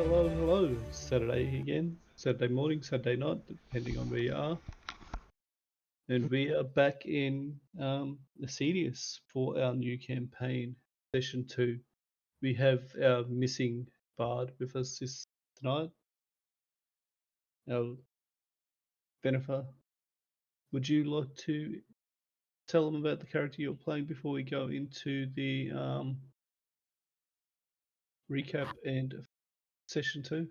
hello. Saturday again. Saturday morning, Saturday night, depending on where you are. And we are back in Acaedius for our new campaign, Session 2. We have our missing bard with us tonight. Our Benifer. Would you like to tell them about the character you're playing before we go into the recap and Session 2?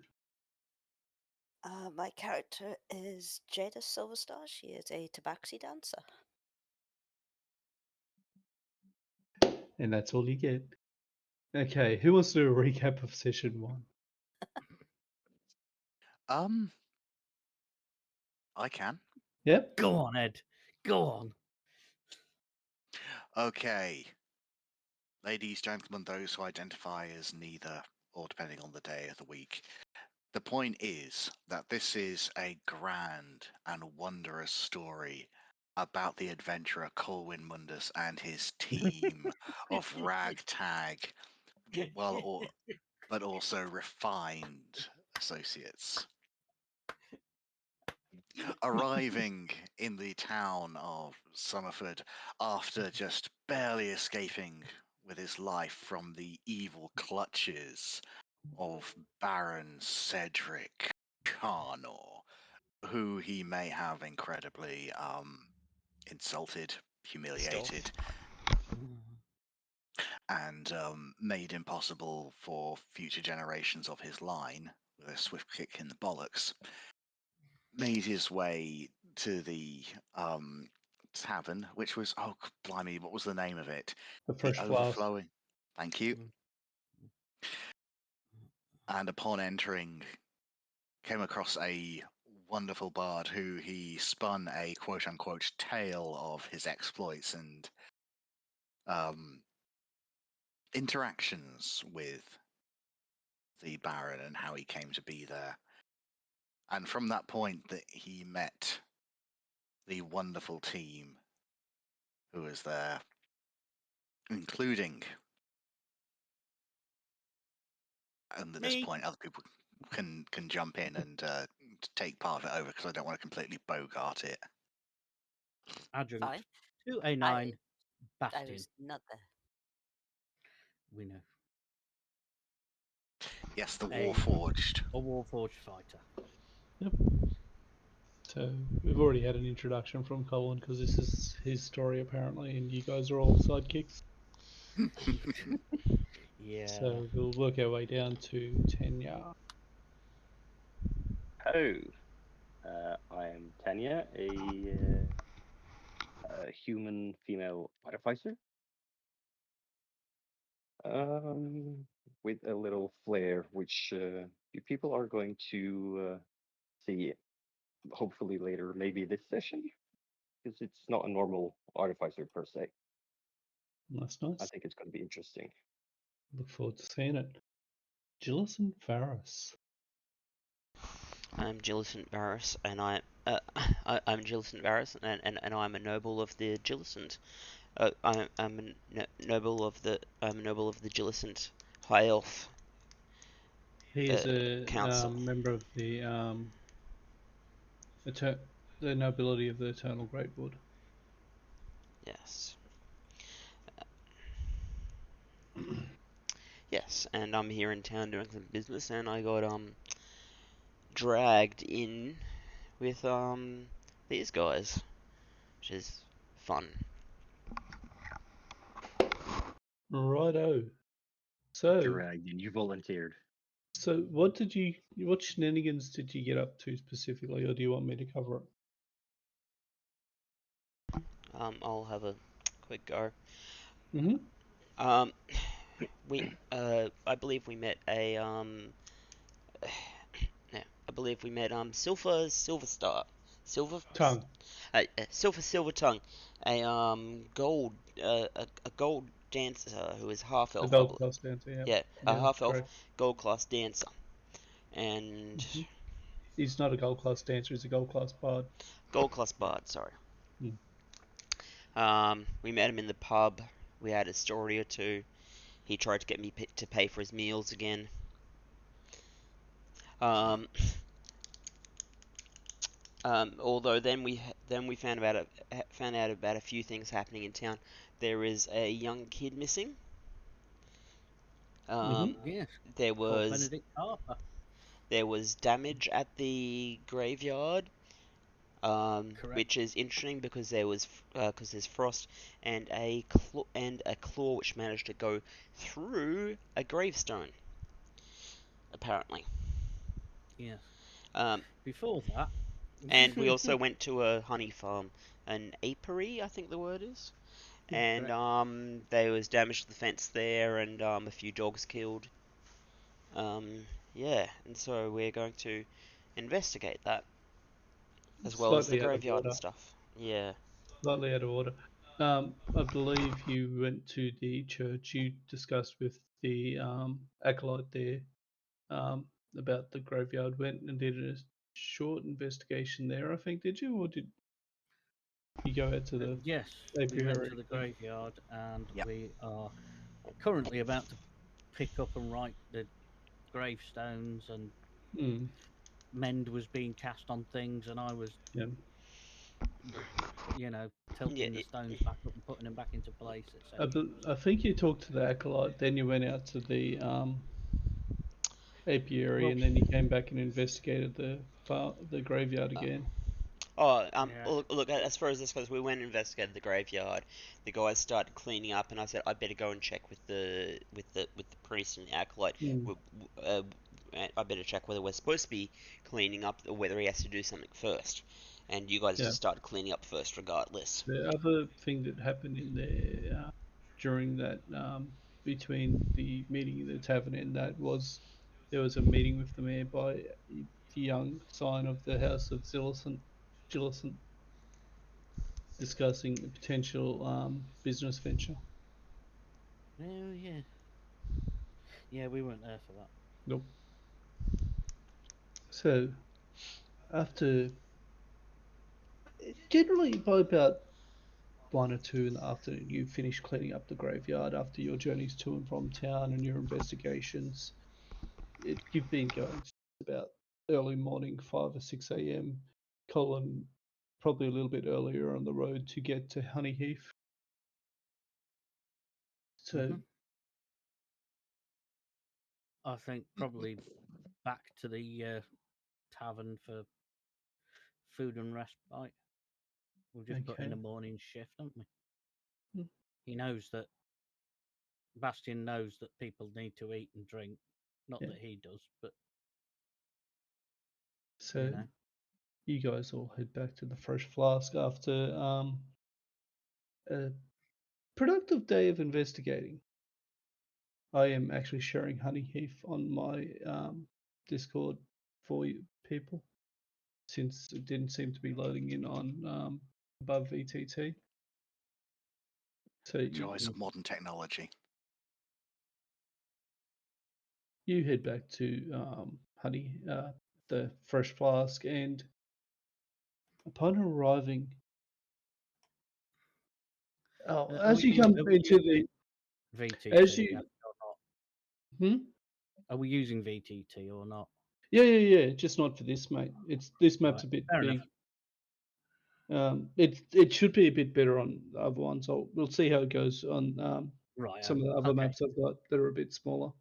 My character is Jada Silverstar. She is a tabaxi dancer. And that's all you get. Okay, who wants to do a recap of Session 1? I can. Yep. Go on, Ed. Go on. Okay. Ladies, gentlemen, those who identify as neither, or depending on the day of the week. The point is that this is a grand and wondrous story about the adventurer Colwyn Mundus and his team of ragtag, but also refined associates. Arriving in the town of Summerford after just barely escaping with his life from the evil clutches of Baron Cedric Carnor, who he may have incredibly insulted, humiliated, and made impossible for future generations of his line with a swift kick in the bollocks. Made his way to the tavern, which was, oh blimey, what was the name of it? The The Fresh Flask. Overflowing. Thank you. And upon entering, came across a wonderful bard who he spun a quote unquote tale of his exploits and interactions with the Baron and how he came to be there. And from that point that he met the wonderful team who was there, including, and at this Me? point other people can jump in and take part of it over because I don't want to completely bogart it. Adjunct Fine. 2A9 I Bastion. was not there. We know. Yes, the A Warforged. Warforged fighter. Yep. So we've already had an introduction from Colin because this is his story apparently, and you guys are all sidekicks. Yeah. So we'll work our way down to Tenya. Oh, I am Tanya, a human female artificer, with a little flair, which you people are going to see hopefully later, maybe this session, because it's not a normal artificer per se. That's I nice. think it's going to be interesting. Look forward to seeing it. Gillis Varus. I'm Gillicent Varus, and I'm Gillicent Varus, and I'm a noble of the Gillicent. I'm a noble of the Gillicent High Elf. He is a council. member of the the nobility of the Eternal Greatwood. Yes. Yes, and I'm here in town doing some business, and I got dragged in with these guys, which is fun. Righto. So, Dragged in, you volunteered. so what shenanigans did you get up to specifically, or do you want me to cover it? I'll have a quick go. Mm-hmm. I believe we met a yeah, I believe we met Silver Tongue. Silver Tongue, a gold a gold dancer who is half The elf. gold class dancer, yeah. Yeah, a Yeah, half elf correct. gold class dancer, and Mm-hmm. He's not a gold class dancer, he's a gold class bard. gold class bard. Sorry. Mm. We met him in the pub. We had a story or two. He tried to get me to pay for his meals again. Um, although then we found out about a few things happening in town. There is a young kid missing. Yes. There Called was Benedict Harper. damage at the graveyard, Correct. which is interesting because there's frost and a claw which managed to go through a gravestone, apparently. Yes. Um, Before that. and we also went to a honey farm, an apiary, I think the word is. And there was damage to the fence there, and a few dogs killed. Yeah, and so we're going to investigate that as well as the Slightly out of graveyard and order. stuff. Yeah. Slightly out of order. I believe you went to the church. You discussed with the acolyte there about the graveyard. Went and did a short investigation there. I think, did you, or did you go out to the Yes, we went to the graveyard, and Yep. we are currently about to pick up and write the gravestones, and Mm, mend was being cast on things, and I was, yeah. tilting the Yeah. stones back up and putting them back into place, etc. I think you talked to the acolyte. Then you went out to the apiary, Well, and then you came back and investigated the graveyard again. Oh, yeah, look, as far as this goes, we went and investigated the graveyard. The guys started cleaning up, and I said I better go and check with the priest and the acolyte. Mm, I better check whether we're supposed to be cleaning up or whether he has to do something first. And you guys yeah. just started cleaning up first, regardless. The other thing that happened in there during that between the meeting in the tavern and that was there was a meeting with the mayor by the young scion of the House of Gillicent discussing a potential business venture. oh yeah, we weren't there for that. Nope. So after generally by about 1 or 2 in the afternoon, you finish cleaning up the graveyard after your journeys to and from town and your investigations. You've been going since about early morning, 5 or 6 a.m. Colin, probably a little bit earlier on the road to get to Honey Heath. So, I think probably back to the tavern for food and respite. We've just put in okay. a morning shift, haven't we? Mm. He knows that Bastian knows that people need to eat and drink. Not Yeah. that he does, but So you guys all head back to the Fresh Flask after a productive day of investigating. I am actually sharing Honey Heath on my Discord for you people, since it didn't seem to be loading in on above VTT. So Joys of modern technology. you head back to the Fresh Flask, and upon arriving, are as we, you come are we into using the, VTT as yet you, or not? hmm? Are we using VTT or not? Yeah, just not for this, mate. This map's Right, a bit fair big. enough. It should be a bit better on the other ones. We'll see how it goes on Right, some of the other okay, maps I've got that are a bit smaller.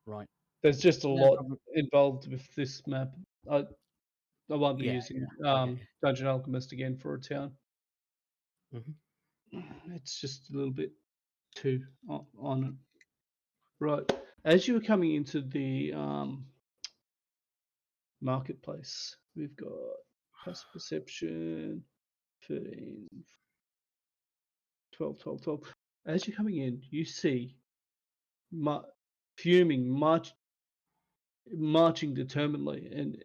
right. There's just a No lot problem. involved with this map. I won't be Yeah, using I get Dungeon Alchemist again for a town. you. It's just a little bit too on it. Right. As you were coming into the marketplace, we've got passive perception, 13, 12, 12, 12. As you're coming in, you see fuming, marching determinedly, and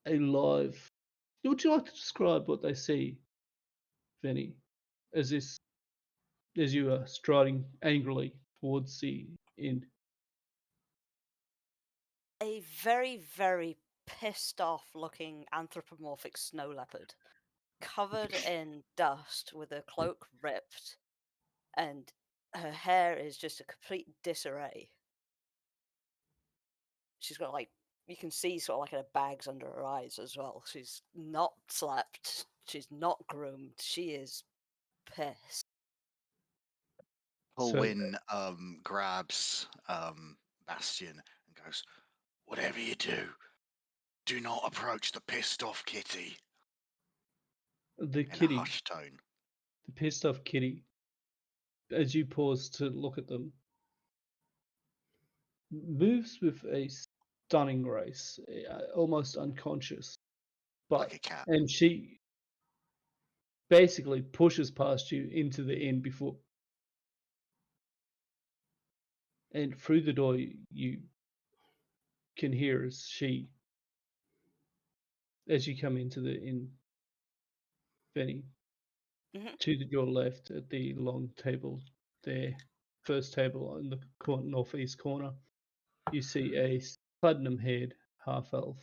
alive. Would you like to describe what they see, Vinny, as you are striding angrily towards the end? A very, very pissed off looking anthropomorphic snow leopard, covered in dust with her cloak ripped, and her hair is just a complete disarray. she's got like, you can see sort of like her bags under her eyes as well. She's not slept. She's not groomed. She is pissed. So Colwyn grabs Bastion and goes, "Whatever you do not approach the pissed off kitty," the in a kitty, hushed tone. the pissed off kitty, as you pause to look at them, moves with a stunning grace, almost unconscious. Like a cat. And she basically pushes past you into the inn before, and through the door you can hear as you come into the inn, Benny, Mhm. to your left at the long table there, first table in the northeast corner, you see a platinum-haired half-elf,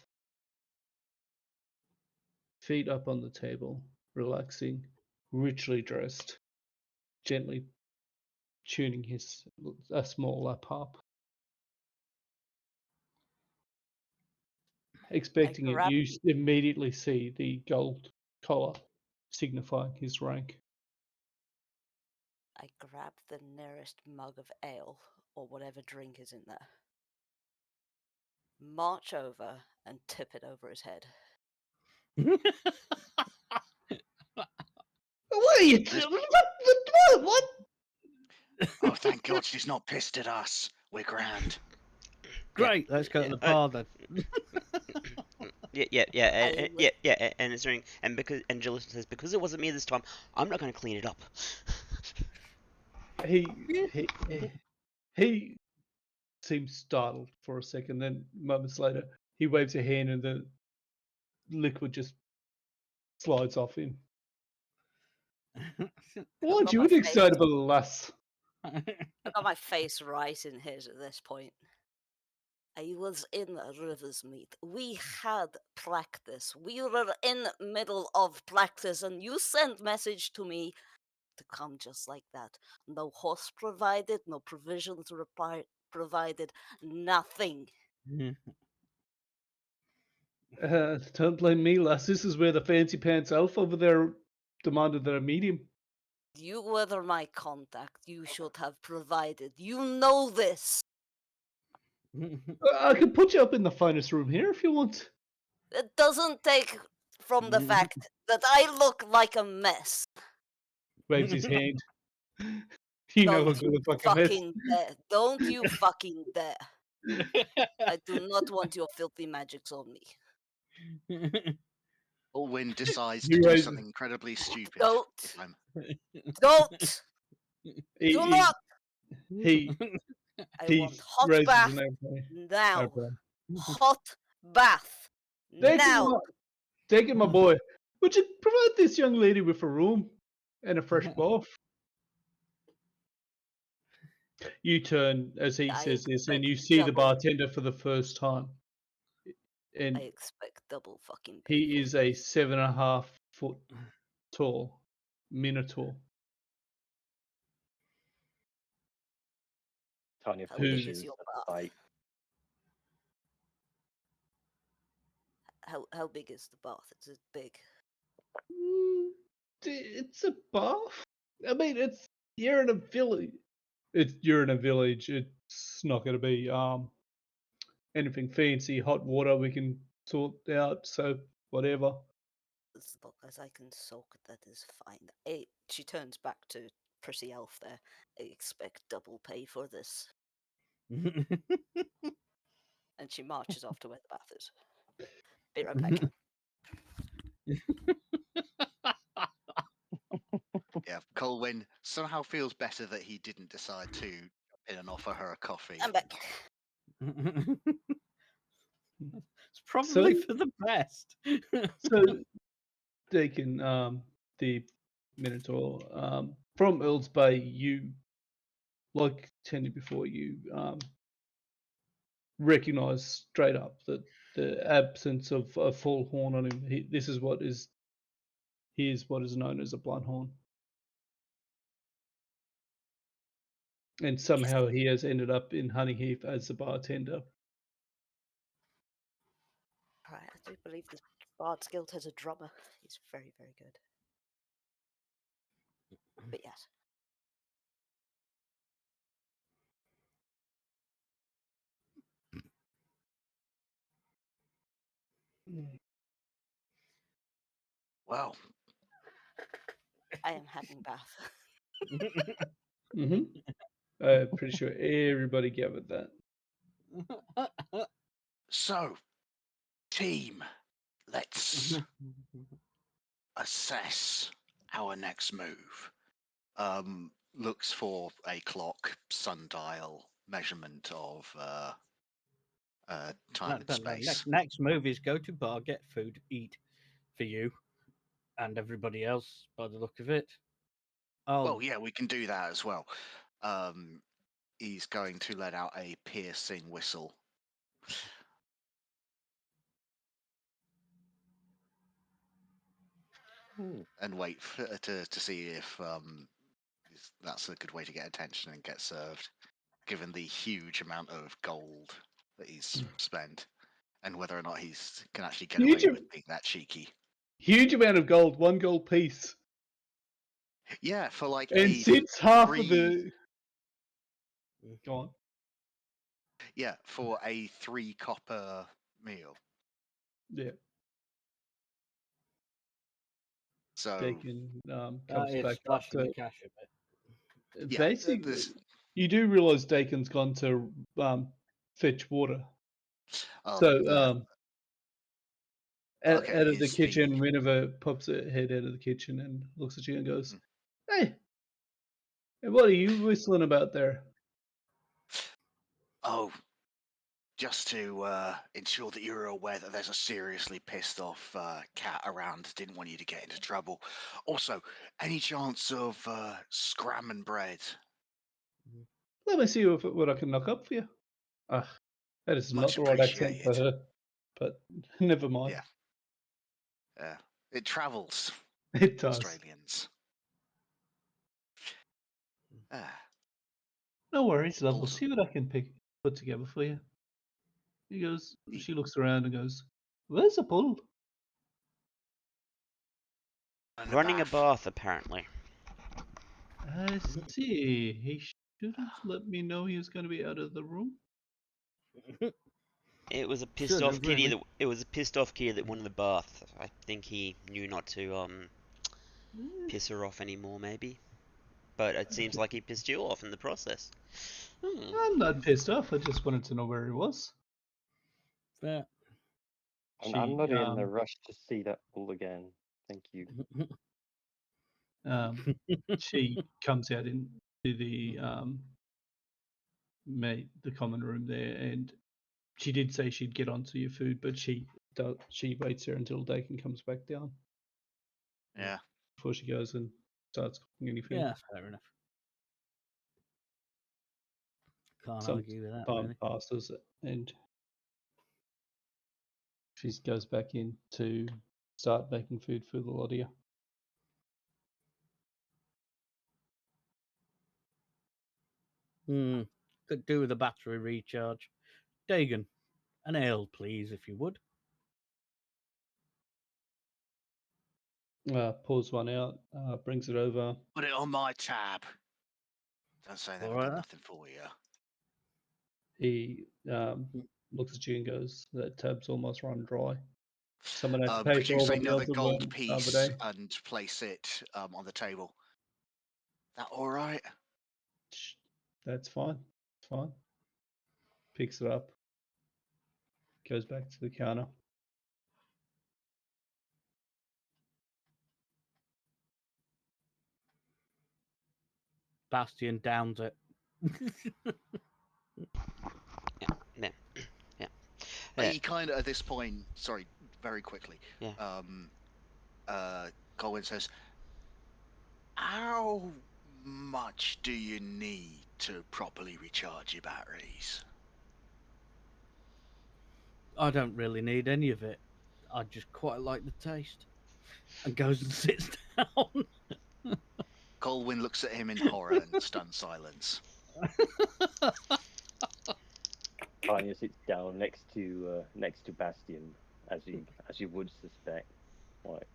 feet up on the table, relaxing, richly dressed, gently tuning a small lap harp. Expecting it, grab- you immediately see the gold collar signifying his rank. I grab the nearest mug of ale or whatever drink is in there, march over and tip it over his head. What are you This- doing? What? Oh, thank God she's not pissed at us. We're grand. Great, let's go to the bar then. And it's doing, and because Jillison says, because it wasn't me this time, I'm not going to clean it up. He seems startled for a second. Then moments later, he waves a hand, and the liquid just slides off him. Aren't got you my an face. excitable lass? I got my face right in his at this point. I was in River's Meet. We had practice. We were in middle of practice, and you sent message to me to come just like that. No horse provided, no provisions provided, nothing. Don't blame me, lass. This is where the fancy pants elf over there demanded that I meet him. You were my contact. You should have provided. You know this. I can put you up in the finest room here if you want. It doesn't take from the fact that I look like a mess. Waves his hand. You know Don't I'm you gonna fucking miss. fucking dare. Don't you fucking dare. I do not want your filthy magics on me. Colwyn decides He to do raises- something incredibly stupid. Don't. This time. Don't. He, Do he, not. he, I he want hot raises bath an eyebrow. now. Eyebrow. Hot bath Thank now. you, thank you, my boy. Would you provide this young lady with a room and a fresh bath? You turn as he I says this, and expect you see the double. bartender for the first time. I And expect double fucking pay. he is a 7.5 foot tall minotaur. Tanya How big flinches is your at bath? the sight. How big is the bath? Is it big? It's a bath. I mean, you're in a village. You're in a village. It's not going to be anything fancy. Hot water we can sort out. So whatever. As long as I can soak, that is fine. She turns back to pretty elf there. I expect double pay for this. And she marches off to where the bath is. Be right back. Yeah, Colwyn somehow feels better that he didn't decide to jump in and offer her a coffee. I'm back. It's probably So- for the best. So they can the minotaur from Earl's Bay. You like tended before you recognize straight up that the absence of a full horn on him. He is what is known as a blunt horn. And somehow he has ended up in Honey Heath as a bartender. do believe the Bard's Guild has a drummer. He's very, very good. But yes. Well, I am having bath. Mm-hmm. Pretty sure everybody gathered that. so, team, let's assess our next move. Looks for a clock, sundial, measurement of time and space. Next move is go to bar, get food, eat for you and everybody else. By the look of it, Well, yeah, we can do that as well. He's going to let out a piercing whistle. And wait to see if that's a good way to get attention and get served, given the huge amount of gold that he's spent, and whether or not he's can actually get away with being that cheeky. Huge amount of gold, 1 gold piece, Yeah, for like and a sits half of 3. the. Go on. Yeah, for a 3 copper meal. Yeah. So Deacon that comes is back up splashing to. the cash a bit. yeah, Basically, you do realise Dakin's gone to fetch water. So out of the his kitchen, fee. Minerva pops her head out of the kitchen and looks at you and goes, "Hey, what are you whistling about there?" Oh, just to ensure that you're aware that there's a seriously pissed off cat around. Didn't want you to get into trouble. Also, any chance of scram and bread? Let me see what I can knock up for you. Ah, that is not Much the right accent for appreciated. her, but never mind. Yeah, yeah. It travels. It does. Australians. Ah, No worries, love. We'll awesome. see what I can put together for you. He goes. She looks around and goes, "Where's the pool?" And Running a bath. bath, apparently. I see. He should have let me know he was going to be out of the room. It was a pissed Should off have, kitty really. that wanted the bath. I think he knew not to piss her off anymore, maybe. But it seems like he pissed you off in the process. I'm not pissed off. I just wanted to know where he was. Fair. And I'm not in a um, rush to see that bull again. Thank you. she comes out into the the common room there, and she did say she'd get onto your food, but she waits there until Dakin comes back down Yeah. before she goes and starts cooking any food. Yeah, fair enough. Can't Some argue with that, time really. passes, and she goes back in to start making food for the lot of you. Could do with a battery recharge. Dagon, an ale, please, if you would. Pours one out, brings it over. Put it on my tab. Don't say I never Alright. did nothing for you. He looks at you and goes, "That tab's almost run dry. Someone had to pay for all Produce the another meals we gold went the other piece day." and place it on the table. That all right? That's fine. It's fine. Picks it up. Goes back to the counter. Bastion downs it. Yeah. He kind of at this point. Sorry, very quickly. Yeah. Colin says, "How much do you need to properly recharge your batteries?" I don't really need any of it. I just quite like the taste. And goes and sits down. Colwyn looks at him in horror and stunned silence. Tanya sits down next to Bastion as you would suspect, like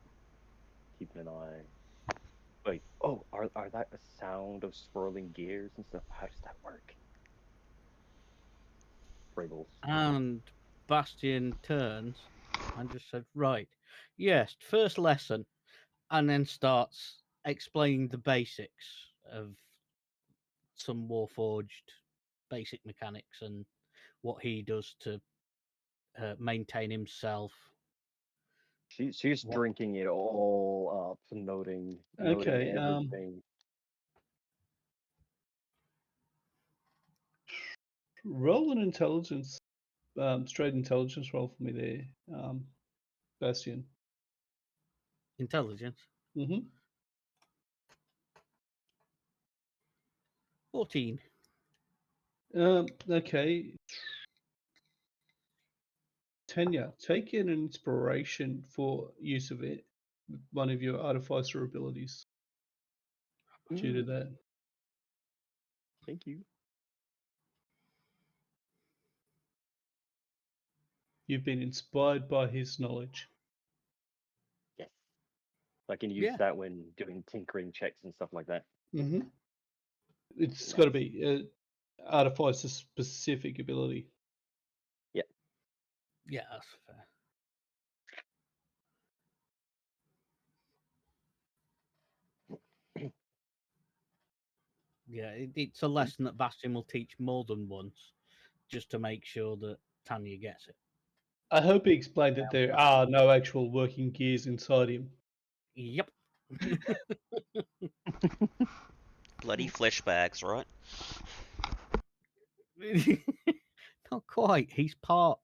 keeping an eye. Wait, oh, are that a sound of swirling gears and stuff? How does that work? Frables. And Bastian turns and just said, "Right, yes, first lesson," and then starts explaining the basics of some Warforged basic mechanics and what he does to maintain himself. She's What? drinking it all up, noting Okay. everything. Roll an intelligence, straight intelligence roll for me there, Bastian. Intelligence. Mm-hmm. 14. Okay. Tanya, take an inspiration for use of it, one of your artificer abilities due to Ooh, that. thank you. You've been inspired by his knowledge. Yes, I can use Yeah. that when doing tinkering checks and stuff like that. Mm-hmm. It's got to Nice. be artificer specific ability. Yeah, that's fair. Yeah, it's a lesson that Bastian will teach more than once, just to make sure that Tanya gets it. I hope he explained that there are no actual working gears inside him. Yep. Bloody flesh bags, right? Not quite. He's part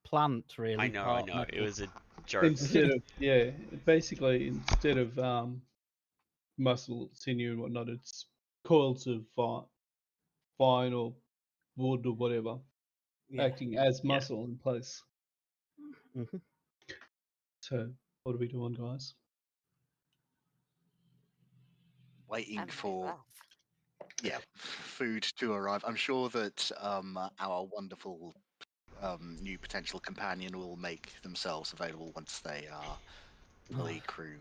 plant, really. I Part know. It metal. was a joke. Instead of basically instead of muscle, sinew, and whatnot, it's coils of vine or wood or whatever Yeah. acting as Yeah. muscle in place. Mhm. So what are we doing, guys? Waiting I'm for food to arrive. I'm sure that our wonderful new potential companion will make themselves available once they are fully crew.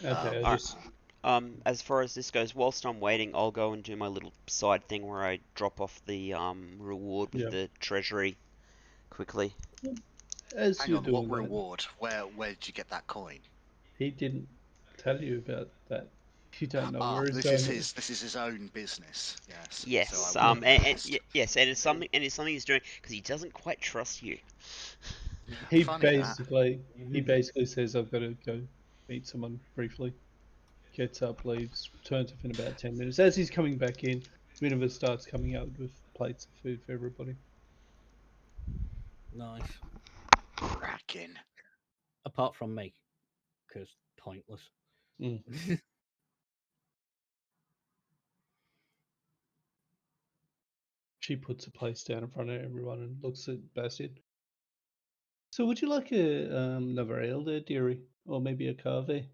Okay, I Alright. just As far as this goes, whilst I'm waiting, I'll go and do my little side thing where I drop off the reward with Yeah. the treasury quickly. as Hang you're on, what doing that, reward? Where did you get that coin? he didn't tell you about that. You don't know Ah, where he's this is going. his own business. Yes. So I Yes, will invest. yes, and it's something he's doing because he doesn't quite trust you. He Funny that. basically says, "I've got to go meet someone briefly." Gets up, leaves, turns off in about 10 minutes. As he's coming back in, Miniver starts coming out with plates of food for everybody. Nice. Cracking. Apart from me, because pointless. Mm. She puts a place down in front of everyone and looks at Bastian. So, would you like another ale there, dearie, or maybe a cave?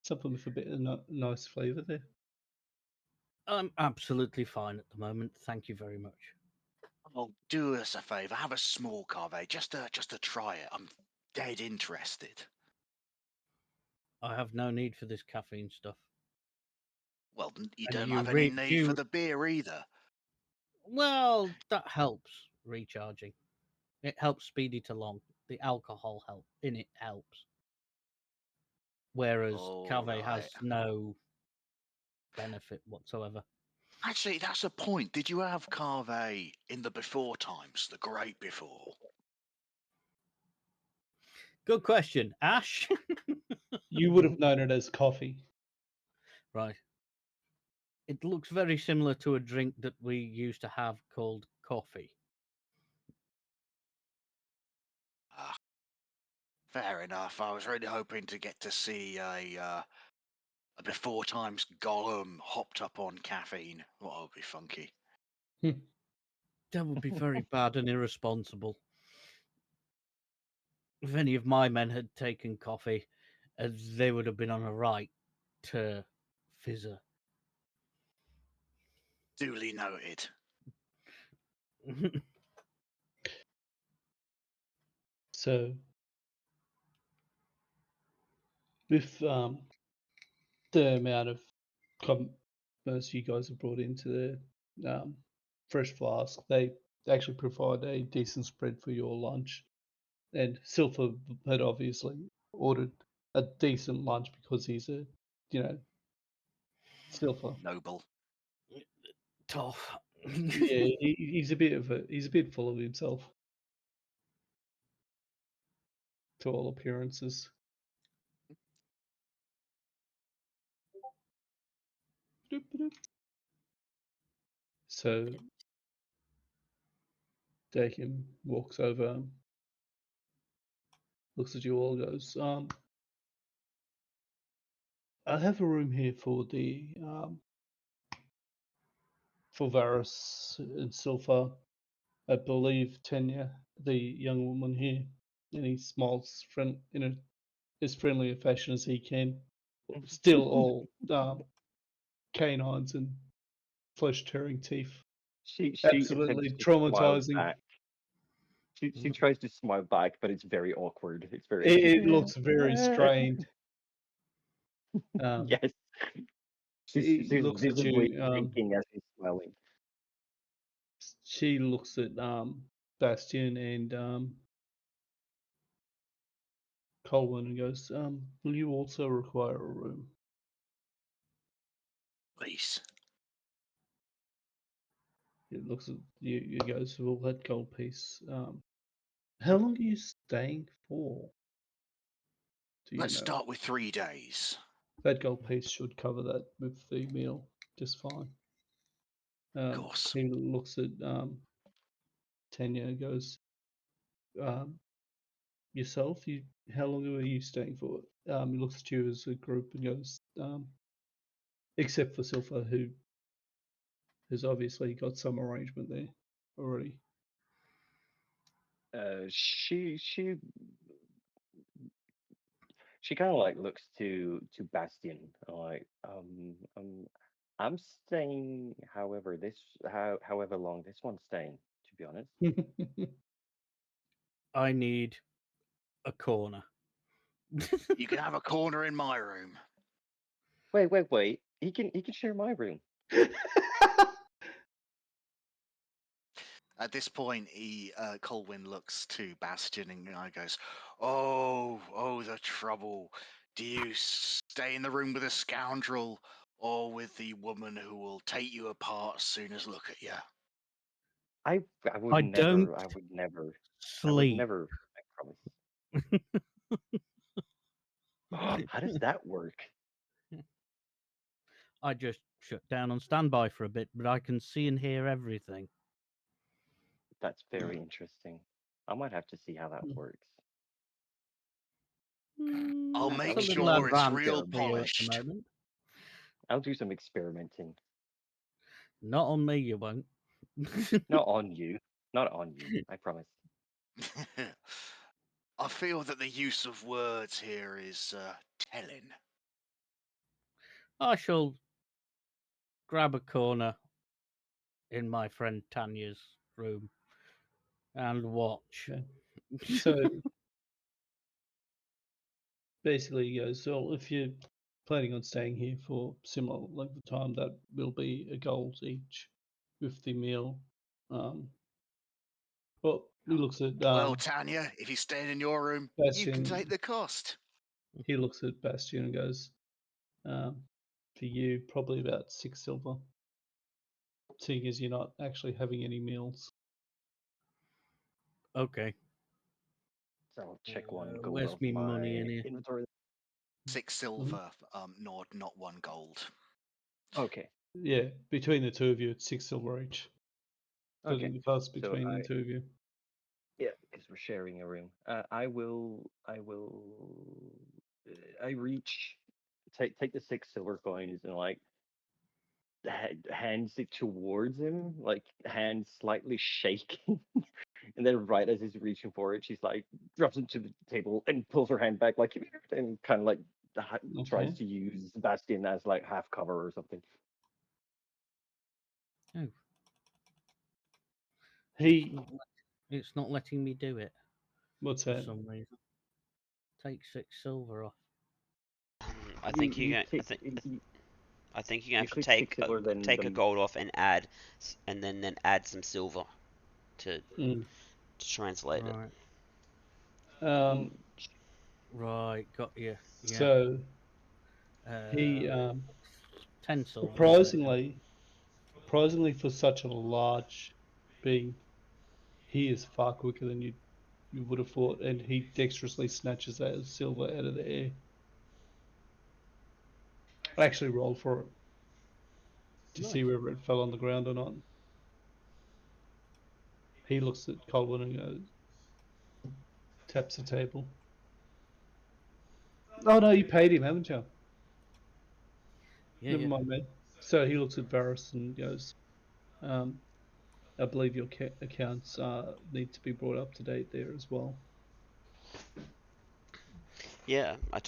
Something with a bit of nice flavour there. I'm absolutely fine at the moment. Thank you very much. Oh, do us a favour. Have a small cave, just to try it. I'm dead interested. I have no need for this caffeine stuff. Well, you And don't you have any re need for you the beer either. well, that helps recharging. It helps speed it along. The alcohol helps. Whereas All Cave right. has no benefit whatsoever. Actually, that's a point. Did you have cave in the before times, the great before? Good question, Ash. You would have known it as coffee. Right. It looks very similar to a drink that we used to have called coffee. Ah, fair enough. I was really hoping to get to see a before times golem hopped up on caffeine. What would be funky? That would be very bad and irresponsible. If any of my men had taken coffee, they would have been on a right to fizzer. Duly noted. So with the amount of commerce you guys have brought into the fresh flask, they actually provide a decent spread for your lunch. And Silver had obviously ordered a decent lunch because he's a, Silver. Noble. Tough. Yeah, he's a bit full of himself, to all appearances. So Dakin walks over, looks at you all, goes, I have a room here for the for Varus and Silver. I believe Tanya, the young woman here, and he smiles in as friendly a fashion as he can. Still all canines and flesh tearing teeth. She attempts Absolutely to smile traumatizing. back. She tries to smile back, but it's very awkward. It's very It looks very strained. yes. He She's looks at visibly you. thinking as she's smiling. She looks at Bastion and Colwyn and goes, will you also require a room? Please. It looks at you goes, well, that gold piece. How long are you staying for? Do you Let's know? start with 3 days. That gold piece should cover that with the meal just fine. Of course. He looks at Tanya and goes, yourself, how long are you staying for? He looks at you as a group and goes, except for Silver, who has obviously got some arrangement there already. She kind of like looks to Bastion like I'm staying however long this one's staying, to be honest. I need a corner. You can have a corner in my room. Wait. He can share my room. At this point, Colwyn looks to Bastion and goes, "Oh, the trouble. Do you stay in the room with a scoundrel or with the woman who will take you apart as soon as look at you?" I would I never. don't I would never. I would sleep. never. I promise. How does that work? I just shut down on standby for a bit, but I can see and hear everything. That's very interesting. I might have to see how that works. I'll That's make a little sure it's advanced real for you at the polished. moment. I'll do some experimenting. Not on me, you won't. Not on you. Not on you. I promise. I feel that the use of words here is telling. I shall grab a corner in my friend Tanya's room and watch. Okay. So basically, he goes, well, if you're planning on staying here for similar length of time, that will be a gold each with the meal. Well, he looks at Well, Tanya, if he's staying in your room, you can Bastion. take the cost. He looks at Bastion and goes, for you, probably about 6 silver, seeing as you're not actually having any meals. Okay. So I'll check one gold Where's off me my money in here? inventory. 6 silver, not 1 gold. Okay. Yeah, between the two of you, it's 6 silver each. Okay. Splitting the cost So between the two of you. yeah, because we're sharing a room. I will. I reach. Take the 6 silver coins and like hands it towards him, like hands slightly shaking. And then right as he's reaching for it, she's like drops it to the table and pulls her hand back, like, and kind of like tries Okay. to use Sebastian as like half cover or something. He It's not letting me do it. What's for that? some reason. Take 6 silver off. I think You I take think you, I think you're gonna you have to click 6 silver, then take a gold off and add, and then add some silver to Mm. translate it. Right. Um, Right, got you. Yeah. so he, 10 silver, isn't it? surprisingly for such a large being, he is far quicker than you would have thought, and he dexterously snatches that silver out of the air. I actually rolled for it to see Nice. whether it fell on the ground or not. He looks at Colwyn and goes, taps the table. Oh no, you paid him, haven't you? Yeah, Never yeah. mind, mate. So he looks at Varys and goes, um, I believe your accounts need to be brought up to date there as well. Yeah, I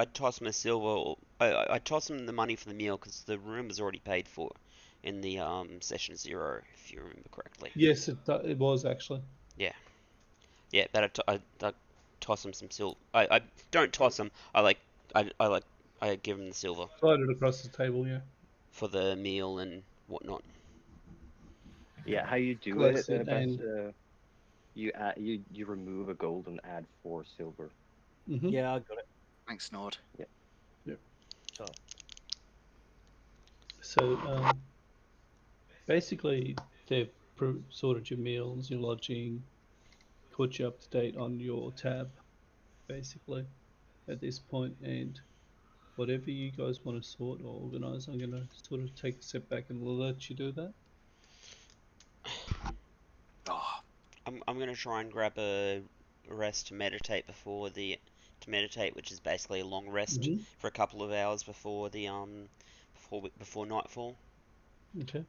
toss him a silver. I toss him the money for the meal because the room was already paid for in the session 0, if you remember correctly. Yes, it was actually. Yeah, yeah, but I toss him some silver. I don't toss him. I give him the silver Slide it across the table, yeah. for the meal and whatnot. Yeah, how you do Bless it, it, Best, and you remove a gold and add 4 silver. Yeah, I got it. Thanks, Nord. yeah. So, So basically, they've sorted your meals, your lodging, put you up to date on your tab, basically, at this point, and whatever you guys want to sort or organize, I'm going to sort of take a step back and let you do that. Oh, I'm gonna try and grab a rest to meditate which is basically a long rest Mm-hmm. for a couple of hours before the before nightfall. Okay.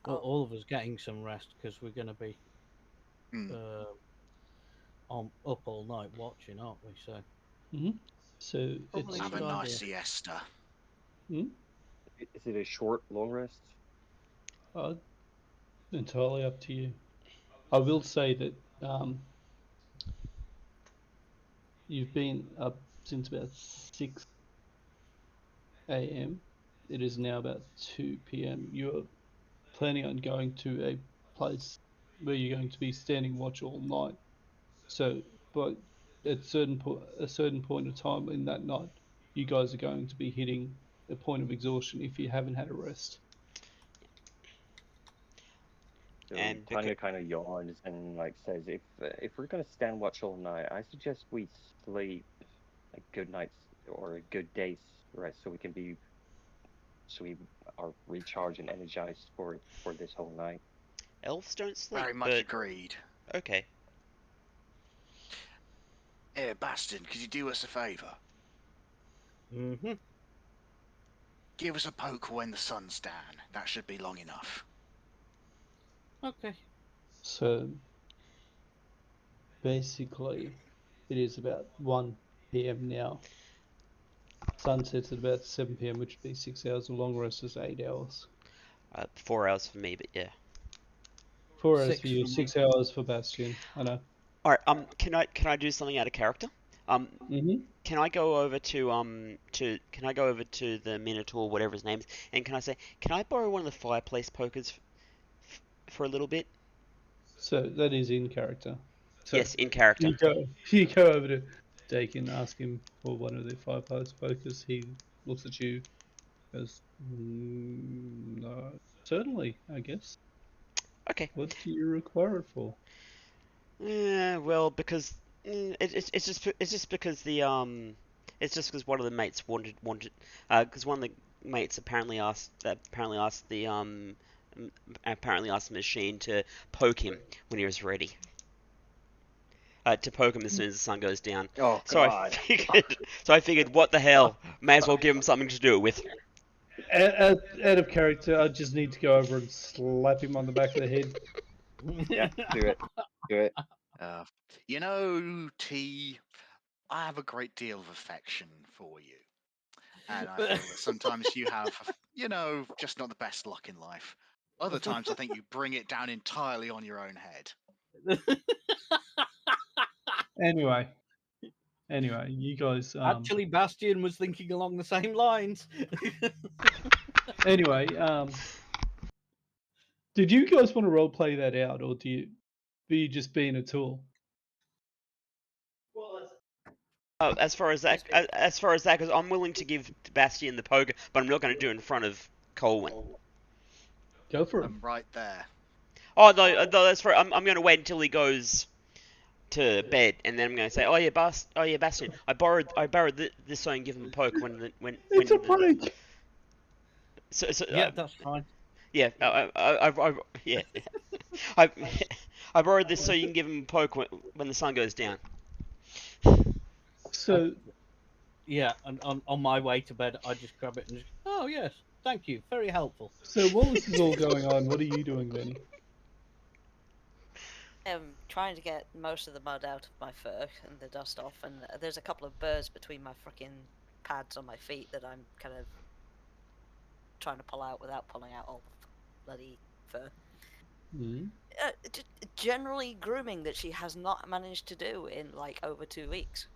well, Oh, all of us getting some rest because we're going to be mm. uh, on up all night watching, aren't we? So, Mm-hmm. So probably it's a Have a good nice idea. siesta. Is it a short, long rest? uh, entirely up to you. I will say that you've been up since about 6 a.m. It is now about 2 p.m. You're planning on going to a place where you're going to be standing watch all night. So, but at a certain point of time in that night, you guys are going to be hitting a point of exhaustion if you haven't had a rest. So And because Tanya kind of yawns and like says, if we're gonna stand watch all night, I suggest we sleep a good night's or a good day's rest so we are recharged and energized for this whole night. elves don't sleep, Very much but agreed. okay. Here, Bastion, could you do us a favour? Mm-hmm. Give us a poke when the sun's down. That should be long enough. Okay. So basically, it is about 1 p.m. now. Sun sets at about 7 p.m., which would be 6 hours. The long rest is 8 hours. 4 hours for me, but yeah. 4 hours for 6 you, for me. 6 hours for Bastion. I know. All right. Can I do something out of character? Um, Mm-hmm. can I go over can I go over to the Minotaur, whatever his name is, and can I say, can I borrow one of the fireplace pokers for a little bit? So that is in character. So Yes, in character. you go over to Dakin, ask him for one of the fireplace focus. He looks at you, goes, no, certainly, I guess. Okay. What do you require it for? Yeah, well, because it's just because it's just because one of the mates wanted because one of the mates apparently asked apparently asked the machine to poke him when he was ready. To poke him as soon as the sun goes down. Oh So I God! figured what the hell, may as well give him something to do it with. Out of character, I just need to go over and slap him on the back of the head. Yeah, do it, do it. Uh, you know, T, I have a great deal of affection for you. And I feel that sometimes you have, just not the best luck in life. Other times I think you bring it down entirely on your own head. Anyway, you guys. Actually, Bastion was thinking along the same lines. Anyway, did you guys want to role play that out, or do you be just being a tool? As far as that goes, I'm willing to give Bastion the poker, but I'm not going to do it in front of Colwyn. Go for it. I'm right there. Oh no, that's for. I'm going to wait until he goes to bed, and then I'm going to say, oh yeah, Bastion, I borrowed this so I can give him a poke when It's a prank. Yeah, that's fine. Yeah, yeah. I I borrowed this so you can give him a poke when the sun goes down. So Yeah, and on my way to bed, I just grab it and just, oh yes, thank you, very helpful. while this is all going on, what are you doing, Benny? I'm trying to get most of the mud out of my fur and the dust off, and there's a couple of burrs between my freaking pads on my feet that I'm kind of trying to pull out without pulling out all the bloody fur. Mm-hmm. Generally grooming that she has not managed to do in like over 2 weeks.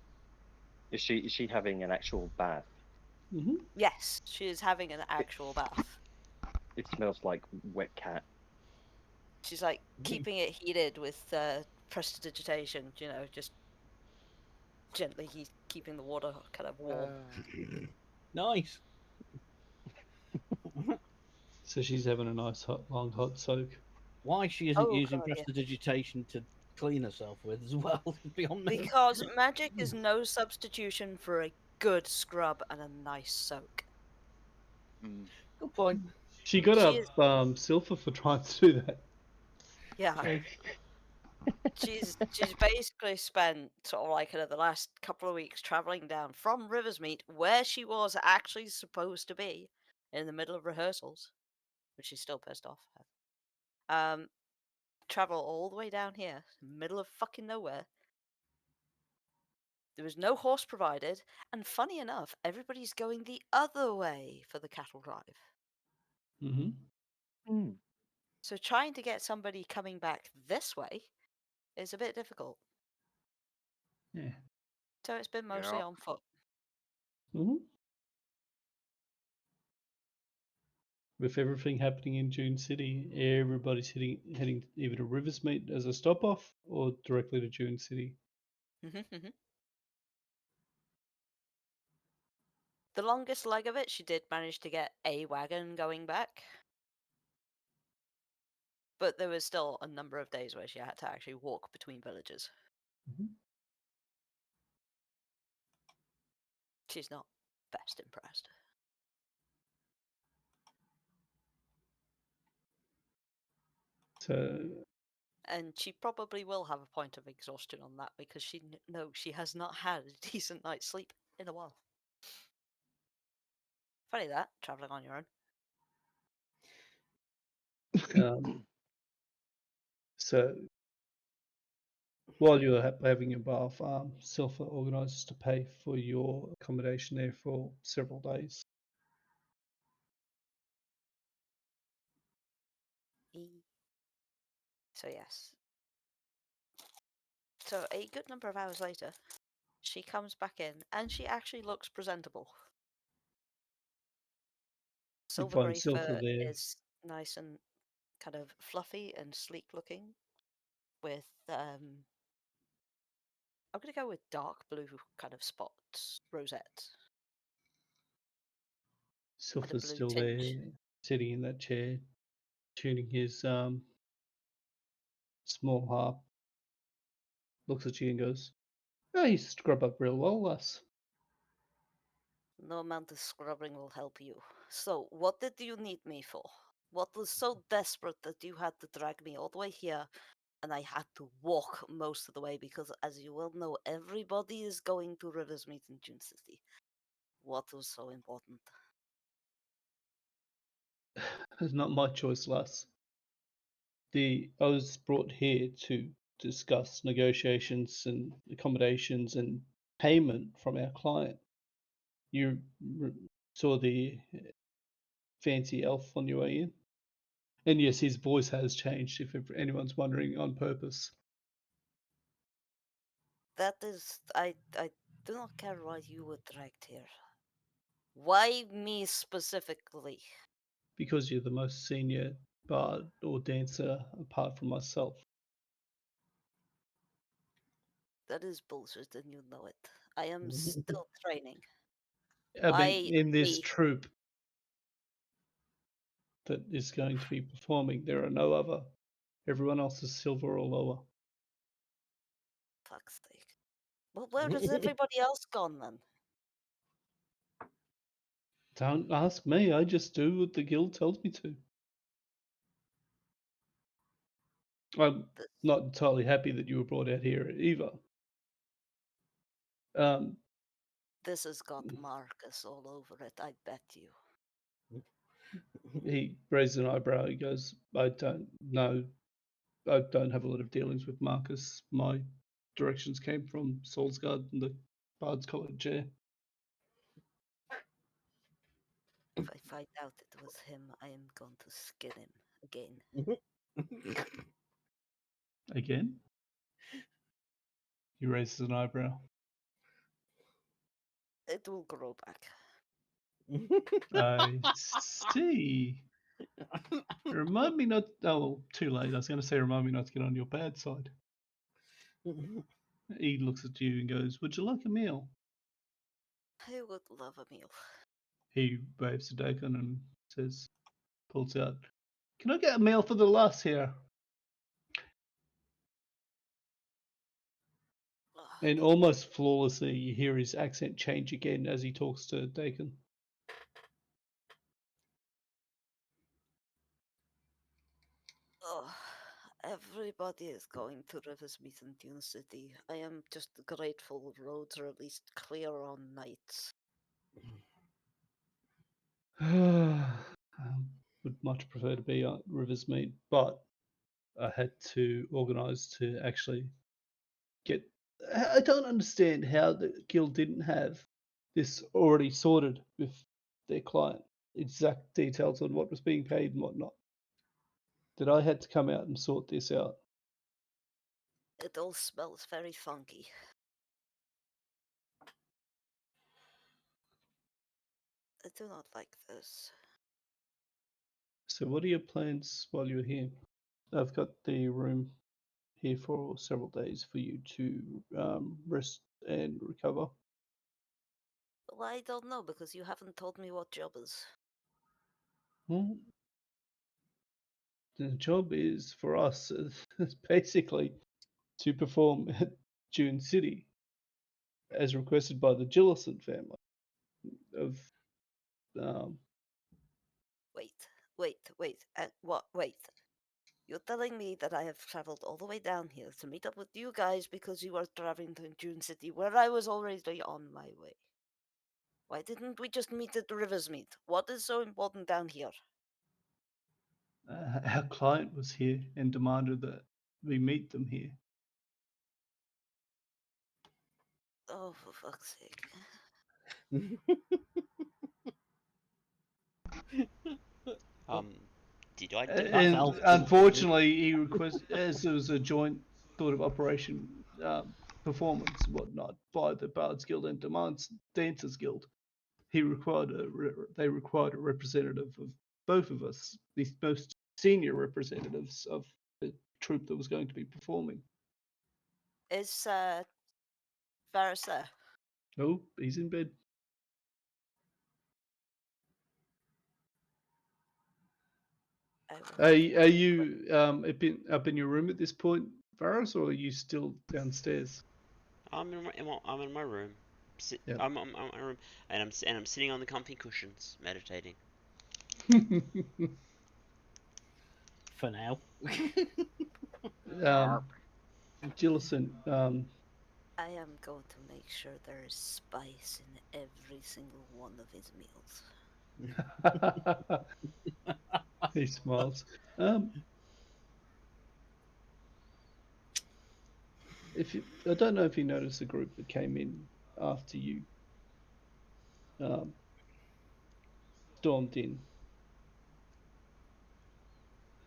Is she having an actual bath? Mm-hmm. Yes, she is having an actual bath. It smells like wet cat. She's like keeping it heated with prestidigitation, just gently keeping the water kind of warm. Nice. So she's having a nice long hot soak. Why she isn't Oh, using God, yeah. prestidigitation to clean herself with as well is beyond me. Because magic is no substitution for a good scrub and a nice soak. Mm. Good point. She got She up silver for trying to do that. Yeah. She's basically spent sort of like the last couple of weeks traveling down from Riversmeet, where she was actually supposed to be, in the middle of rehearsals, which she's still pissed off at. Travel all the way down here, middle of fucking nowhere. There was no horse provided, and funny enough, everybody's going the other way for the cattle drive. Mm-hmm. Mm. So trying to get somebody coming back this way is a bit difficult. Yeah. So it's been mostly Yeah. on foot. Mm-hmm. With everything happening in Dune City, everybody's heading either to Riversmeet as a stop off or directly to Dune City. The longest leg of it, she did manage to get a wagon going back. But there was still a number of days where she had to actually walk between villages. Mm-hmm. She's not best impressed. So And she probably will have a point of exhaustion on that because she knows she has not had a decent night's sleep in a while. Funny that, travelling on your own. So while you're having your bath, Silver organises to pay for your accommodation there for several days. So yes. So a good number of hours later, she comes back in and she actually looks presentable. You Silver find grey Silver fur there. is nice and kind of fluffy and sleek looking with I'm gonna go with dark blue kind of spots, rosette. Silver's blue still tinge. there, sitting in that chair, tuning his small harp. Looks at you and goes, "Oh, you scrub up real well, lass." No amount of scrubbing will help you. So, what did you need me for? What was so desperate that you had to drag me all the way here and I had to walk most of the way because, as you well know, everybody is going to Riversmeet in June City. What was so important? It's not my choice, lass. I was brought here to discuss negotiations and accommodations and payment from our client. You saw the fancy elf on your way in. And yes, his voice has changed, if anyone's wondering, on purpose. That is, I do not care why you were dragged here. Why me specifically? Because you're the most senior bard or dancer apart from myself. That is bullshit, and you know it. I am still training. I Why mean, in this me? troupe that is going to be performing, there are no other. Everyone else is silver or lower. Fuck's sake. Well, where has everybody else gone then? Don't ask me. I just do what the guild tells me to. I'm This, not entirely happy that you were brought out here either. Um, this has got Marcus all over it, I bet you. he raises an eyebrow. He goes, I don't know. I don't have a lot of dealings with Marcus. My directions came from Solsgard and the Bard's College chair. If I find out it was him, I am going to skin him again. Again? He raises an eyebrow. It will grow back. I see. Remind me not. Oh, too late. I was going to say, remind me not to get on your bad side. He looks at you and goes, would you like a meal? I would love a meal. He waves to Dakin and says, pulls out, can I get a meal for the lass here? And almost flawlessly, you hear his accent change again as he talks to Dakin. Oh, everybody is going to Riversmeet and Dune City. I am just grateful roads are at least clear on nights. Would much prefer to be at Riversmeet, but I had to organise to actually get. I don't understand how the guild didn't have this already sorted with their client, exact details on what was being paid and whatnot. That I had to come out and sort this out. It all smells very funky. I do not like this. So, what are your plans while you're here? I've got the room here for several days for you to rest and recover. Well, I don't know because you haven't told me what job is. Well, the job is for us is basically to perform at June City as requested by the Gillison family of um, Wait. What? Wait. You're telling me that I have traveled all the way down here to meet up with you guys because you are traveling to June City, where I was already on my way. Why didn't we just meet at the Riversmeet? What is so important down here? our client was here and demanded that we meet them here. Oh, for fuck's sake. Did I do That's And anything? elf unfortunately, he requested, as it was a joint sort of operation performance and whatnot by the Bards Guild and Dancers Guild, they required a representative of both of us, the most senior representatives of the troupe that was going to be performing. Is Varys there? Oh, he's in bed. I will Are, have are you up in your room at this point, Varus, or are you still downstairs? I'm in my room. Yeah. I'm in my room, and I'm sitting on the comfy cushions, meditating. for now. Gillison, I am going to make sure there is spice in every single one of his meals. he smiles. If you, I don't know if you noticed the group that came in after you um, stormed in,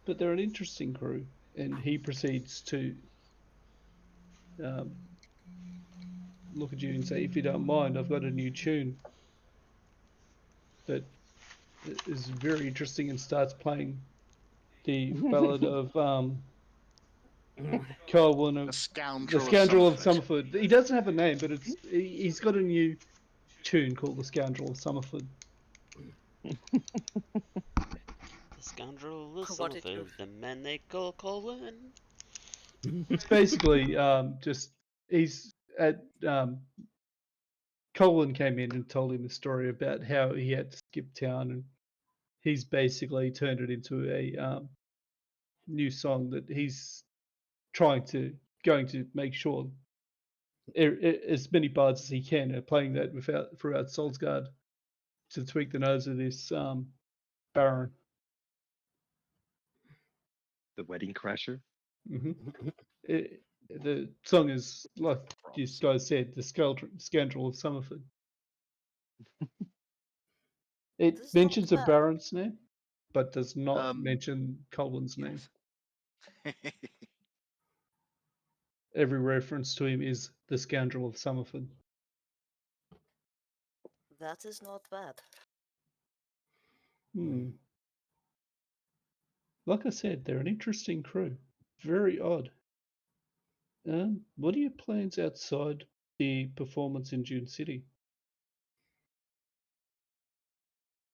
but they're an interesting crew. And he proceeds to um, look at you and say, if you don't mind, I've got a new tune that is very interesting, and starts playing the ballad of Colwyn The of the scoundrel of Scoundrel of Summerford. Summerford. He doesn't have a name, but he's got a new tune called the Scoundrel of Summerford. The scoundrel of What did you? Summerford, the man they call Colwyn. It's basically just he's at Colin came in and told him a story about how he had to skip town, and he's basically turned it into a new song that he's going to make sure as many bards as he can are playing that throughout Salzgard to tweak the nose of this Baron. The Wedding Crasher. hmm the song is, like you Props. guys said, the Scoundrel of Summerford. It This is not mentions a bad. Baron's name, but does not Um, mention Colwyn's name. yes. Every reference to him is the Scoundrel of Summerford. That is not bad. Hmm. Like I said, they're an interesting crew. Very odd. What are your plans outside the performance in Dune City?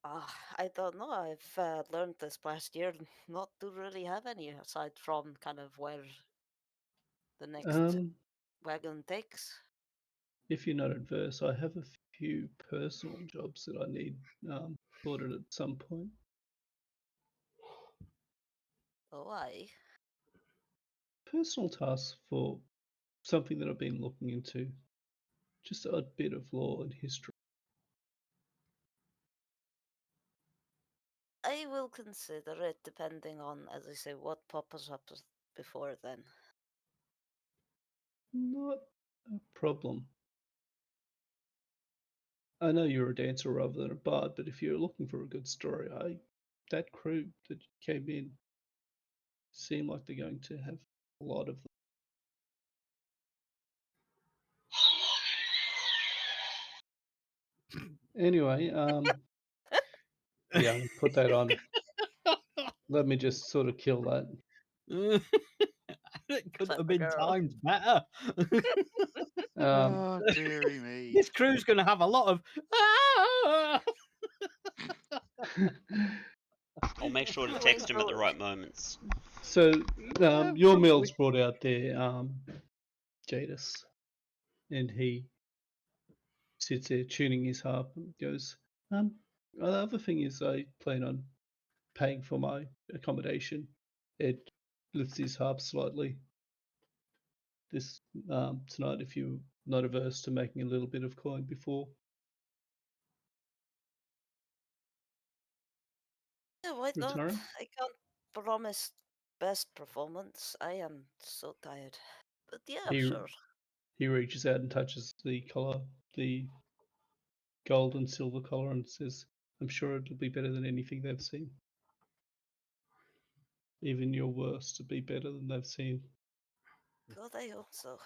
I don't know. I've learned this past year not to really have any aside from kind of where the next wagon takes. If you're not adverse, I have a few personal jobs that I need sorted at some point. Oh, I. Personal tasks for something that I've been looking into. Just a bit of law and history. I will consider it depending on, as I say, what pops up before then. Not a problem. I know you're a dancer rather than a bard, but if you're looking for a good story, that crew that came in seem like they're going to have a lot of them. Anyway, yeah, put that on. Let me just sort of kill that. It couldn't have Clever been girl. timed better. Oh, dearie me. This crew's going to have a lot of. "Ah!" I'll make sure to Wait text him at till the right moments. So Yeah, your probably. meal's brought out there, Jadis, and he sits there tuning his harp and goes, the other thing is I plan on paying for my accommodation. Ed lifts his harp slightly this tonight if you're not averse to making a little bit of coin before Yeah, why not? retiring. I can't promise best performance. I am so tired. But yeah, He sure. he reaches out and touches the collar, the gold and silver collar, and says, I'm sure it'll be better than anything they've seen. Even your worst will be better than they've seen. God, I hope so.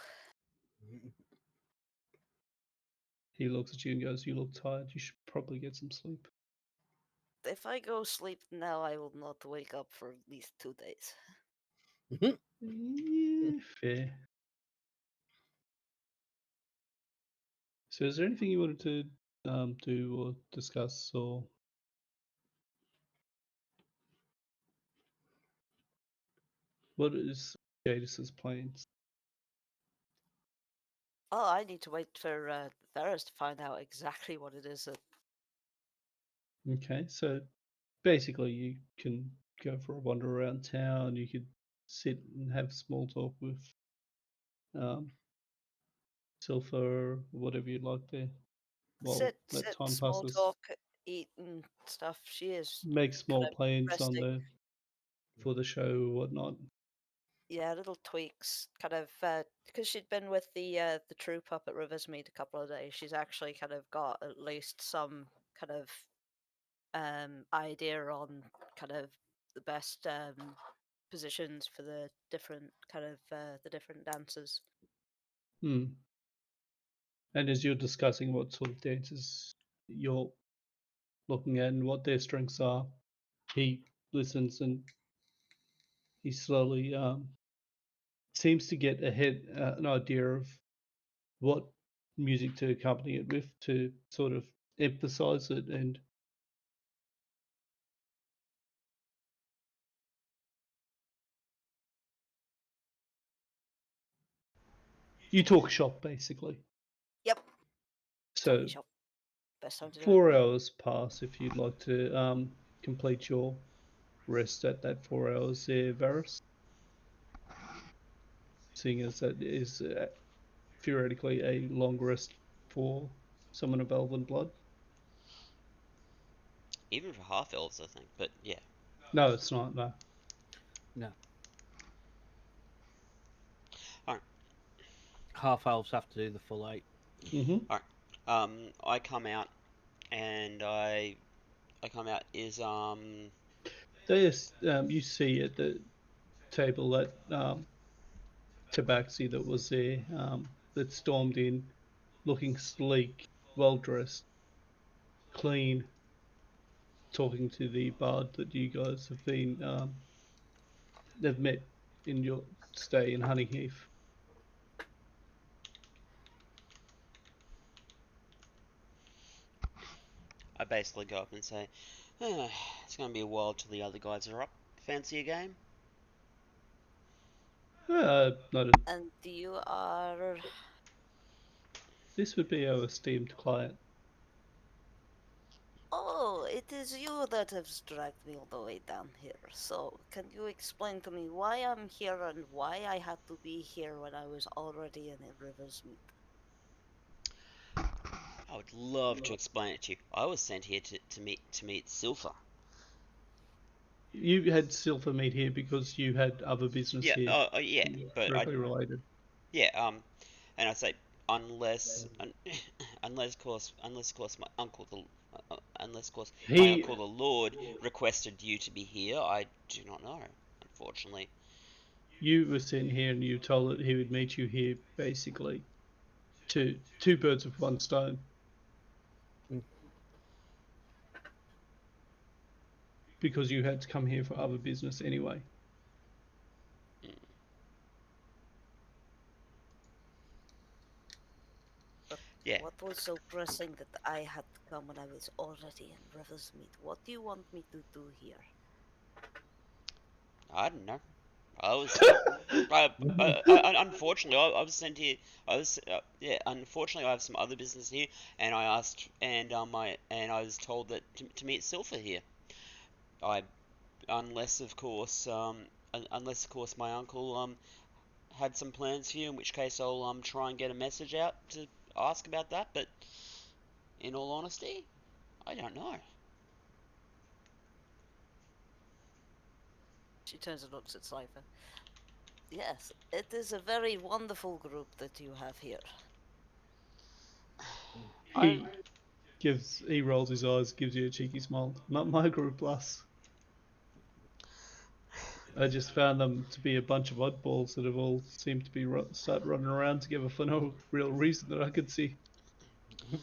He looks at you and goes, You look tired. You should probably get some sleep. If I go sleep now, I will not wake up for at least 2 days. Yeah, fair. So, is there anything you wanted to do or discuss, or what is Jadis's plans? Oh, I need to wait for Varys to find out exactly what it is that. Okay, so basically, you can go for a wander around town. You could sit and have small talk with um, Silver, whatever you'd like there. Well, that Sit, time small passes. talk, eat and stuff. She is Make kind small of plans on resting. for the show or whatnot. Yeah, little tweaks, kind of, because she'd been with the troop up at Riversmead a couple of days. She's actually kind of got at least some kind of idea on kind of the best positions for the different kind of the different dances. Hmm. And as you're discussing what sort of dances you're looking at and what their strengths are, he listens and he slowly seems to get an idea of what music to accompany it with to sort of emphasize it. And you talk shop basically. Yep. So Talking shop. Best time to do it. 4 hours pass if you'd like to complete your rest at that 4 hours there, Varus. Seeing as that is theoretically a long rest for someone of elven blood. Even for half elves, I think. But yeah. No, it's not. No. No. Alright. Half elves have to do the full 8. Mm-hmm. Alright. I come out and There's you see at the table that tabaxi that was there that stormed in, looking sleek, well dressed, clean, talking to the bard that you guys have met in your stay in Honey Heath. I basically go up and say, it's gonna be a while till the other guys are up. Fancy a game? Not a, And you are. this would be our esteemed client. Oh, it is you that has dragged me all the way down here. So, can you explain to me why I'm here and why I had to be here when I was already in a River's Meet? I would love to explain it to you. I was sent here to meet Silver. You had Silver meet here because you had other business Yeah, here yeah, but directly related. yeah, and I say unless of course my uncle unless of course my He, uncle the Lord requested you to be here. I do not know, unfortunately. you were sent here and you told that he would meet you here basically to two birds with one stone. Mm. Because you had to come here for other business anyway. Mm. But Yeah, what was so pressing that I had to come when I was already in River's Meet? What do you want me to do here? I don't know. I was unfortunately I was sent here. Yeah. Unfortunately, I have some other business here, and I asked, I was told that to meet Silver here. I unless of course my uncle had some plans for you, in which case I'll try and get a message out to ask about that. But in all honesty, I don't know. She turns and looks at Cypher. Yes, it is a very wonderful group that you have here. I He rolls his eyes, gives you a cheeky smile. Not my group, lass. I just found them to be a bunch of oddballs that have all seemed to be start running around together for no real reason that I could see. yeah,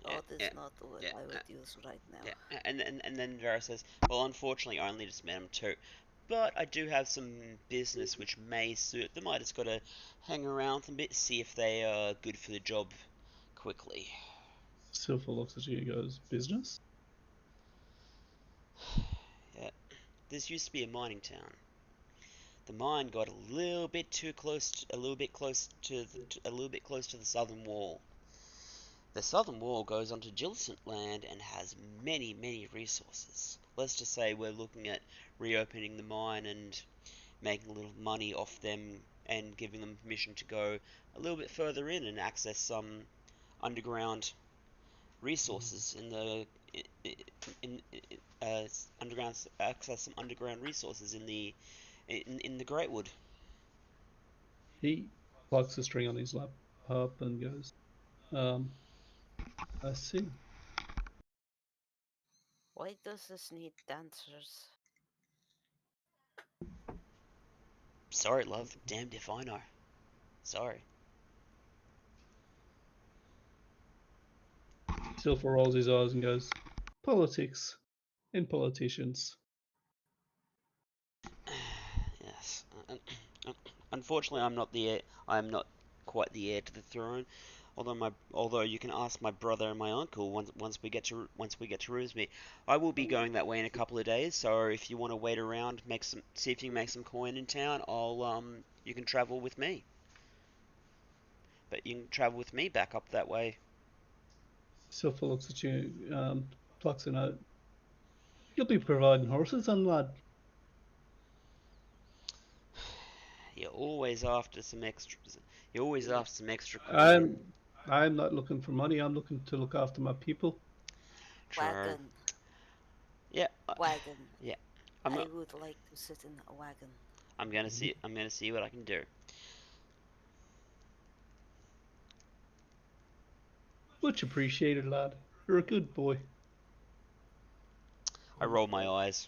That is yeah, not the word yeah. I would use right now. Yeah, and then Vera says, "Well, unfortunately, I only just met him too, but I do have some business which may suit them. I just got to hang around a bit, see if they are good for the job quickly." Silver looks at you and goes, "Business?" Yeah, this used to be a mining town. The mine got a little bit too close, a little bit close to the southern wall. The southern wall goes onto Gilicent land and has many, many resources. Let's just say we're looking at reopening the mine and making a little money off them and giving them permission to go a little bit further in and access some underground resources in the in underground access some underground resources in the Greatwood. He plucks a string on his laptop and goes, I see. Why does this need dancers? Sorry, love. Damned if I know. Sorry. Silver rolls his eyes and goes, "Politics and politicians." Yes. Unfortunately, I'm not the heir. I am not quite the heir to the throne. Although you can ask my brother and my uncle once we get to Roosme. I will be going that way in a couple of days. So if you want to wait around, see if you can make some coin in town, you can travel with me. But you can travel with me back up that way. Silver looks at you, plucks a note. "You'll be providing horses, and lad." You're always after some extra. You're always after some extra coin. I'm not looking for money. I'm looking to look after my people. True. Wagon. Yeah. Wagon. Yeah. I would like to sit in a wagon. I'm gonna see what I can do. Much appreciated, lad. You're a good boy. I roll my eyes.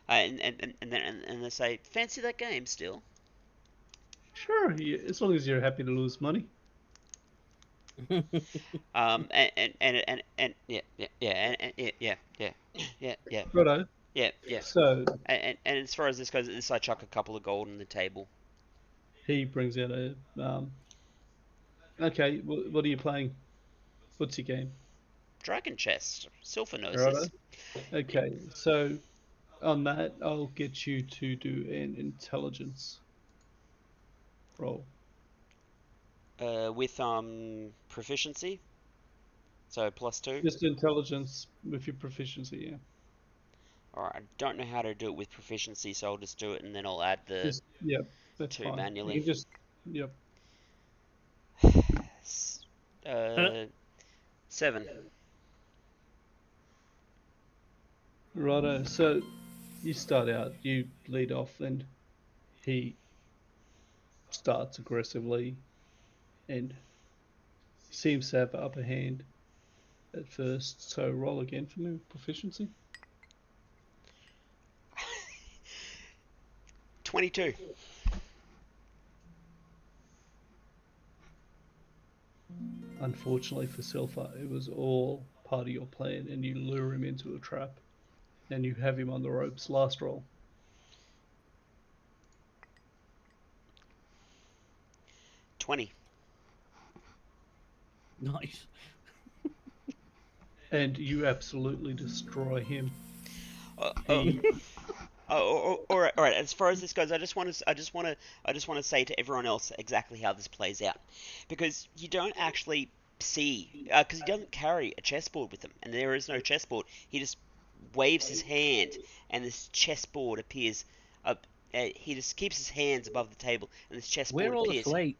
And they say, fancy that game still? Sure, as long as you're happy to lose money. And yeah, yeah. Righto. Yeah. So And as far as this goes, I chuck a couple of gold on the table. he brings out a. Okay, what are you playing? What's your game? Dragon chest, Righto. Sylphanosis. Okay, so on that, I'll get you to do an intelligence roll. With proficiency, so +2. Just intelligence with your proficiency, yeah. Alright, I don't know how to do it with proficiency, so I'll just do it and then I'll add the Just yep, that's 2 fine. manually. You can just yep. 7. Righto. So you start out, you lead off, and he starts aggressively and seems to have the upper hand at first. So roll again for me with proficiency. 22. Unfortunately for Silpha, it was all part of your plan, and you lure him into a trap, and you have him on the ropes. Last roll. 20. Nice. And you absolutely destroy him. Oh, He all right. As far as this goes, I just want to say to everyone else exactly how this plays out, because you don't actually see, because he doesn't carry a chessboard with him, and there is no chessboard. He just waves his hand, and this chessboard appears. He just keeps his hands above the table, and this chessboard We're all appears. asleep.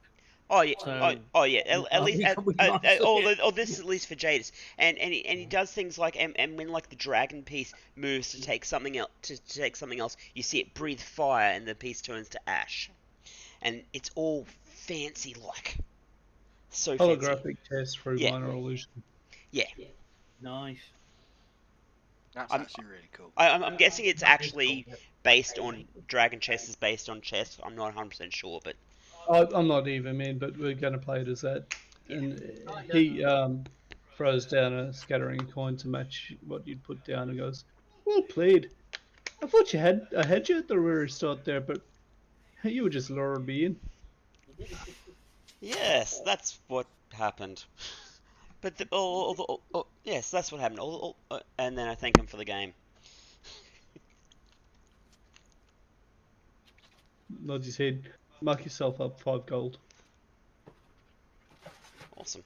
Oh yeah, So oh yeah. At least, we can't see it. this is at least for Jadis, and he does things like, and when like the dragon piece moves to take something else, you see it breathe fire, and the piece turns to ash, and it's all fancy like, so fancy. holographic test through Yeah, minor illusion. yeah. Nice. That's I'm actually really cool. I'm guessing it's actually based on dragon chess is based on chess. I'm not 100% sure, but I'm not even, man, but we're going to play it as that. yeah. And he throws down a scattering coin to match what you'd put down and goes, "Well played. I thought I had you at the very start there, but you were just luring me in." Yes, that's what happened. But yes, that's what happened. And then I thank him for the game. Nods his head. Mark yourself up 5 gold. Awesome.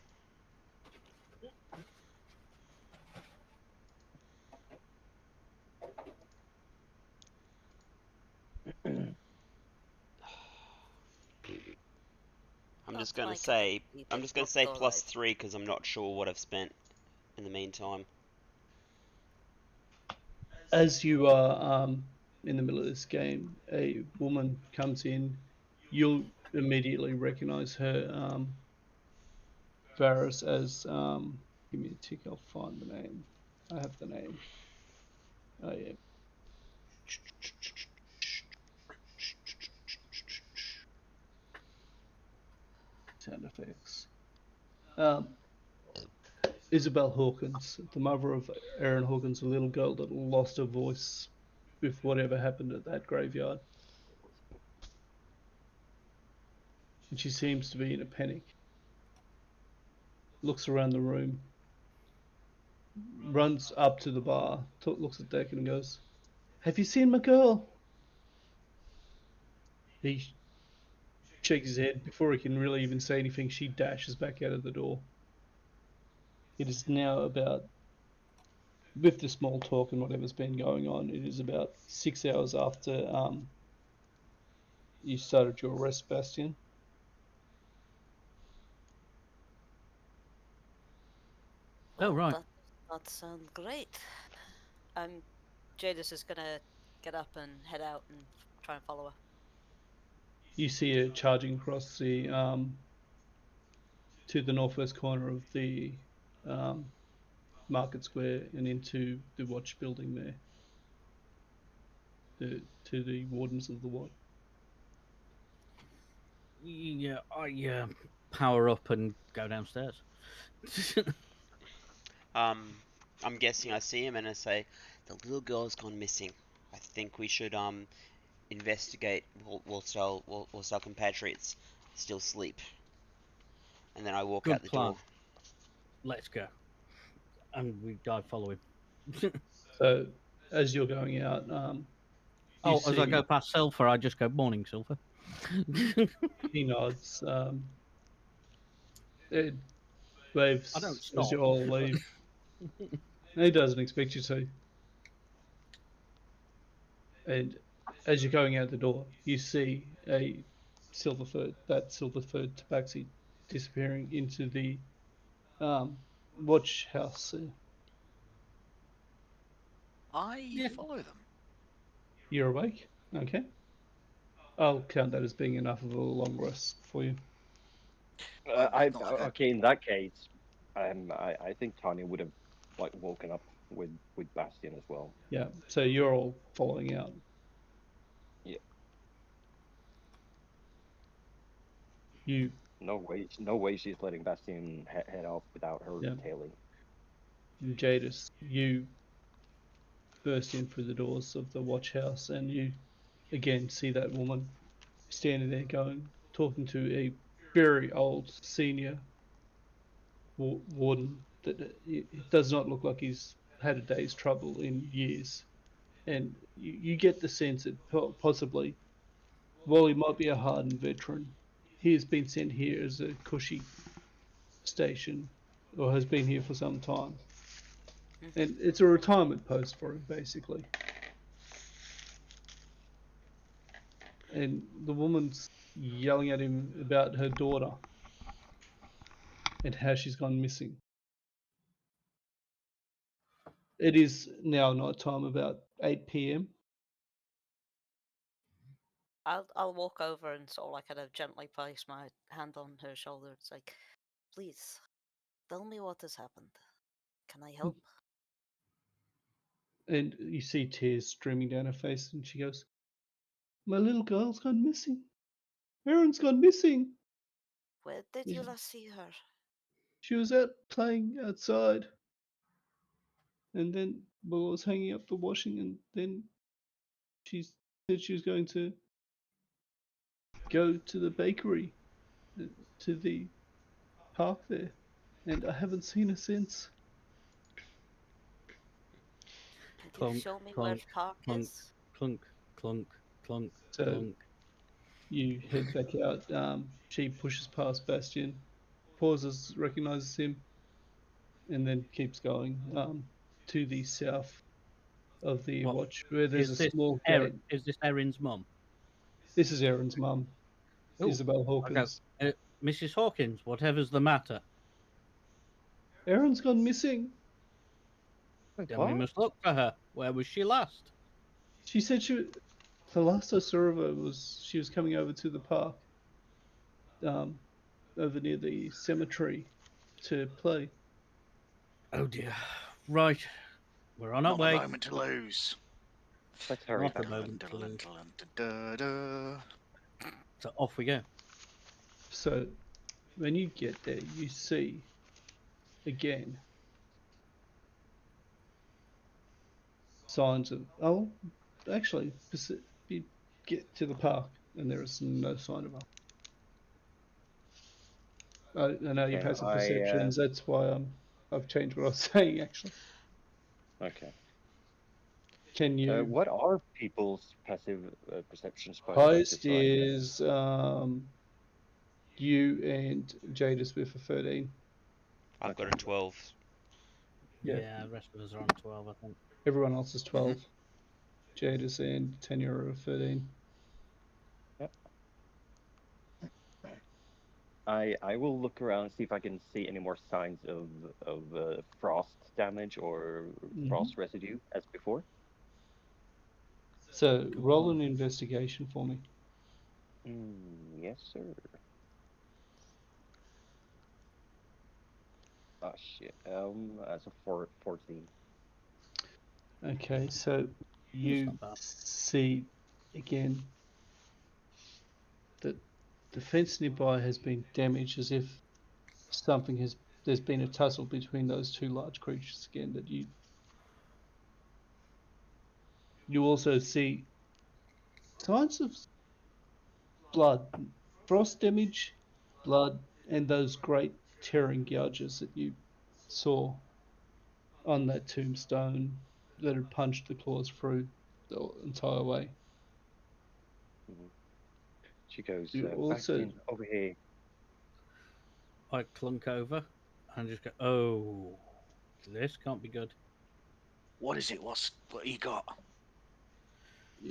I'm just gonna say +3 because I'm not sure what I've spent in the meantime. As you are in the middle of this game, a woman comes in. You'll immediately recognize her, Varys, as. Give me a tick, I'll find the name. I have the name. Oh, yeah. Sound effects. Um, Isabel Hawkins, the mother of Aaron Hawkins, a little girl that lost her voice with whatever happened at that graveyard. And she seems to be in a panic. Looks around the room, runs up to the bar, looks at Deck and goes, "Have you seen my girl?" He shakes his head. Before he can really even say anything, she dashes back out of the door. It is now about, with the small talk and whatever's been going on, it is about 6 hours after you started your arrest, Bastian. Oh, Well, right. that does not sound great. Jadis is gonna get up and head out and try and follow her. You see her charging across the to the northwest corner of the um, market square and into the watch building there. To the wardens of the watch. Yeah, I power up and go downstairs. I'm guessing I see him and I say, the little girl's gone missing. I think we should investigate whilst our compatriots still sleep. And then I walk Good out the plan. door. Let's go. And I follow him. So as you're going out, you Oh, as I see go past Silver, I just go, "Morning, Silver." he nods. It I waves don't as stop. you all leave. He doesn't expect you to. And as you're going out the door, you see a silver furred tabaxi disappearing into the watch house. I Yeah. follow them. You're awake? Okay. I'll count that as being enough of a long rest for you. Well, I it's not like okay. In that case, I think Tanya would have like woken up with Bastion as well. Yeah, so you're all following out. Yeah. You, No way she's letting Bastion head off without her yeah, tailing. Jadis, you burst in through the doors of the watch house and you again see that woman standing there talking to a very old senior warden that it does not look like he's had a day's trouble in years. And you get the sense that possibly, while he might be a hardened veteran, he has been sent here as a cushy station or has been here for some time. And it's a retirement post for him, basically. And the woman's yelling at him about her daughter and how she's gone missing. It is now night time, about 8 p.m. I'll walk over and sort of like kind of gently place my hand on her shoulder. It's like, please, tell me what has happened. Can I help? And you see tears streaming down her face, and she goes, "My little girl's gone missing. Erin's gone missing. Where did you last see her? She was out playing outside, and then while I was hanging up the washing, and then she said she was going to go to the bakery, to the park there, and I haven't seen her since." Can you Clunk, show me where clunk, park clunk, is? clunk, clunk, clunk, So clunk. you head back out. She pushes past Bastion, pauses, recognizes him, and then keeps going to the south of the What watch, where there's is a this? small gate. Is this Erin's mum? This is Aaron's mum, Oh, Isabel I go, Hawkins. Mrs. Hawkins. Whatever's the matter? Aaron's gone missing. Wait, Then we what? must look for her. Where was she last? She said the last I saw of her was she was coming over to the park, um, over near the cemetery to play. Oh dear. Right, we're on our not a way. moment to lose. Let's hurry, Not a Bastion. moment to lose. Da-da-da-da-da-da. So off we go. So when you get there, you see again signs of actually you get to the park and there is no sign of her. I know you Okay, passive perceptions. That's why I've changed what I was saying. Actually, Okay. can you? What are people's passive perceptions, by the way? Highest Just so I know. is you and Jadis with a 13. I've got a Okay. 12. Yeah. The rest of us are on 12, I think. Everyone else is 12. Jadis and Tanya are 13. Yep. I will look around and see if I can see any more signs of frost damage or frost residue as before. So roll an investigation for me. Yes, sir. Oh shit. As a 14. Okay, so you not bad. see again that the fence nearby has been damaged, as if there's been a tussle between those two large creatures again. That you also see signs of blood, frost damage, blood, and those great tearing gouges that you saw on that tombstone that had punched the claws through the entire way. She goes, You also Bastion, over here. I clunk over and just go, oh, this can't be good. What is it? What you got?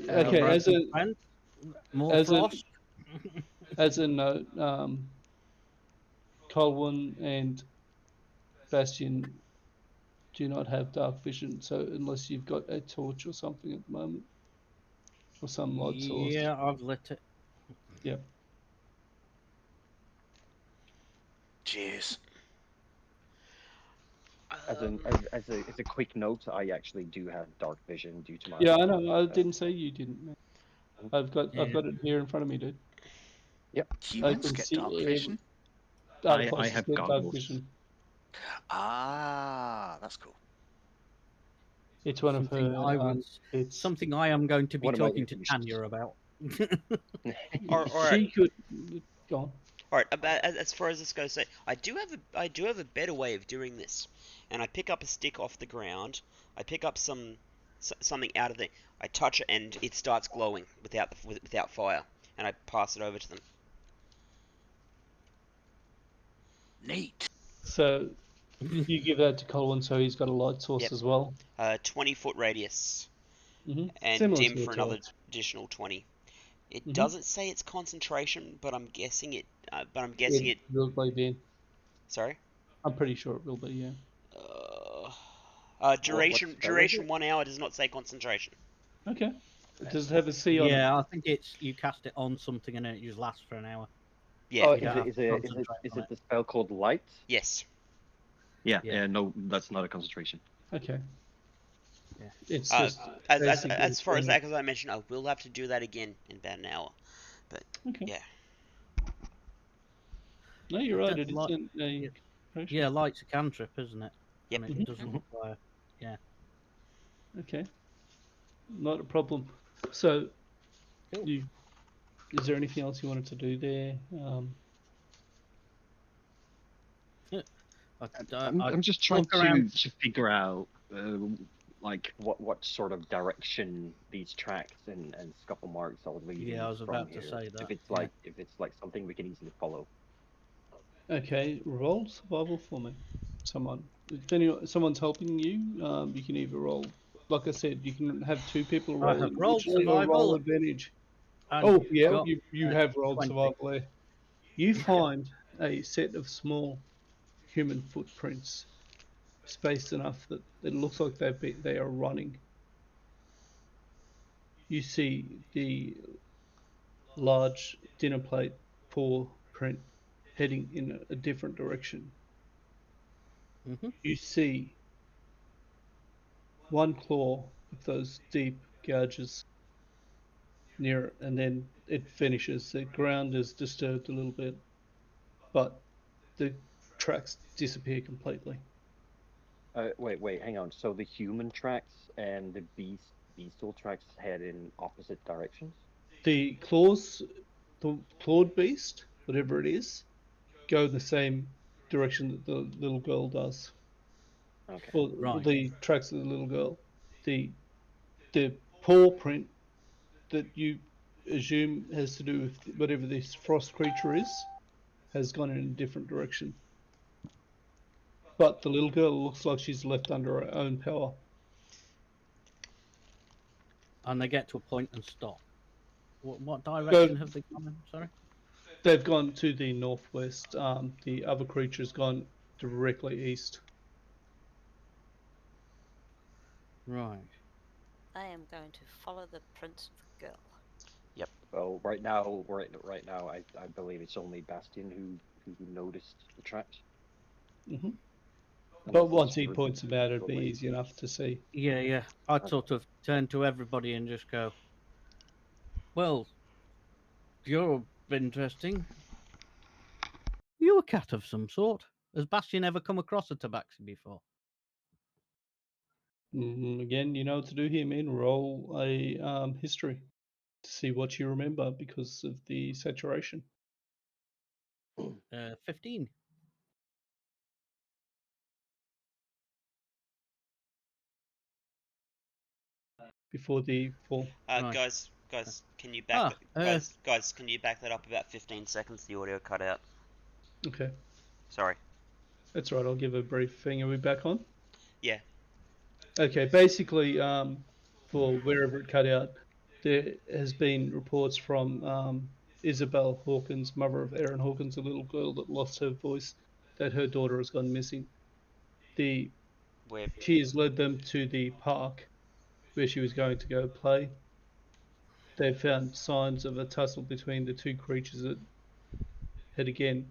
okay as a more as a frost. as a note, Colwyn and Bastion do not have dark vision, so unless you've got a torch or something at the moment, or some light source. Yeah, I've lit it. Yep. Cheers. As a quick note, I actually do have dark vision due to my. Yeah, I know. I didn't say you didn't, man. I've got Yeah. it here in front of me, dude. Yep. I Humans can get see dark vision. Dark I classes have get dark goggles. vision. Ah, that's cool. It's one of her bits. something I am going to be One of my talking to intuitions. Tanya about. All right. She could go on. All right. About as far as this goes, so I do have a better way of doing this, and I pick up a stick off the ground. I pick up something out of the. I touch it and it starts glowing without fire, and I pass it over to them. Neat. So you give that to Colin, so he's got a light source Yep. as well. 20-foot radius, and Similar dim to a for another torch. additional 20. It doesn't say it's concentration, but I'm guessing it. It will be. Sorry. I'm pretty sure it will be. Yeah. What Duration spell is it? 1 hour does not say concentration. Okay. Does it have a C on it? Yeah, I think it's you cast it on something and it just lasts for an hour. Yeah. Oh, You don't have to concentrate is on it the spell called Light? Yes. Yeah, Yeah. no, that's not a concentration. Okay. Yeah. It's just As far as thing. that, as I mentioned, I will have to do that again in about an hour. But Okay. yeah. No, you're right. That It isn't a potion. Yeah, light's a cantrip, isn't it? Yep. And it doesn't require. Yeah. Okay. Not a problem. So, Cool. is there anything else you wanted to do there? I'm just trying look around. to figure out like What sort of direction these tracks and scuffle marks are leading Yeah, I was from about to here. say that. If it's like something we can easily follow. Okay, roll survival for me. Someone's helping you, you can either roll. Like I said, you can have two people I have rolling rolled mutually or roll survival advantage. and Oh yeah, got you have rolled 20. survival there. You find a set of small human footprints, spaced enough that it looks like they are running. You see the large dinner plate paw print heading in a different direction. Mm-hmm. You see one claw with those deep gouges near it, and then it finishes. The ground is disturbed a little bit, but the tracks disappear completely. Wait, hang on. So the human tracks and the beastal tracks head in opposite directions? The clawed beast, whatever it is, go in the same direction that the little girl does. Okay. Well, Right. the tracks of the little girl. The paw print that you assume has to do with whatever this frost creature is has gone in a different direction. But the little girl looks like she's left under her own power. And they get to a point and stop. What Go, direction have they gone in? Sorry. they've gone to the northwest. The other creature's gone directly east. Right. I am going to follow the prints of the girl. Well, right now, I believe it's only Bastion who noticed the tracks. Hmm. But Unless once this he group points them out, it'd be totally- easy enough to see. Yeah. I'd Okay. sort of turn to everybody and just go, well, you're interesting. You a cat of some sort. Has Bastion ever come across a tabaxi before? Again, you know what to do here, man. Roll a history to see what you remember because of the saturation. 15. Before the fall. Right. Guys, can you back guys, can you back that up about 15 seconds? The audio cut out. Okay, Sorry. that's right. I'll give a brief thing. Are we back on? Yeah. Okay, basically, for wherever it cut out, there has been reports from Isabel Hawkins, mother of Aaron Hawkins, a little girl that lost her voice, that her daughter has gone missing. She has led them to the park where she was going to go play. They found signs of a tussle between the two creatures that had again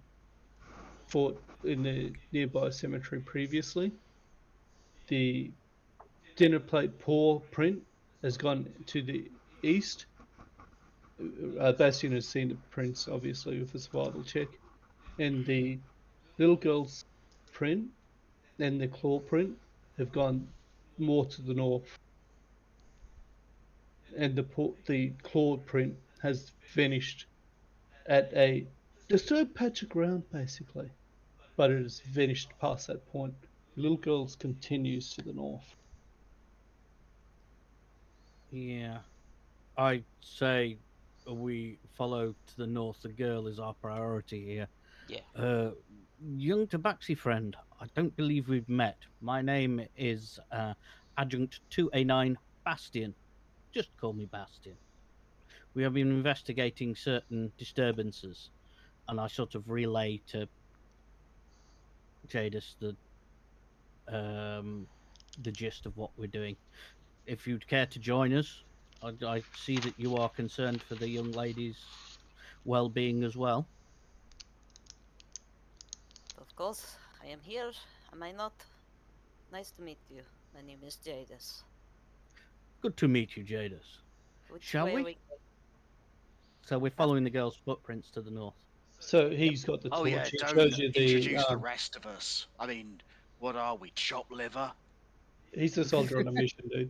fought in the nearby cemetery previously. The dinner plate paw print has gone to the east. Bastion has seen the prints, obviously, with a survival check. And the little girl's print and the claw print have gone more to the north. And the clawed print has vanished at a disturbed patch of ground, basically. But it has vanished past that point. The little girl's continues to the north. Yeah. I'd say we follow to the north. The girl is our priority here. Yeah. Young tabaxi friend, I don't believe we've met. My name is Adjunct 2A9 Bastion. Just call me Bastion. We have been investigating certain disturbances, and I sort of relay to Jadis the gist of what we're doing. If you'd care to join us, I see that you are concerned for the young lady's well-being as well. Of course, I am here. Am I not? Nice to meet you. My name is Jadis. Good to meet you, Jadis. Which Shall way are we? we going? So we're following the girl's footprints to the north. So he's got the Oh yeah, torch. It don't shows you introduce the rest of us. I mean, what are we, chop liver? he's a soldier on a mission, dude.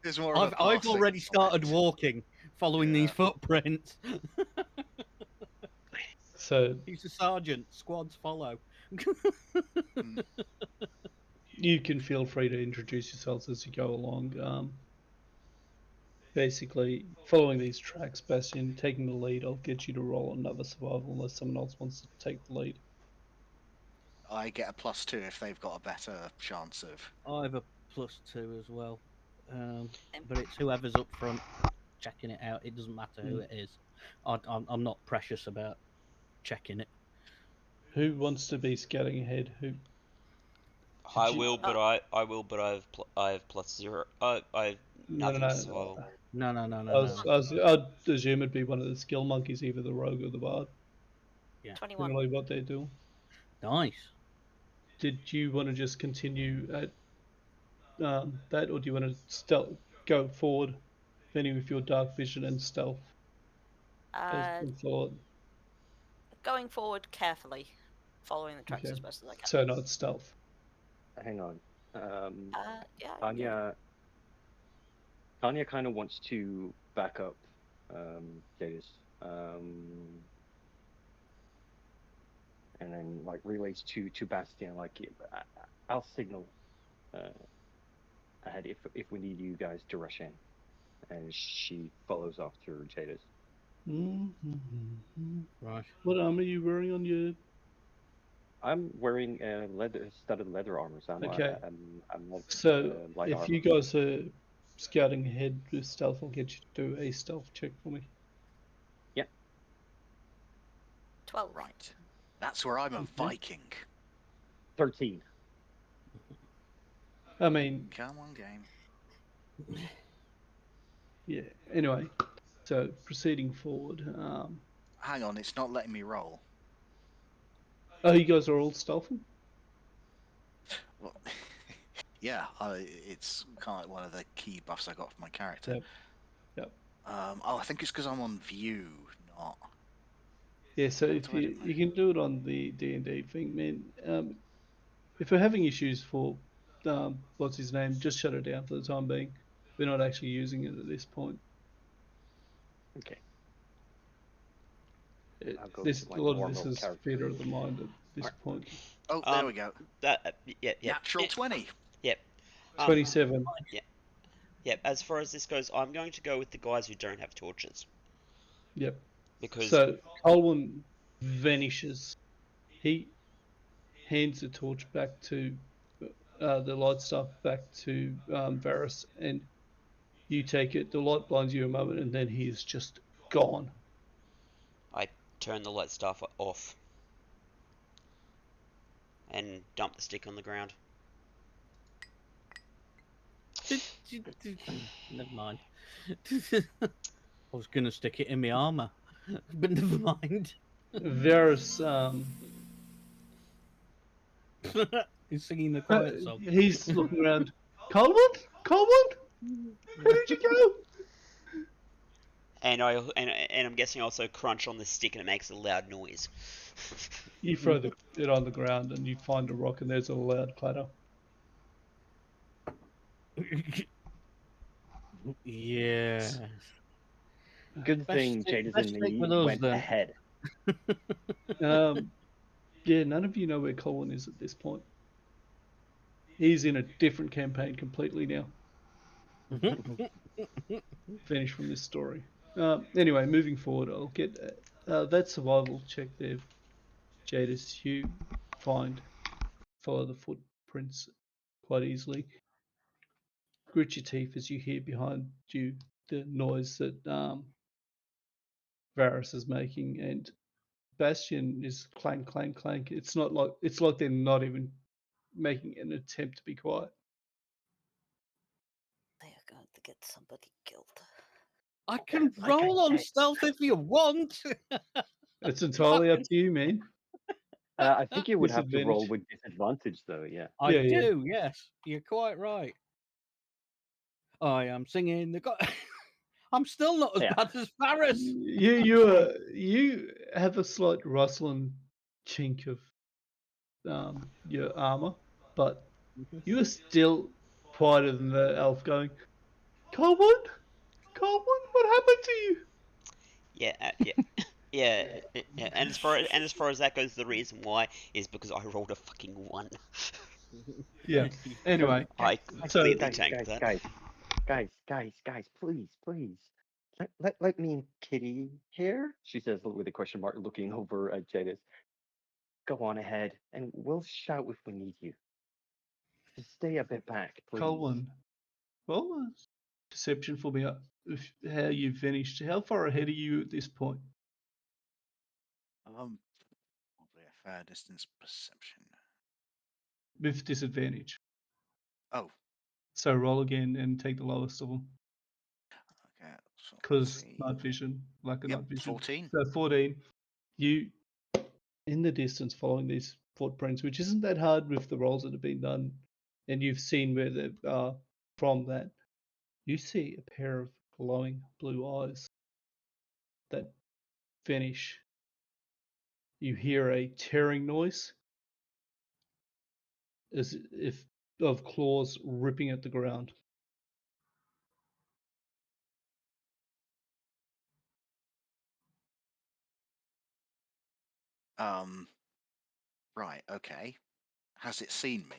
There's more of a I've passing already started comment. walking, following these Yeah. footprints. So He's a sergeant. Squads follow. Hmm. you can feel free to introduce yourselves as you go along. Basically, following these tracks, Bastion taking the lead. I'll get you to roll another survival unless someone else wants to take the lead. I get a +2 if they've got a better chance of. I have a +2 as well, but it's whoever's up front checking it out. It doesn't matter who it is. I'm not precious about checking it. Who wants to be scouting ahead? Who? I you- will, but I will, but I have +0. I have No, nothing to survival. No. I'd assume it'd be one of the skill monkeys, either the rogue or the bard. Yeah. 21. Really, what they do. Nice. Did you want to just continue at that, or do you want to go forward, depending with your dark vision and stealth? As Uh, we thought. going forward carefully, following the tracks Okay. as best as I can. So not stealth. Hang on. Yeah. I can do it. Tanya kind of wants to back up Jadis. And then like relays to Bastian, like I'll signal ahead if we need you guys to rush in. And she follows after Jadis. Right. What armor are you wearing on your? I'm wearing studded leather armor, so Okay. I'm not So light if armor. you guys are scouting ahead with stealth, I'll get you to do a stealth check for me. 12. Right. That's where I'm a Okay. Viking. 13. I mean, Come on, game. yeah. Anyway, so proceeding forward. Hang on, it's not letting me roll. Oh, you guys are all stealthing? Well, yeah, it's kind of like one of the key buffs I got for my character. Yep. Yep. Oh, I think it's because I'm on view, not. Yeah. So How if do I do you can do it on the D&D thing, man. If we're having issues for what's his name, just shut it down for the time being. We're not actually using it at this point. Okay. I'll go This to a my lot of this normal is character. theater of the mind at this point. Oh, there we go. Yep. Natural 20. Yep. 27. Yep. As far as this goes, I'm going to go with the guys who don't have torches Yep. because So Colwyn vanishes. He hands the torch back to the light stuff back to Varys, and you take it. The light blinds you a moment, and then he is just gone. I turn the light stuff off and dump the stick on the ground. Never mind. I was gonna stick it in my armor, but never mind. Varys, He's singing the quiet song. he's looking around. Colwyn, where'd you go? And I'm guessing I also crunch on the stick and it makes a loud noise. You throw it on the ground, and you find a rock, and there's a loud clatter. Yes. Good thing Best Jadis and stick me with us went then. ahead. Yeah, none of you know where Colwyn is at this point. He's in a different campaign completely now. Finished from this story. Anyway, moving forward, I'll get that survival check there. Jadis, you follow the footprints quite easily. Grit your teeth as you hear behind you the noise that Varys is making, and Bastion is clank, clank, clank. It's like they're not even making an attempt to be quiet. They are going to get somebody killed. I can roll on stealth if you want. It's entirely up to you, man. I think you would have to roll Disadvantage. with disadvantage, though. Yeah. I Yeah, yeah. do, yes. You're quite right. I am singing the I'm still not as Yeah. bad as Varys. You have a slight rustling chink of your armor, but you are still quieter than the elf going, Colwyn, what happened to you? Yeah. And as far as that goes, the reason why is because I rolled a fucking 1. Yeah. Anyway, I so completely tanked that. Guys, please. Let me and Kitty here, she says with a question mark, looking over at Jadis. Go on ahead, and we'll shout if we need you. Just stay a bit back, please. Colwyn, well, perception for me of how you finished. How far ahead are you at this point? Probably a fair distance perception. With disadvantage. Oh, So roll again and take the lowest of them. okay. So let's Because see. night vision, lack of Yep, night vision. 14. So 14. You, in the distance, following these footprints, which isn't that hard with the rolls that have been done, and you've seen where they are from that, you see a pair of glowing blue eyes that vanish. you hear a tearing noise as if of claws ripping at the ground. Right, okay. Has it seen me?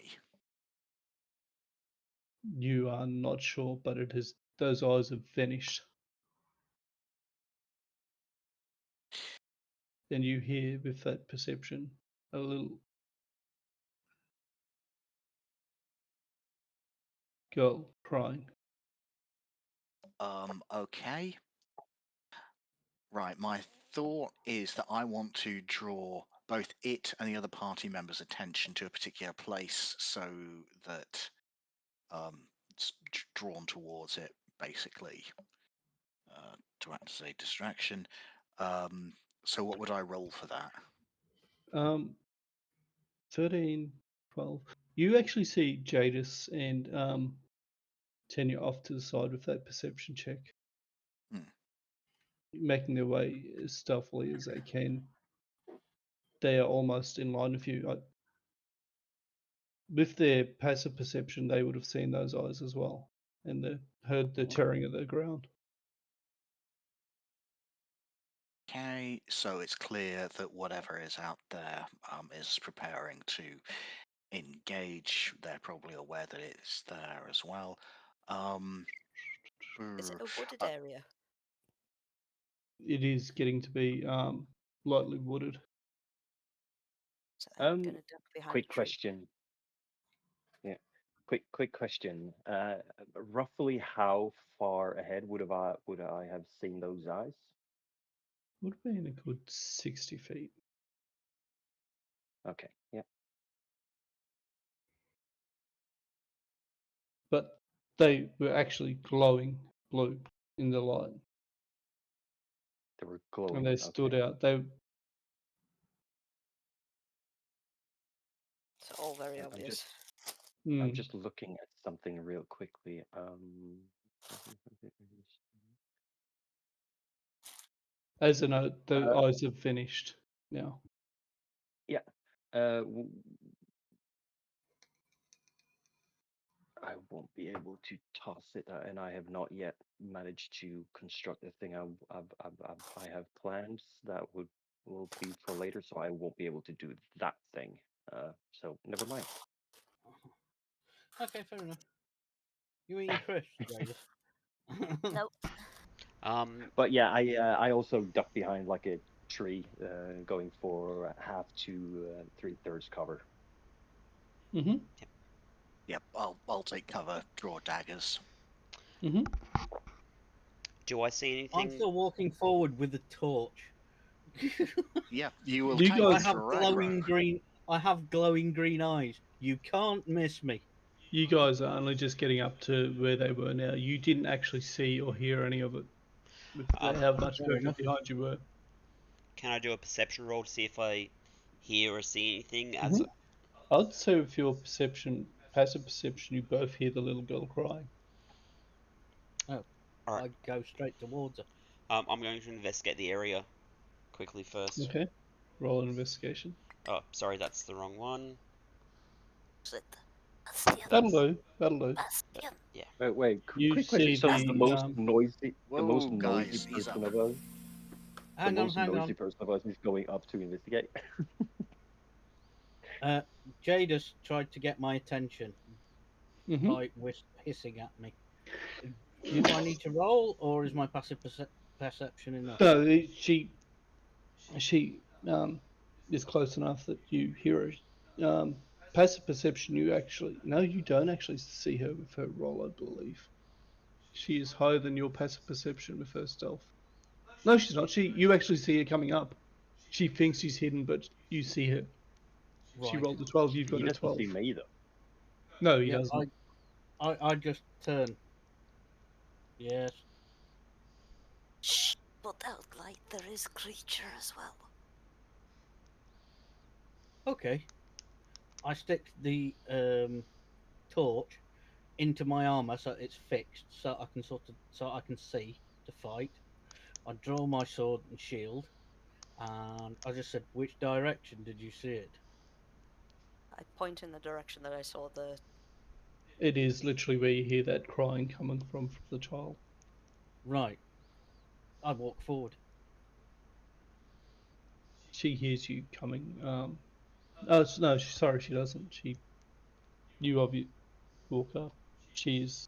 You are not sure, but it has. Those eyes have vanished. Then you hear with that perception a little girl crying. Okay. Right, my thought is that I want to draw both it and the other party members' attention to a particular place so that it's drawn towards it, basically, to act as a distraction. So what would I roll for that? 13, 12. You actually see Jadis and Tenya off to the side with that perception check, making their way as stealthily as they can. They are almost in line with you. With their passive perception, they would have seen those eyes as well, and heard the tearing of the ground. Okay, so it's clear that whatever is out there is preparing to engage. They're probably aware that it's there as well. Is it a wooded uh, area? It is getting to be lightly wooded. So I'm gonna duck behind a Quick tree. question. Yeah. Quick question. Roughly how far ahead would I have seen those eyes? Would have been a good 60 feet. Okay. Yeah. But they were actually glowing blue in the light, They were and glowing. they stood Okay. out. They It's all very I'm obvious. just looking at something real quickly. As a note, the eyes have finished now. Yeah. I won't be able to toss it, and I have not yet managed to construct the thing I have planned that will be for later, so I won't be able to do that thing. So never mind. Okay, fair enough. You eating crisps, Jadis? No, But yeah, I also duck behind like a tree, going for half to 3/3 cover. Mm-hmm. Yep, I'll take cover, draw daggers. Mm-hmm. Do I see I'm anything? still walking forward with the torch. Yeah, you will You take guys- I have through glowing aggro. green. I have glowing green eyes. You can't miss me. You guys are only just getting up to where they were now. You didn't actually see or hear any of it with how much Fair further enough. behind you were. Can I do a perception roll to see if I hear or see anything? As Mhm. I'd say with your passive perception, you both hear the little girl crying. Oh, all right, I'd go straight towards her. I'm going to investigate the area quickly first. Okay. Roll an investigation. Oh, sorry, that's the wrong one. is it Bastian? That'll do. That'll do. Bastian. Yeah. Wait, You quick question. see So the the most Whoa, noisy guys, ease person up. of us, Hang on. is going up to investigate. Jadis tried to get my attention Mm-hmm. by hissing at me. Do I need to roll, or is my passive perception enough? No, she is close enough that you hear her. Passive perception, you don't actually see her with her roll, I believe. She is higher than your passive perception with her stealth. No, she's not. You actually see her coming up. She thinks she's hidden, but you see her. She Right. rolled a 12. You've He got a doesn't 12. see me though. No, he Yeah, doesn't. I just turn. Yes. Shh, put out light. There is creature as well. Okay. I stick the torch into my armor so it's fixed, so I can see to fight. I draw my sword and shield, And I just said, which direction did you see it? I point in the direction that I saw the. It is literally where you hear that crying coming from the child. Right. I walk forward. She hears you coming. No, sorry, she doesn't. You obviously walk up. She's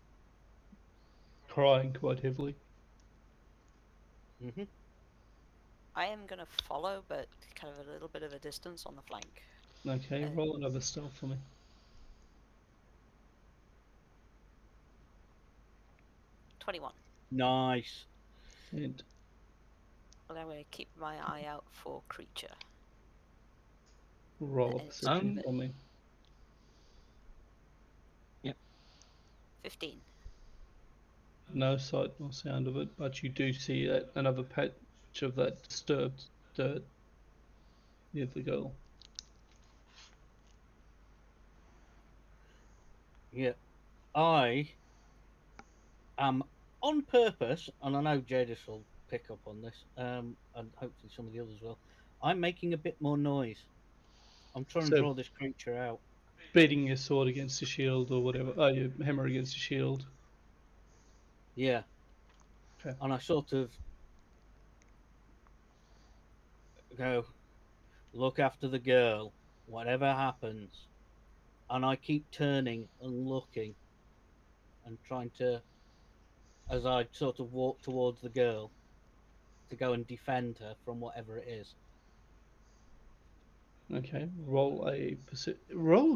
crying quite heavily. Hmm. I am gonna follow, but kind of a little bit of a distance on the flank. Okay, roll another stealth for me. 21. Nice. And And I'm gonna keep my eye out for creature. roll a And perception for me. Yeah. 15. No sight nor sound of it, but you do see that another patch of that disturbed dirt near the girl. Yeah. I am on purpose, and I know Jadis will pick up on this, and hopefully some of the others will. I'm making a bit more noise. I'm trying to So draw this creature out. beating your sword against the shield or whatever. Oh, your hammer against the shield. Yeah. Okay. And I sort of go, look after the girl, whatever happens. And I keep turning and looking and trying to, as I sort of walk towards the girl, to go and defend her from whatever it is. Okay. Roll a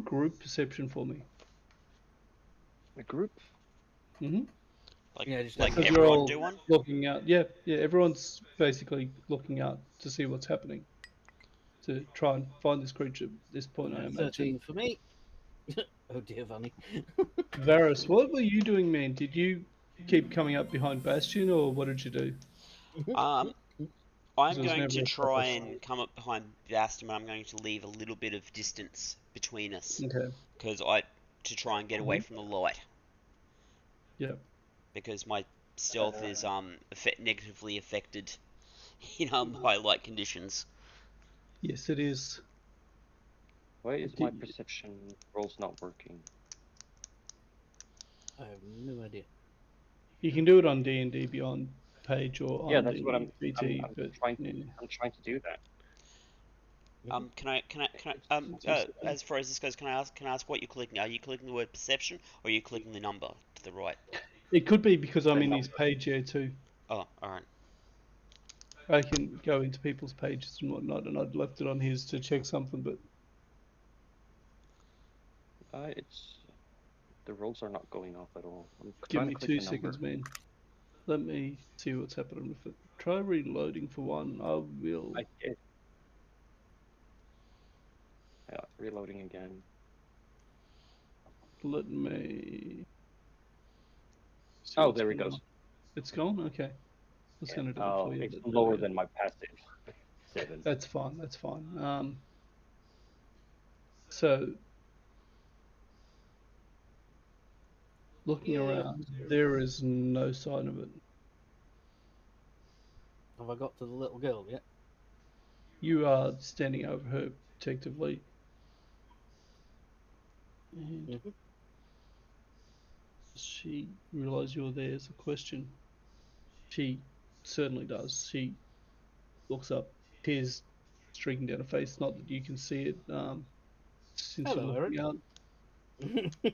group perception for me. A group? Mm-hmm. Yeah, just Like Because everyone. you're everyone all do one. looking out. Yeah, yeah. Everyone's basically looking out to see what's happening to try and find this creature at this point, I imagine. 13 for me. Oh dear, Vanny. Varus, what were you doing, man? Did you keep coming up behind Bastion, or what did you do? Um, Because I'm there was going never to a proper try and come up behind Bastum, and I'm going to leave a little bit of distance between us, Okay. because I to try and get away Mhm. from the light, Yeah. because my stealth is negatively affected in high light conditions. Yes, it is. Why is my D- perception rolls not working? I have no idea. You can do it on D&D Beyond page or Yeah, on that's what the BT, I'm but trying yeah. I'm trying to do that. As far as this goes, can I ask what you're clicking? Are you clicking the word perception, or are you clicking the number to the right? It could be because I'm The in his number. page here too. Oh, all right. I can go into people's pages and whatnot, and I'd left it on his to check something, but It's the rolls are not going off at all. I'm give trying to me click the 2 seconds, number. man. Let me see what's happening with it. Try reloading for one. I will. I did. Yeah, reloading again. Let me see Oh, what's there it going goes. on. It's gone? Okay. I was Yeah. going to do it for Oh, you, it's but there we lower go. than my passive. 7. That's fine. That's fine. So looking Yeah. around, there is no sign of it. Have I got to the little girl yet? You are standing over her protectively, and Mm-hmm. does she realize you're there? Is a question. She certainly does. She looks up, tears streaking down her face. Not that you can see it, since you're Hello, Aaron. looking out.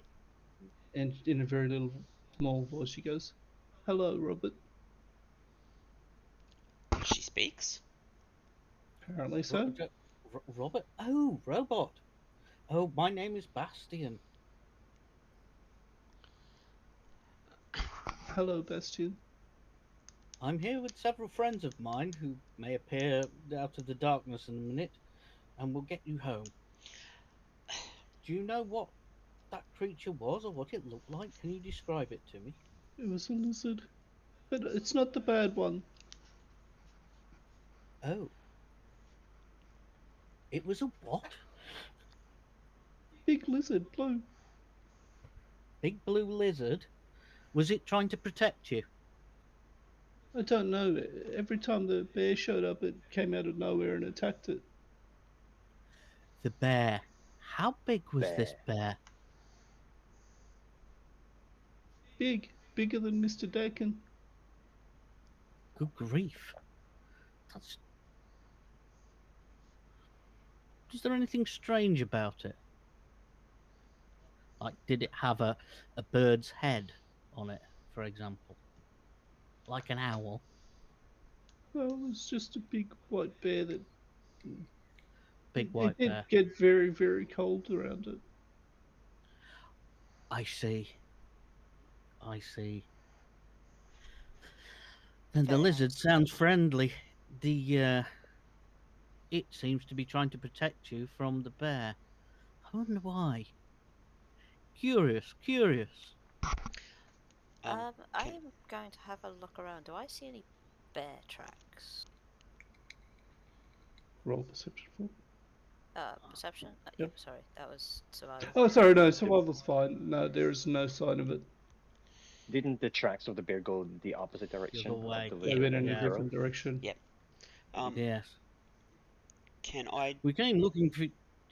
And in a very little, small voice, she goes, "Hello, Robert." She speaks. Apparently so. Robert? Oh, robot. Oh, my name is Bastion. Hello, Bastion. I'm here with several friends of mine who may appear out of the darkness in a minute and will get you home. Do you know what that creature was or what it looked like? Can you describe it to me? It was a lizard, but it's not the bad one. Oh, it was a what? Big lizard, blue. Big blue lizard? Was it trying to protect you? I don't know. Every time the bear showed up, it came out of nowhere and attacked it. The bear. How big was this Bear. bear? Big, bigger than Mr. Dakin. Good grief. That's... Is there anything strange about it? Like, did it have a bird's head on it, for example? Like an owl? Well, it was just a big white bear that Big it white did bear. get very, very cold around it. I see. I see. Then the Very lizard nice. sounds friendly. It seems to be trying to protect you from the bear. I wonder why. Curious, curious. Can I'm going to have a look around. Do I see any bear tracks? Roll perception for. Perception? Yep. Sorry, that was survival. Oh, sorry, no, survival's fine. No, there is no sign of it. Didn't the tracks of the bear go the opposite The direction other of way. the They lizard went in and a the Yeah. girl? different direction. Yep. Yes. Can I? We came looking for.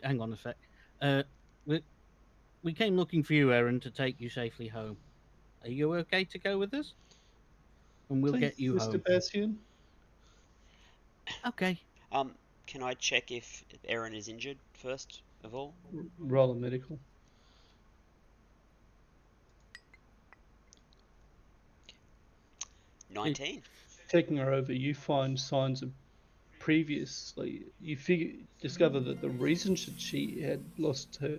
Hang on a sec. Uh, we came looking for you, Aaron, to take you safely home. Are you okay to go with us? And we'll Please, get you Mr. home. Bastian. Okay. Can I check if Erin is injured first of all? Roll a medical. 19. Taking her over, you find signs of previously. You discover that the reason she had lost her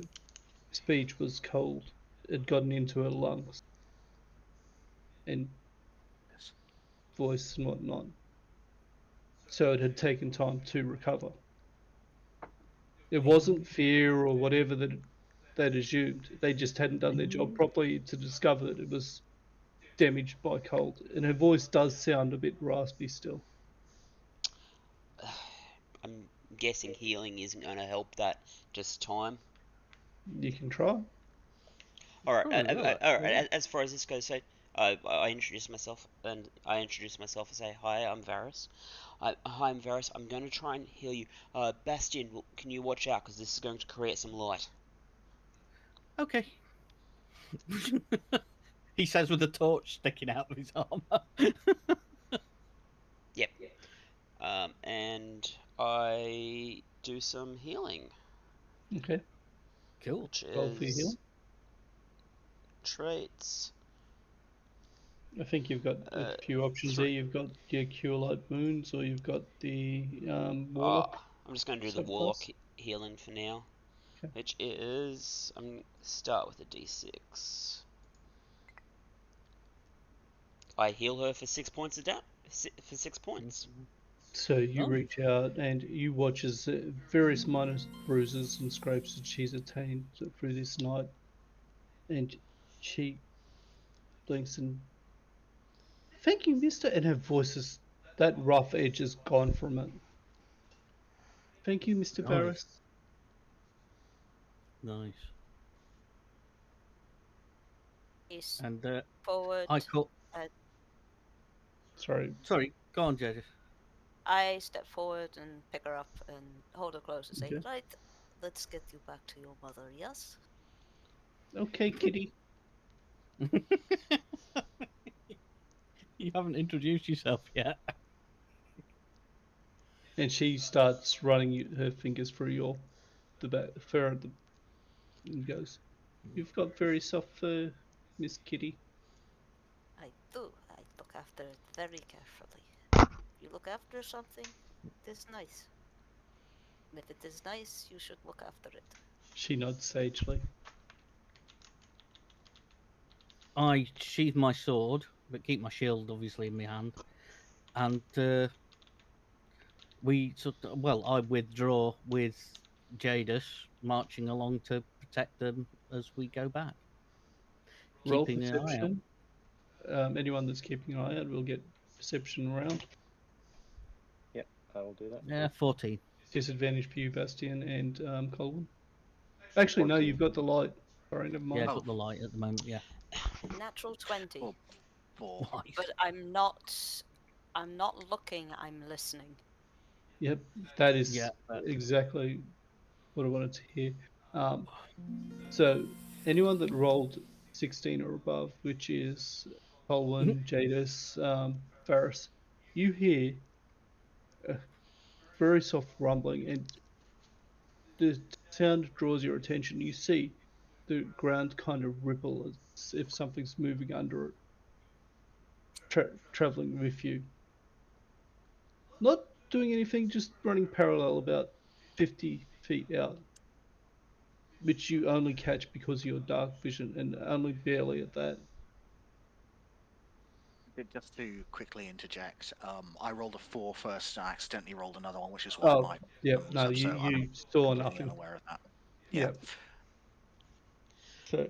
speech was cold. It had gotten into her lungs and Yes. voice and whatnot. So it had taken time to recover. It wasn't fear or whatever that they'd assumed. They just hadn't done their job properly to discover that it was damaged by cold. And her voice does sound a bit raspy still. I'm guessing healing isn't going to help that. Just time. You can try. All right. Probably will, All actually. right. As far as this goes, so I introduce myself and say, "Hi, I'm Varus. Hi, I'm Varus. I'm going to try and heal you. Bastion, can you watch out because this is going to create some light." Okay. He says with a torch sticking out of his arm. Yep. And I do some healing, Okay. Cool. which Roll for your heal. is traits. I think you've got a few options there. 3. You've got your Cure Light Wounds, or you've got the Warlock I'm just going to do the warlock subclass. healing for now, Okay. which is I'm going to start with a d6. I heal her for 6 points of for 6 points. So you Nice. reach out and you watch as various minor bruises and scrapes that she's attained through this night, and she blinks and thank you, Mister. And her voice is that rough edge is gone from it. Thank you, Mister Nice. Barris. Nice. He's And forward. I call. Sorry. Sorry, go on, Judges. I step forward and pick her up and hold her close and say, Okay. "Right, let's get you back to your mother, yes?" Okay, kitty. You haven't introduced yourself yet. And she starts running her fingers through the back fur of the and goes, "You've got very soft fur, Miss Kitty." I do. I look after it very carefully. If you look after something, it is nice. And if it is nice, you should look after it. She nods sagely. I sheathe my sword, but keep my shield obviously in my hand, and I withdraw with Jadis marching along to protect them as we go back, Roll keeping an eye out. perception. Anyone that's keeping an eye out will get perception round. Yeah, I will do that. Yeah, 14. Disadvantage for you, Bastian and Colwyn. Actually, no, 14. you've got the light. Sorry, never Yeah, mind. I've got the light at the moment. Yeah, Natural 20. Four. But nice. I'm not I'm not looking, I'm listening. Yep, that is Yeah, exactly what I wanted to hear. So anyone that rolled 16 or above, which is Colwyn, Jadis, Varys, you hear a very soft rumbling, and the sound draws your attention. You see the ground kind of ripple as if something's moving under it, traveling with you. Not doing anything, just running parallel about 50 feet out, which you only catch because of your dark vision, and only barely at that. Just to quickly interject, I rolled a 4 first and I accidentally rolled another one, which is why Oh, my yep, was no, up, you, so I'm you saw completely nothing. unaware of that. Yeah. Yep. So,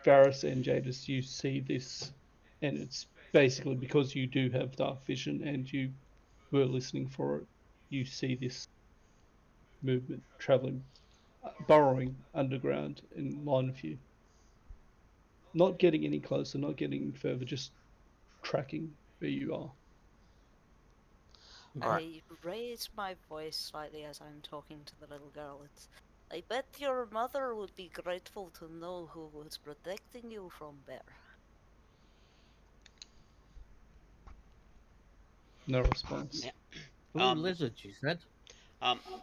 Varys and Jadis, you see this, and it's basically because you do have dark vision and you were listening for it, you see this movement traveling, burrowing underground in line with you. Not getting any closer, not getting any further, just tracking where you are. All right. I raise my voice slightly as I'm talking to the little girl. I bet your mother would be grateful to know who was protecting you from bear. No response. Yeah. blue lizard, you said.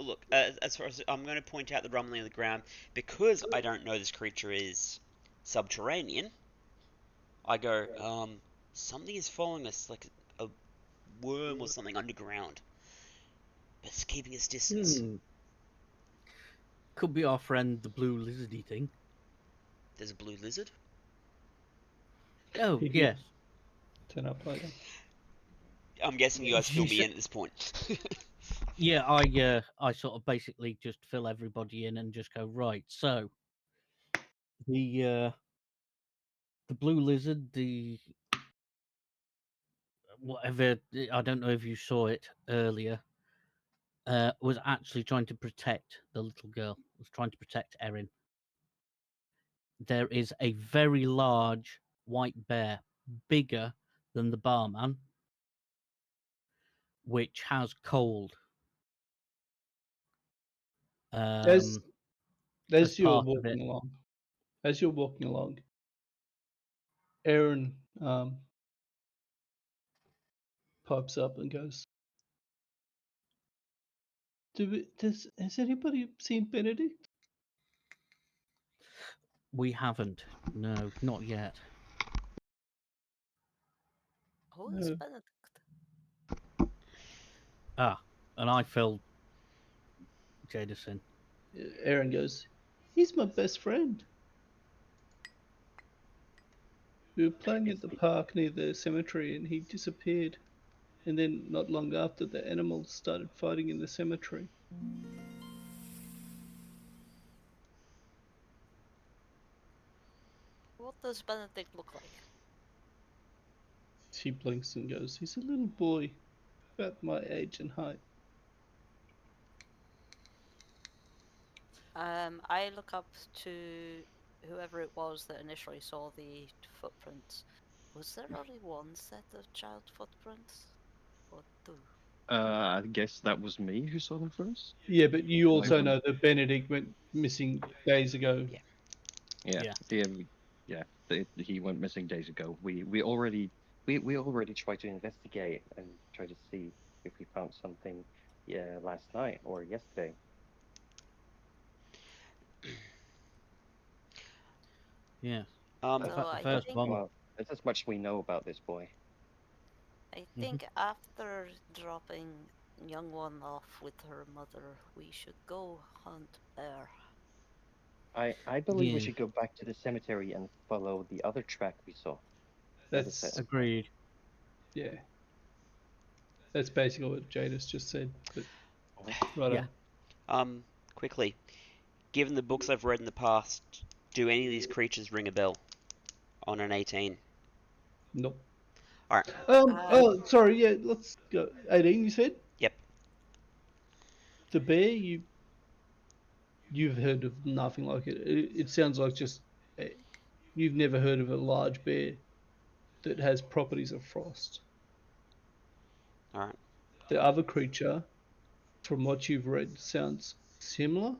Look, as far as I'm going to point out the rumbling of the ground, because I don't know this creature is subterranean. I go, something is following us, like a worm or something underground, but it's keeping its distance. Could be our friend the blue lizardy thing. There's a blue lizard. Oh He did yes. turn up later. I'm guessing you guys fill You me said- in at this point. Yeah, I sort of basically just fill everybody in and just go right. So the blue lizard, the whatever, I don't know if you saw it earlier, was actually trying to protect the little girl. Was trying to protect Erin. There is a very large white bear, bigger than the barman, which has cold. As As as you're part of it. walking along, Aaron pipes up and goes, has anybody seen Benedict? We haven't. No, not yet. Who is No. Benedict? And I filled Jadis in. Aaron goes, he's my best friend. We were playing Is at the he, park near the cemetery and he disappeared. And then, not long after, the animals started fighting in the cemetery. What does Benedict look like? She blinks and goes, he's a little boy, about my age and height. I look up to whoever it was that initially saw the footprints. Was there only one set of child footprints? Or two? I guess that was me who saw them first. Yeah, but you Am I also wrong? know that Benedict went missing days ago. Yeah. Yeah, Yeah. yeah. He went missing days ago. We already tried to investigate and try to see if we found something, yeah, last night or yesterday. Yeah. Um, In So fact, the I first think one. Well, that's as much we know about this boy. after dropping young one off with her mother, we should go hunt bear. I believe we Yeah. should go back to the cemetery and follow the other track we saw. What is that? That's, Agreed. yeah, that's basically what Jadis just said. But right Yeah. on. quickly, given the books I've read in the past, do any of these creatures ring a bell on an 18? Nope. All right. Um, Sorry, yeah, let's go. 18, you said? Yep. The bear, you've heard of nothing like it. It sounds like just you've never heard of a large bear that has properties of frost. All right. The other creature, from what you've read, sounds similar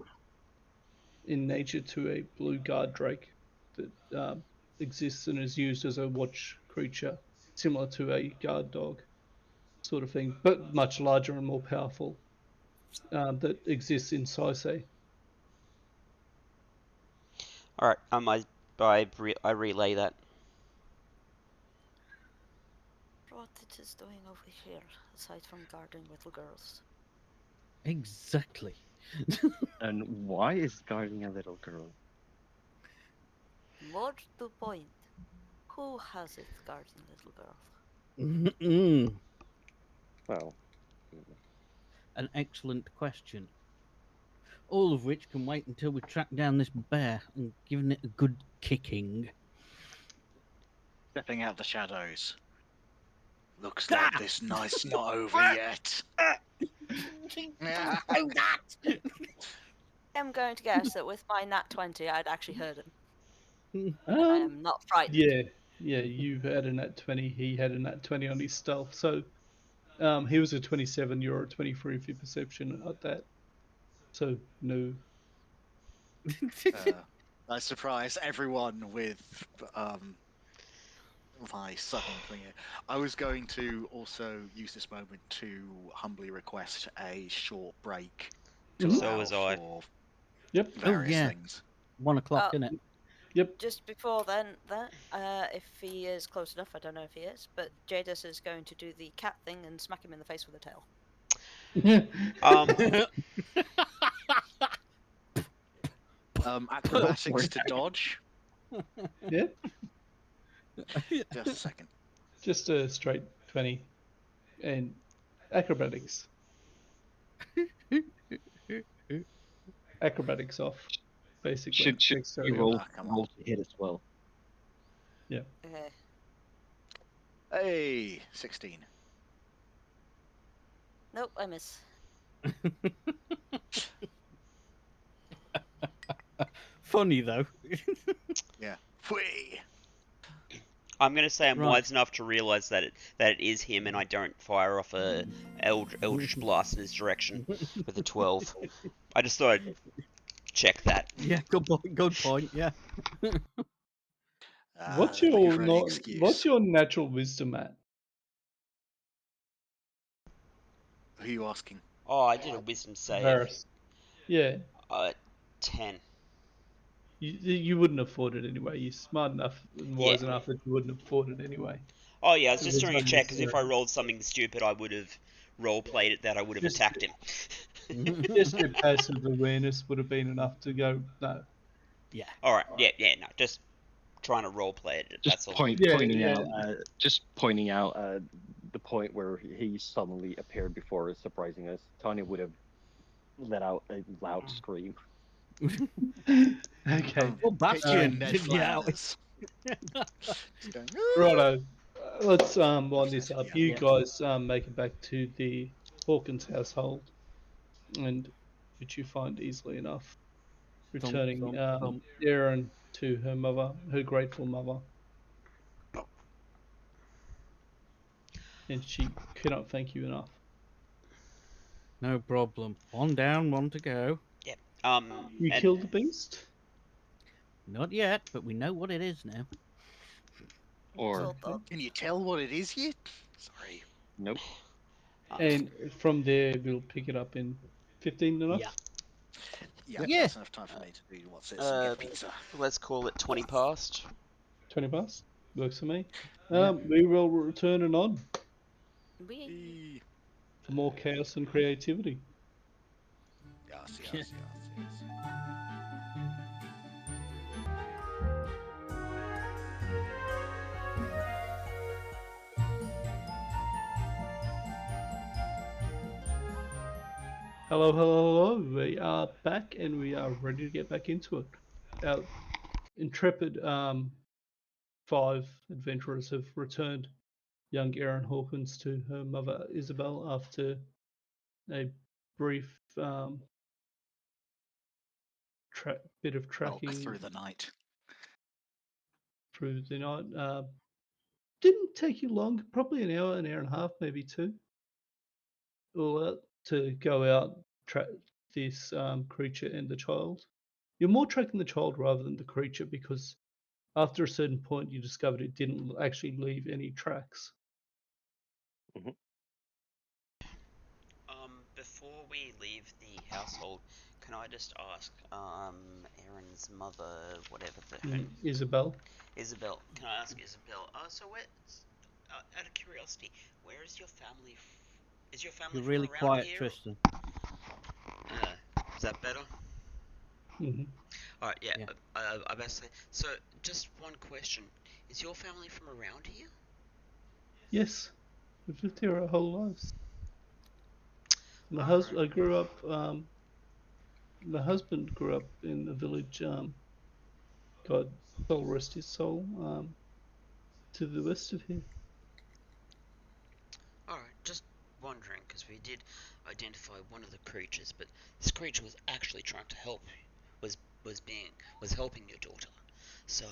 in nature to a blue guard drake that exists and is used as a watch creature, similar to a guard dog sort of thing, but much larger and more powerful, that exists in Saisei. All right. I relay that. What it is doing over here, aside from guarding little girls? Exactly. And why is guarding a little girl? More to point, who has it guarding little girls? Mm-mm. Well, An excellent question. All of which can wait until we track down this bear and given it a good kicking. Stepping out the shadows. Looks Ah! like this night's not over yet. Don't that! I'm going to guess that with my nat 20, I'd actually heard him. And I Um, am not frightened. yeah, you had a nat 20, he had a nat 20 on his stealth, so he was a 27, you're a 23 for your perception at that. So, no. I surprised everyone with my sudden thing. I was going to also use this moment to humbly request a short break to Mhm. So allow was I. for Yep, Oh, various yeah. things. 1 o'clock, Oh. innit? yep. Just before then, if he is close enough, I don't know if he is, but Jadis is going to do the cat thing and smack him in the face with a tail. Acrobatics to dodge. Yeah, Just a second. just a straight 20. And acrobatics. Acrobatics off, basically. should you Dexterity off. roll Come on. roll to hit as well? Yeah. Okay. Hey, 16. Nope, I miss. Funny, though. Yeah. Whee! I'm gonna say I'm Right. wise enough to realize that it is him, and I don't fire off a eldritch blast in his direction with a 12. I just thought I'd check that. Yeah, good point, yeah. What's Looking your for any not? excuse. What's your natural wisdom at? Who are you asking? Oh, I did a wisdom save. Varus. Yeah, 10. you wouldn't afford it anyway. You're smart enough and Yeah. wise enough that you wouldn't afford it anyway. Oh yeah, I was It just was doing a check because if I unnecessary. rolled something stupid, I would have role played it that I would have Just, attacked him. just your passive awareness would have been enough to go. No. Yeah. All right. Yeah. No, just trying to role play it. That's Just all. Yeah, pointing yeah. out, the point where he suddenly appeared before us, surprising us. Tanya would have let out a loud scream. Okay. Well, Picturing Bastion, Ned yeah. Flanders. Just going, Righto. Let's wind this Upstairs, up. yeah. You Yeah. guys make it back to the Hawkins household, and which you find easily enough. Thump, Returning thump, thump. Erin to her mother, her grateful mother, and she cannot thank you enough. No problem. 1 down, 1 to go. Yep. You And killed the beast? Not yet, but we know what it is now. Or Sort of. Can you tell what it is yet? Sorry. nope. And from there, we'll pick it up in 15 enough? Yeah. Yeah, Yeah. that's enough time for me to do what's this and get pizza. let's call it 20 past. 20 past? Works for me. Yeah. We will return anon We. Eee. for more chaos and creativity. Yes. Hello. We are back and we are ready to get back into it. Our intrepid 5 adventurers have returned young Erin Hawkins to her mother Isabel after a brief bit of Bulk tracking through the night. through the night. Didn't take you long, probably an hour and a half, maybe 2. all out to go out track this creature and the child. You're more tracking the child rather than the creature because after a certain point you discovered it didn't actually leave any tracks. Before we leave the household, can I just ask, Aaron's mother, whatever Isabel. Isabel, can I ask Isabel? So where, out of curiosity, where is your family? Is your family You're from really around quiet, here? Tristan. Is that better? Mm-hmm. All right, yeah. Yeah. I best say. So, just one question: is your family from around here? Yes, we've lived here our whole lives. My Alright. husband, I grew up. My husband grew up in a village. God, soul rest his soul. To the west of here. Alright, just wondering, because we did identify one of the creatures, but this creature was actually trying to help, was was being was helping your daughter. So,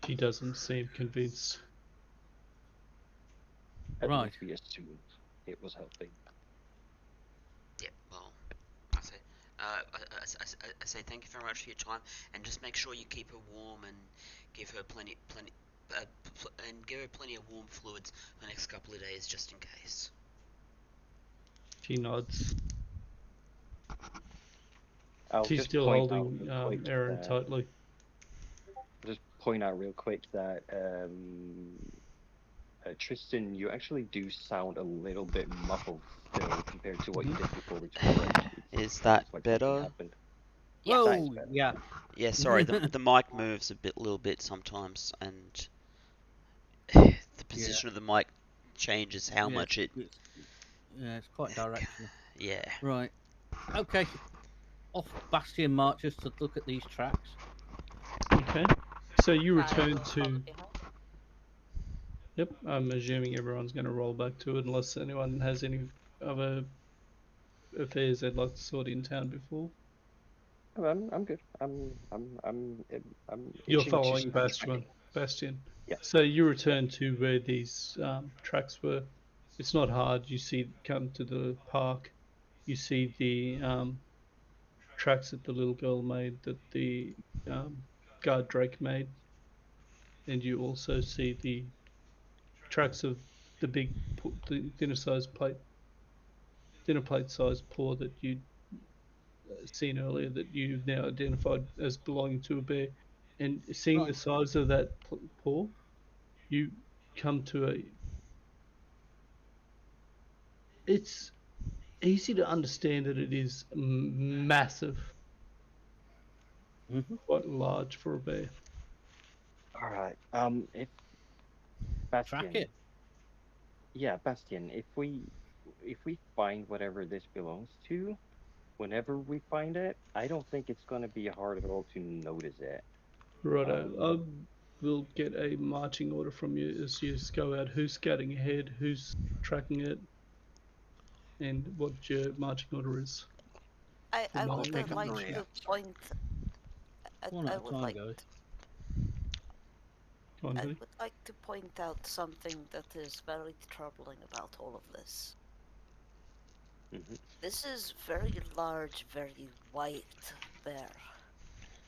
She doesn't seem convinced. At Right. least we assumed it was helping. yeah. Well, I say, I say thank you very much for your time, and just make sure you keep her warm and give her plenty of warm fluids for the next couple of days, just in case. She nods. I'll She's just still point out holding real quick Aaron that tightly. Tristan, you actually do sound a little bit muffled still compared to what you did before we took a break. Is that It's like something better? happened. Yes. That is Whoa! better. Yeah. Yeah, sorry, the mic moves a little bit sometimes, and the position of the mic changes how much it. It's quite directional. Yeah. Right. Okay. Off Bastion marches to look at these tracks. Okay. So you I return will follow to. behind. Yep. I'm assuming everyone's going to roll back to it unless anyone has any other affairs they'd like to sort in town before. Oh, I'm good. I'm You're itching to following start tracking. Bastion. Yeah. So you return to where these tracks were. It's not hard. You see, come to the park. You see the tracks that the little girl made, that the guard Drake made, and you also see the tracks of the the dinner plate sized paw that you'd seen earlier, that you've now identified as belonging to a bear. And seeing the Right. size of that paw, you come to a. It's easy to understand that it is massive, Mm-hmm. quite large for a bear. All right. If Track Bastian, it. yeah, Bastian, if we find whatever this belongs to, whenever we find it, I don't think it's gonna be hard at all to notice it. Righto. Um, I will get a marching order from you as you go out. Who's scouting ahead? Who's tracking it? And what your marching order is. For I my I'll would pick up the like rear. information. to Sorry. point. One at I a would time, like. guys. Go on, I buddy. would like to point out something that is very troubling about all of this. mhm. This is very large, very white bear.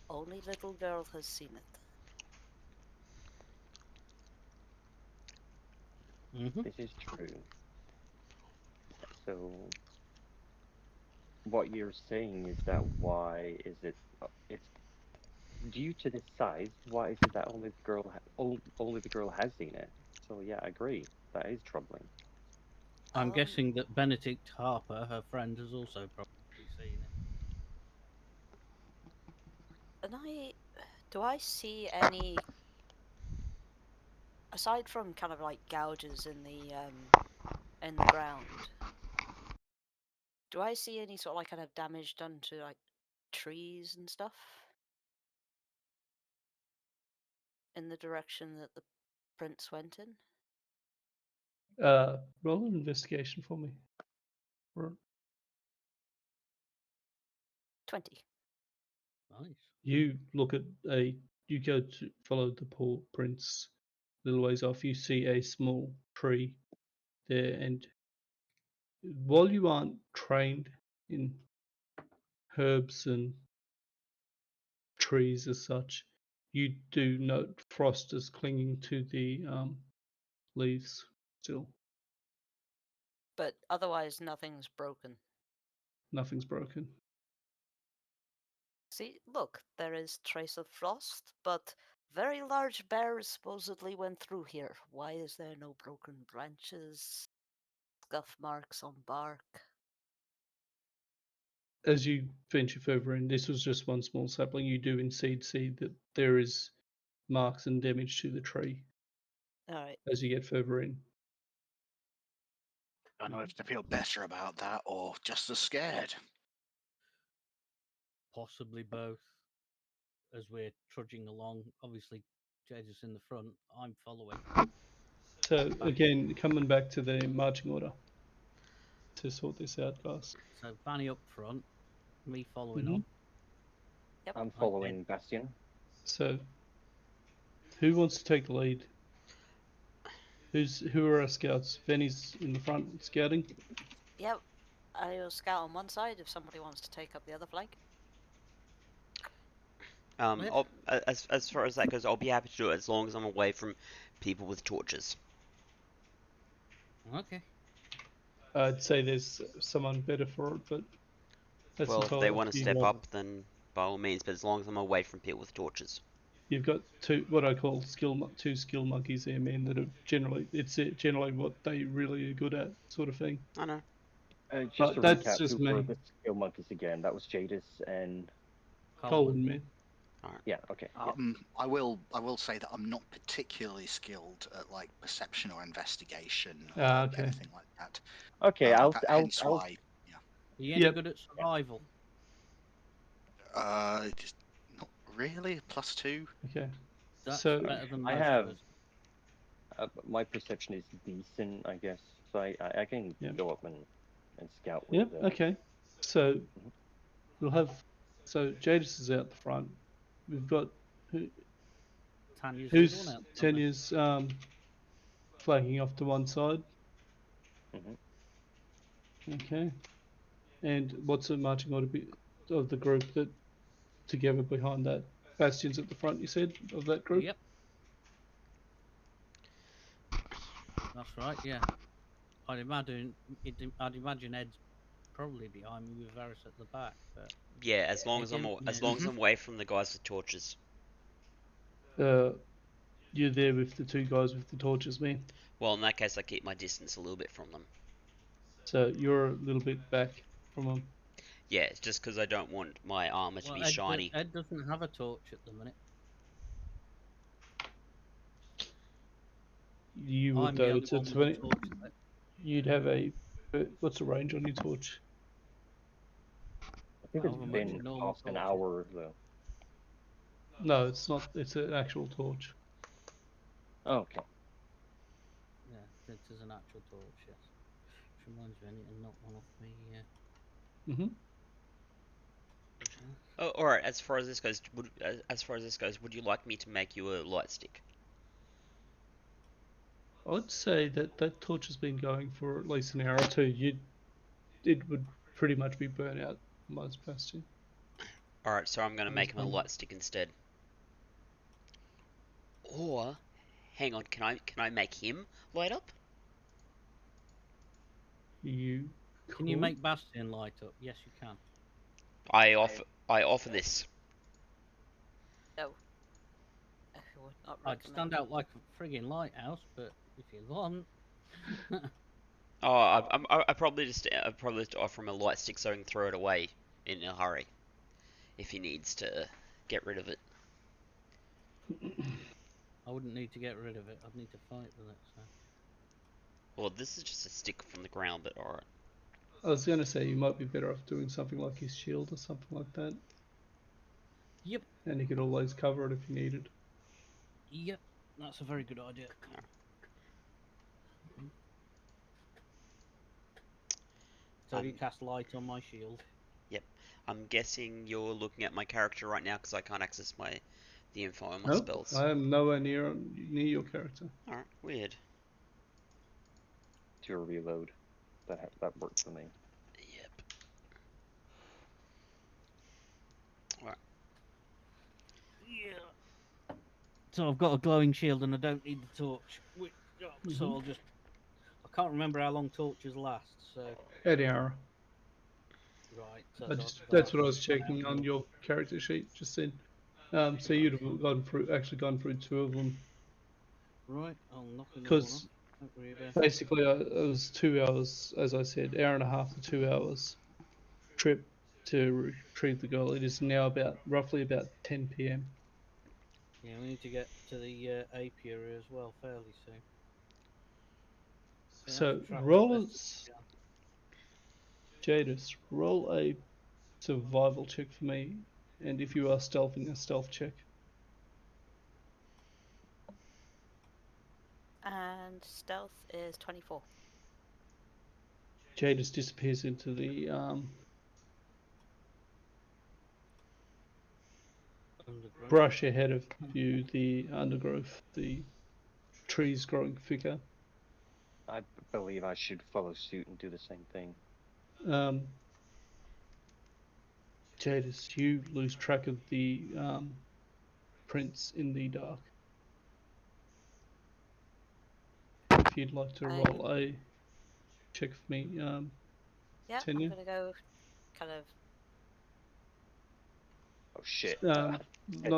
Only little girl has seen it. Mm-hmm. This is true. So what you're saying is that why is it? It's due to the size. Why is it that only the girl has seen it? So yeah, I agree. That is troubling. I'm Um, guessing that Benedict Harper, her friend, has also probably seen it. and do I see any, aside from kind of like gouges in the ground, do I see any sort of like kind of damage done to like trees and stuff in the direction that the prince went in? Roll an investigation for me. Right. 20. Nice. You look at a. You go to follow the paw prints little ways off, you see a small tree there, and while you aren't trained in herbs and trees as such, you do note frost is clinging to the leaves still. But otherwise, nothing's broken. Nothing's broken. See, look, there is trace of frost, but very large bears supposedly went through here. Why is there no broken branches, scuff marks on bark? As you venture further in, this was just one small sapling. You do indeed see that there is marks and damage to the tree All right. as you get further in. I don't know if to feel better about that or just as scared. Possibly both. As we're trudging along, obviously Jade is in the front. I'm following. So again, coming back to the marching order to sort this out, guys. So Vanny up front, me following Mhm. on. Yep. I'm following Bastion. So, who wants to take the lead? Who are our scouts? Venny's in the front scouting. Yep. I'll scout on one side if somebody wants to take up the other flank. As far as that goes, I'll be happy to do it as long as I'm away from people with torches. Okay. I'd say there's someone better for it, but that's Well, if they entirely want up to to you step guys. up, then by all means. But as long as I'm away from people with torches. You've got what I call two skill monkeys there, man. That are generally what they really are good at, sort of thing. I know. Just But to that's recap, just who were me. the skill monkeys again? That was Jadis and Colin, man. yeah, okay. Yeah. I will say that I'm not particularly skilled at like perception or investigation or Okay. anything like that. Okay, Hence why. Are you any good at survival? Just not really. +2. Okay. That's So better than I most have of us. my perception is decent, I guess. So I can Yeah. go up and scout Yeah. with Okay. So we'll have. So Jadis is out the front. We've got Tanya's the other one who's out the front then. Tanya's flagging off to one side. Okay. And what's the marching order of the group that together behind that? Bastion's at the front, you said, of that group? Yep. That's right, yeah. I'd imagine Ed's probably behind me with Varys at the back, but Yeah, as long as again, I'm away from the guys with torches. You're there with the two guys with the torches, man. Well, in that case, I keep my distance a little bit from them. So you're a little bit back from them. Yeah, it's just because I don't want my armor to be shiny. Ed doesn't have a torch at the minute. You would I'm though. the only It's a one with 20. a torch. You'd have a. What's the range on your torch? I think However it's much been a normal past an torch is. hour though. No, it's not. It's an actual torch. Okay. Yeah, it is an actual torch, yes. Which reminds me, I need to knock one off me. Oh, all right. As far as this goes, would you like me to make you a light stick? I'd say that torch has been going for at least an hour or two. It would pretty much be burnt out most Bastion. All right, so I'm gonna make him a light stick instead. Or, hang on, can I make him light up? Can you make Bastion light up? Yes, you can. I offer this. No. I would not I'd recommend. stand out like a friggin' lighthouse, but if you want. Oh, I probably just offer him a light stick so he can throw it away in a hurry if he needs to get rid of it. I wouldn't need to get rid of it. I'd need to fight with it. So. Well, this is just a stick from the ground, but alright. I was going to say you might be better off doing something like his shield or something like that. Yep. And he could always cover it if he needed. Yep. That's a very good idea. So you cast light on my shield. Yep. I'm guessing you're looking at my character right now because I can't access the info on my Nope, spells. I am nowhere near your character. Alright, weird. To reload. That worked for me. Yep. Alright. Yeah. So I've got a glowing shield and I don't need the torch. So I'll just. I can't remember how long torches last. So An hour. right. So That's what I was checking on your character sheet just then. So you'd have actually gone through 2 of them. Right. I'll knock another one off. Because Don't worry about it. basically, it was 2 hours, as I said, hour and a half to 2 hours trip to retrieve the girl. It is now roughly about 10 p.m. Yeah, we need to get to the apiary as well fairly soon. So track roll best Jadis, roll a survival check for me, and if you are stealthing, a stealth check. And stealth is 24. Jadis disappears into the undergrowth. brush ahead of you, the undergrowth, the trees growing thicker. I believe I should follow suit and do the same thing. Jadis, you lose track of the prints in the dark. If you'd like to roll a check for me, Yeah, Tanya. I'm gonna go kind of. Oh shit. Not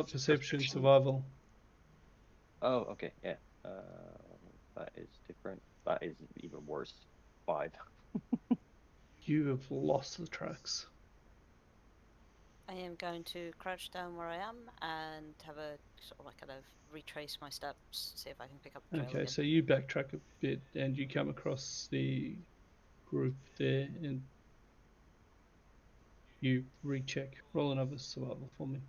It's perception, survival. Oh, okay, yeah. That is different. That is even worse. 5. You have lost the tracks. I am going to crouch down where I am and have a sort of like kind of retrace my steps, see if I can pick up the trail Okay, again. so you backtrack a bit and you come across the group there and you recheck. Roll another survival for me.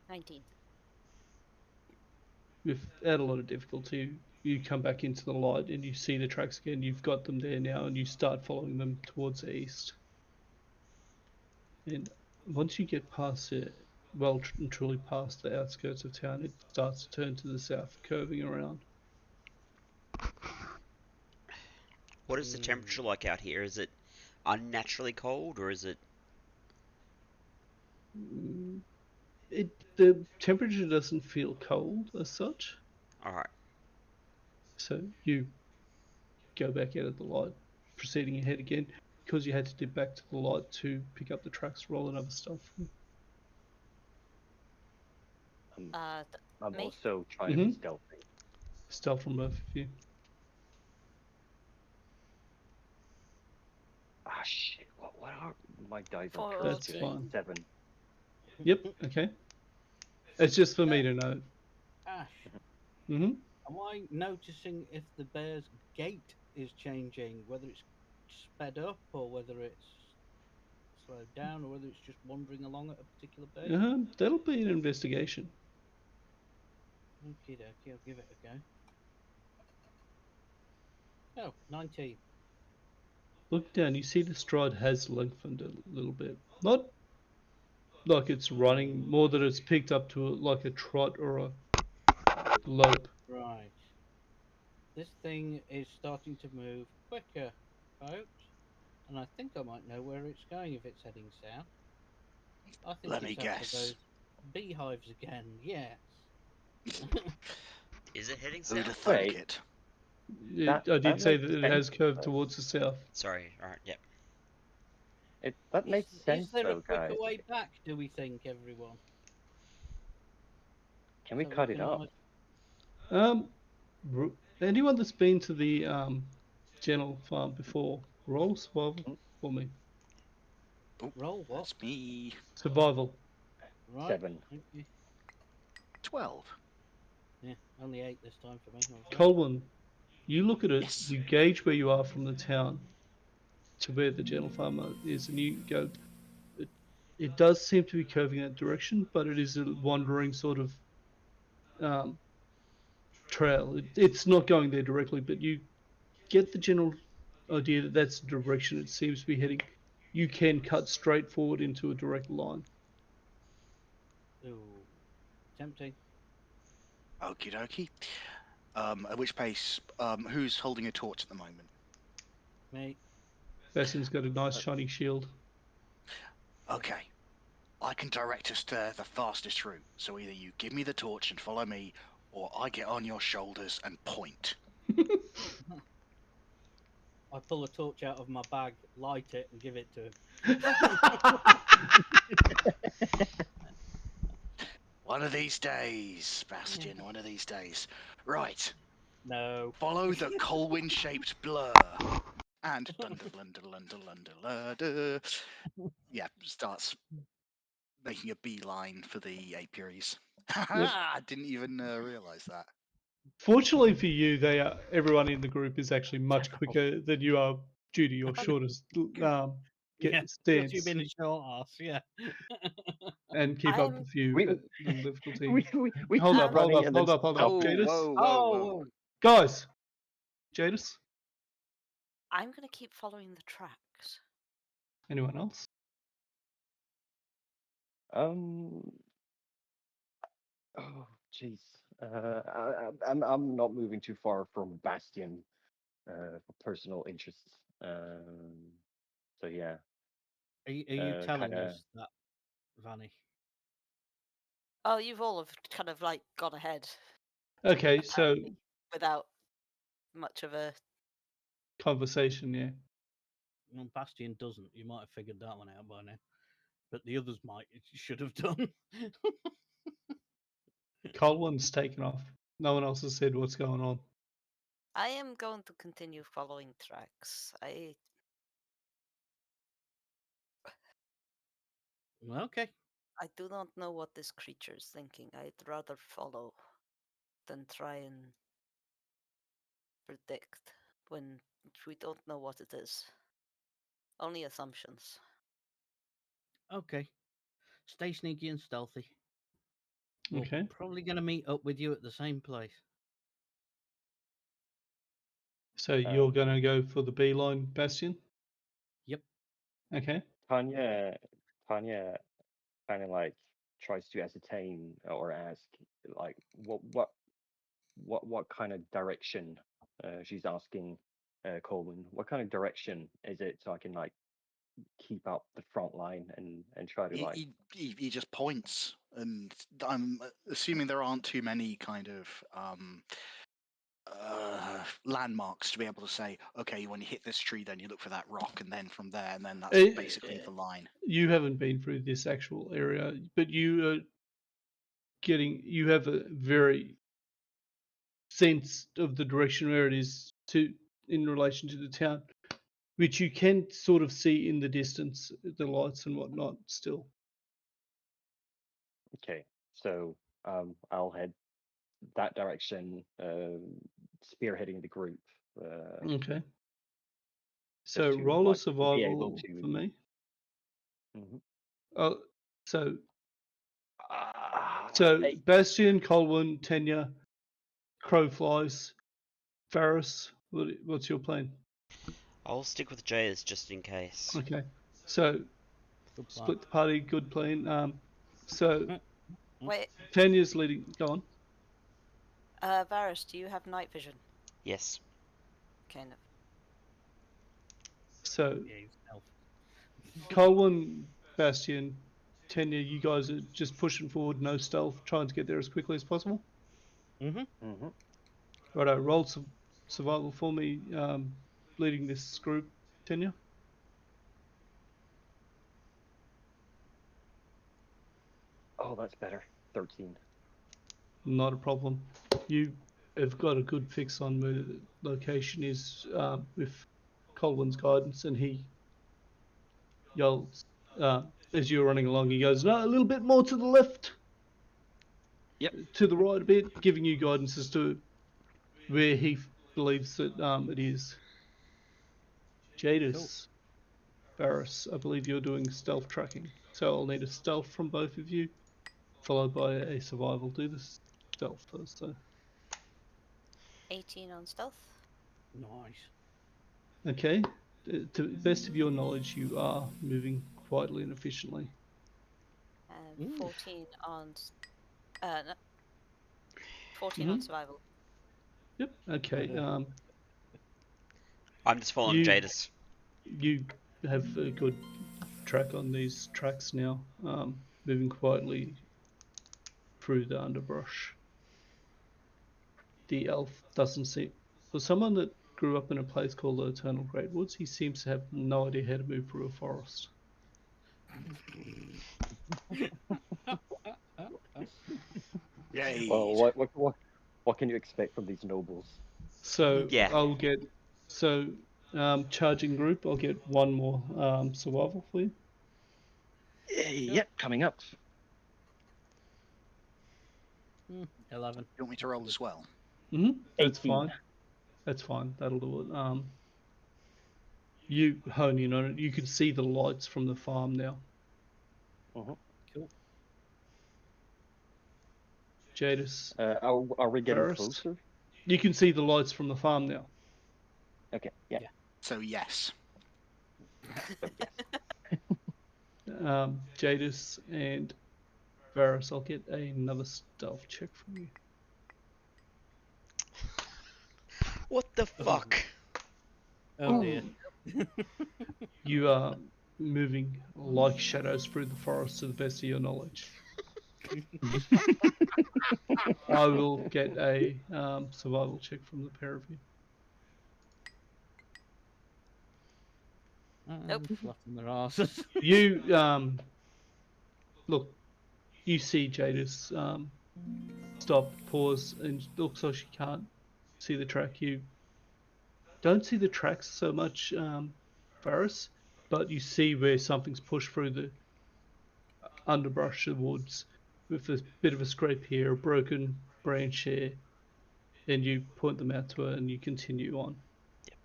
19. Without a lot of difficulty, you come back into the light and you see the tracks again. You've got them there now and you start following them towards the east. And once you get past it, well and truly past the outskirts of town, it starts to turn to the south, curving around. What is the temperature like out here? Is it unnaturally cold or is it? The temperature doesn't feel cold as such. Alright. So you go back out of the light, proceeding ahead again. Because you had to dip back to the light to pick up the tracks, roll another stealth. I'm Me? also trying to be stealthy. Stealth from both of you. Ah, shit. What are my dice on 14. curse That's today? fine. 7. Yep, okay. It's just for me to know. Ash, Mm-hmm. am I noticing if the bear's gait is changing, whether it's sped up or whether it's slowed down or whether it's just wandering along at a particular pace? That'll be an investigation. Okie dokie, I'll give it a go. Oh, 19. Look down, you see the stride has lengthened a little bit. Not like it's running, more that it's picked up to like a trot or a lope. Right. This thing is starting to move quicker, folks. And I think I might know where it's going if it's heading south. I think Let me it's after guess. those beehives again, yes. Is it heading Who'd have south? thunk Wait, it? I did that say makes that it sense, has curved though. towards the south. Sorry, alright, yep. That makes Is sense, there a though, quicker guys. way back, do we think, everyone? Can we So cut it can up? Um, Anyone that's been to the Gentle Farm before, roll survival for me. Oh, roll what? that's me. Survival. Right. 7. Okay. 12. Yeah, only 8 this time for me. I was right. Colwyn, you look at it, Yes. you gauge where you are from the town to where the Gentle Farmer is, and you go, it does seem to be curving that direction, but it is a wandering sort of um, trail. It's not going there directly, but you get the general idea that that's the direction it seems to be heading. You can cut straight forward into a direct line. Ooh, tempting. Okie dokie. At which pace, who's holding a torch at the moment? Me. Bastian's got a nice shiny shield. Okay. I can direct us to the fastest route. So either you give me the torch and follow me, or I get on your shoulders and point. I pull a torch out of my bag, light it, and give it to him. One of these days, Bastion, one of these days. Right. No. Follow the Colwyn-shaped blur. And yeah, starts making a beeline for the apiaries. I didn't even realise that. Fortunately for you, everyone in the group is actually much quicker than you are due to your shortest Yeah, because stance you've been a short ass, yeah. and keep up I'm with you We at little difficulty. we Hold keep up, running and then hold up. Oh, Jadis, whoa. guys, Jadis, I'm gonna keep following the tracks. anyone else? Um. Oh, jeez. I'm not moving too far from Bastion, for personal interests. So yeah, Are you telling kind of. us that, Vanny? Oh, you've all have kind of like gone ahead Okay, so apparently without much of a. conversation, yeah. Well, Bastion doesn't. You might have figured that one out by now. But the others might. Should have done. Colwyn's taken off. No one else has said what's going on. I am going to continue following tracks. Okay. I do not know what this creature is thinking. I'd rather follow than try and predict when we don't know what it is. Only assumptions. Okay. Stay sneaky and stealthy. We're Okay, probably going to meet up with you at the same place. so you're going to go for the beeline, Bastion? Yep. Okay. Tanya kind of like tries to ascertain or ask like what kind of direction, she's asking Colwyn, what kind of direction is it, so I can like keep up the front line and try to like. He just points, and I'm assuming there aren't too many kind of landmarks to be able to say, okay, when you hit this tree, then you look for that rock, and then from there, and then that's basically the line. You haven't been through this actual area, but you have a very sense of the direction where it is in relation to the town, which you can sort of see in the distance, the lights and whatnot still. Okay, so I'll head that direction, spearheading the group. Okay. So Just to roll a like be able survival to. for me. Mhm. So Ah, so 8. Bastion, Colwyn, Tenya, Crowflies, Varus. What's your plan? I'll stick with Jay's just in case. Okay. So Good plan. split the party. Good plan. So Wait, Tanya's leading. Go on. Varus, do you have night vision? Yes. Kind of. So Yeah, you stealth. Colwyn, Bastion, Tenya, you guys are just pushing forward, no stealth, trying to get there as quickly as possible. Mm-hmm. Righto, roll survival for me, leading this group, Tenya. Oh, that's better. 13. Not a problem. You have got a good fix on where the location is with Colwyn's guidance, and he yells as you're running along. He goes, "No, a little bit more to the left, Yep. to the right a bit," giving you guidance as to where he believes that it is. Cool. Jadis, Varus, I believe you're doing stealth tracking, so I'll need a stealth from both of you, followed by a survival. Do the stealth first, though. 18 on stealth. Nice. Okay. To the best of your knowledge, you are moving quietly and efficiently. Ooh. 14 on 14 on survival. Yep. Okay. I'm just following You Jadis. you have a good track on these tracks now, moving quietly through the underbrush. The elf doesn't see. For someone that grew up in a place called the Eternal Great Woods, he seems to have no idea how to move through a forest. Yay! Well, what can you expect from these nobles? So Yeah. I'll get charging group. I'll get one more survival for you. Yep, coming up. 11. You want me to roll as well? That's 18. fine. That's fine. That'll do it. You hone in on it. You can see the lights from the farm now. Mhm. Cool. Jadis, Are we getting Varus. closer? You can see the lights from the farm now. Okay, yeah. So yes. So yes. Jadis and Varus, I'll get another stealth check from you. What the fuck? Oh dear. You are moving like shadows through the forest to the best of your knowledge. I will get a survival check from the pair of you. Nope. Flapping their asses. You look. You see Jadis stop, pause, and looks like she can't see the track. You don't see the tracks so much, Varus, but you see where something's pushed through the underbrush of the woods with a bit of a scrape here, a broken branch here, and you point them out to her and you continue on. Yep.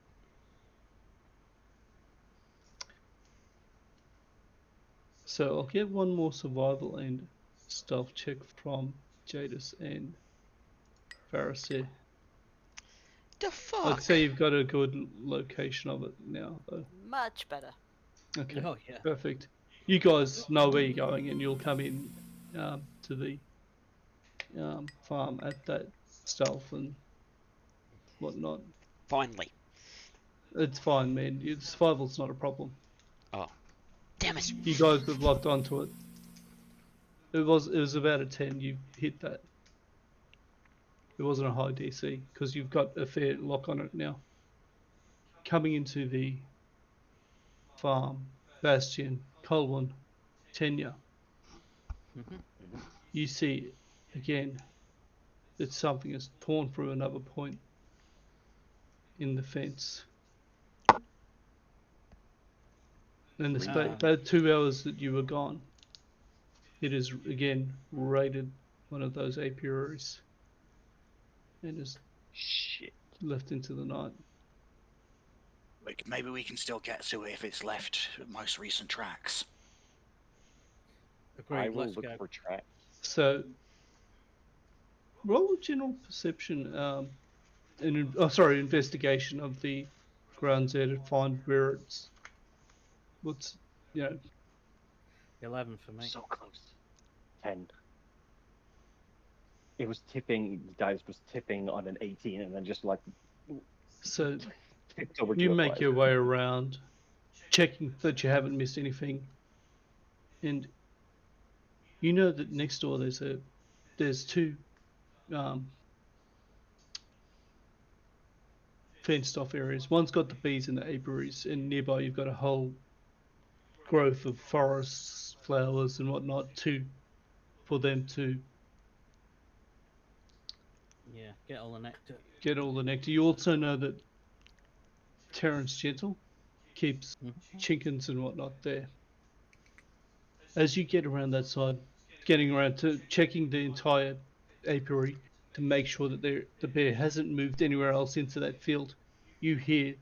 So I'll get one more survival and stealth check from Jadis and Varus here. The I'd fuck? say you've got a good location of it now, though. Much better. Okay, Oh yeah. perfect. You guys know where you're going, and you'll come in to the farm at that stealth and whatnot. Finally. It's fine, man. Survival's not a problem. Oh. Damn it. You guys have locked onto it. It was about a 10. You hit that. It wasn't a high DC because you've got a fair lock on it now. Coming into the farm, Bastion, Colwyn, Tenya, you see again that something is torn through another point in the fence. In the that 2 hours that you were gone, it is again raided one of those apiaries and is Shit. left into the night. Maybe we can still get to it if it's left most recent tracks. I Agreed. will Let's look go. for tracks. So roll a general perception, investigation of the grounds there to find where it's what's 11 for me. So close. 10. It was tipping, the dice was tipping on an 18 and then just like so tipped over you to a make 5. your way around, checking that you haven't missed anything, and you know that next door there's two um, fenced off areas. One's got the bees and the apiaries, and nearby you've got a whole growth of forests, flowers, and whatnot for them to Yeah, get all the nectar. get all the nectar. You also know that Terence Gentle keeps chickens and whatnot there. As you get around that side, getting around to checking the entire apiary to make sure that the bear hasn't moved anywhere else into that field, you hear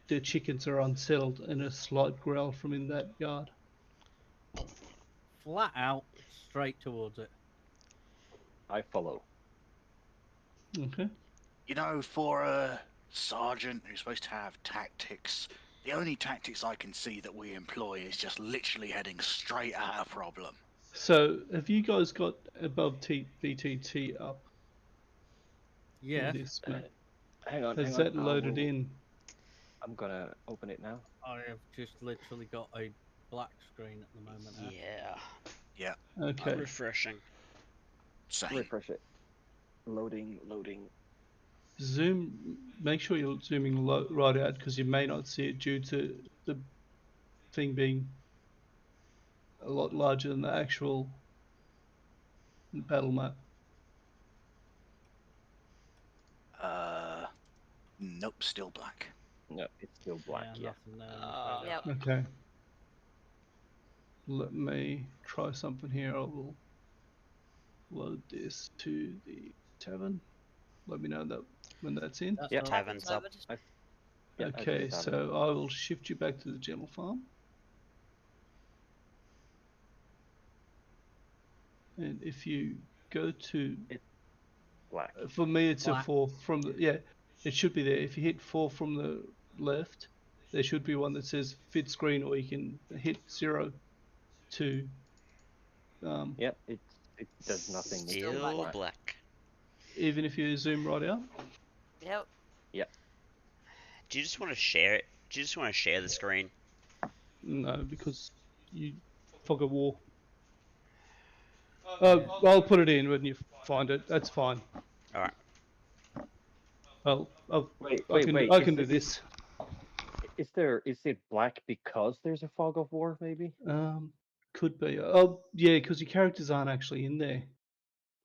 the chickens are unsettled and a slight growl from in that yard. Flat out, straight towards it. I follow. Okay. You know, for a sergeant who's supposed to have tactics, the only tactics I can see that we employ is just literally heading straight at a problem. So, have you guys got above BTT up Yeah, for this map? Hang on, Has hang on. that loaded in? I'm gonna open it now. I have just literally got a black screen at the moment. Ash. Yeah. Yeah, Okay. Refreshing. same. Refresh it. Loading, loading. Zoom. Make sure you're zooming right out because you may not see it due to the thing being a lot larger than the actual battle map. Nope, still black. No, it's still black. Yeah, Yeah. nothing there. I'm afraid. Yep. Okay. Let me try something here. I will load this to the tavern. Let me know that when that's in. That's Yep. all. Tavern's up. Yeah, I see Okay, the tavern. so I will shift you back to the general farm. And if you go to, Black. for me, it's a Black. 4 from the, yeah, it should be there. If you hit 4 from the left, there should be one that says fit screen, or you can hit 0 to, Yep, it does nothing. It's Still still Still black. black. even if you zoom right out. Yep. Yep. Do you just want to share it? Do you just want to share the screen? No, because you fog of war. I'll put it in when you find it. That's fine. All right. Wait, I can wait. do this. Is it black because there's a fog of war? Maybe. Could be. Oh, yeah, because your characters aren't actually in there.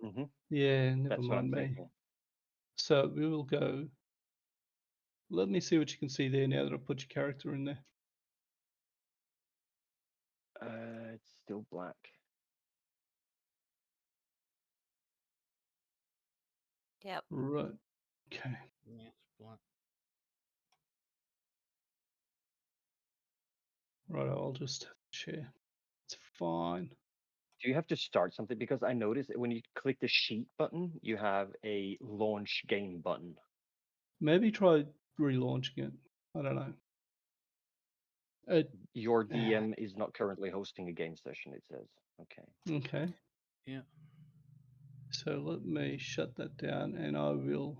Mm-hmm. Yeah, never That's what I'm mind me. thinking. So we will go. Let me see what you can see there now that I've put your character in there. It's still black. Yep. Right. Okay. Yeah, it's black. Right. I'll just share. It's fine. Do you have to start something? Because I noticed when you click the sheet button, you have a launch game button. Maybe try relaunching it. I don't know. Your DM is not currently hosting a game session, it says. Okay. Okay. Yeah. So let me shut that down, and I will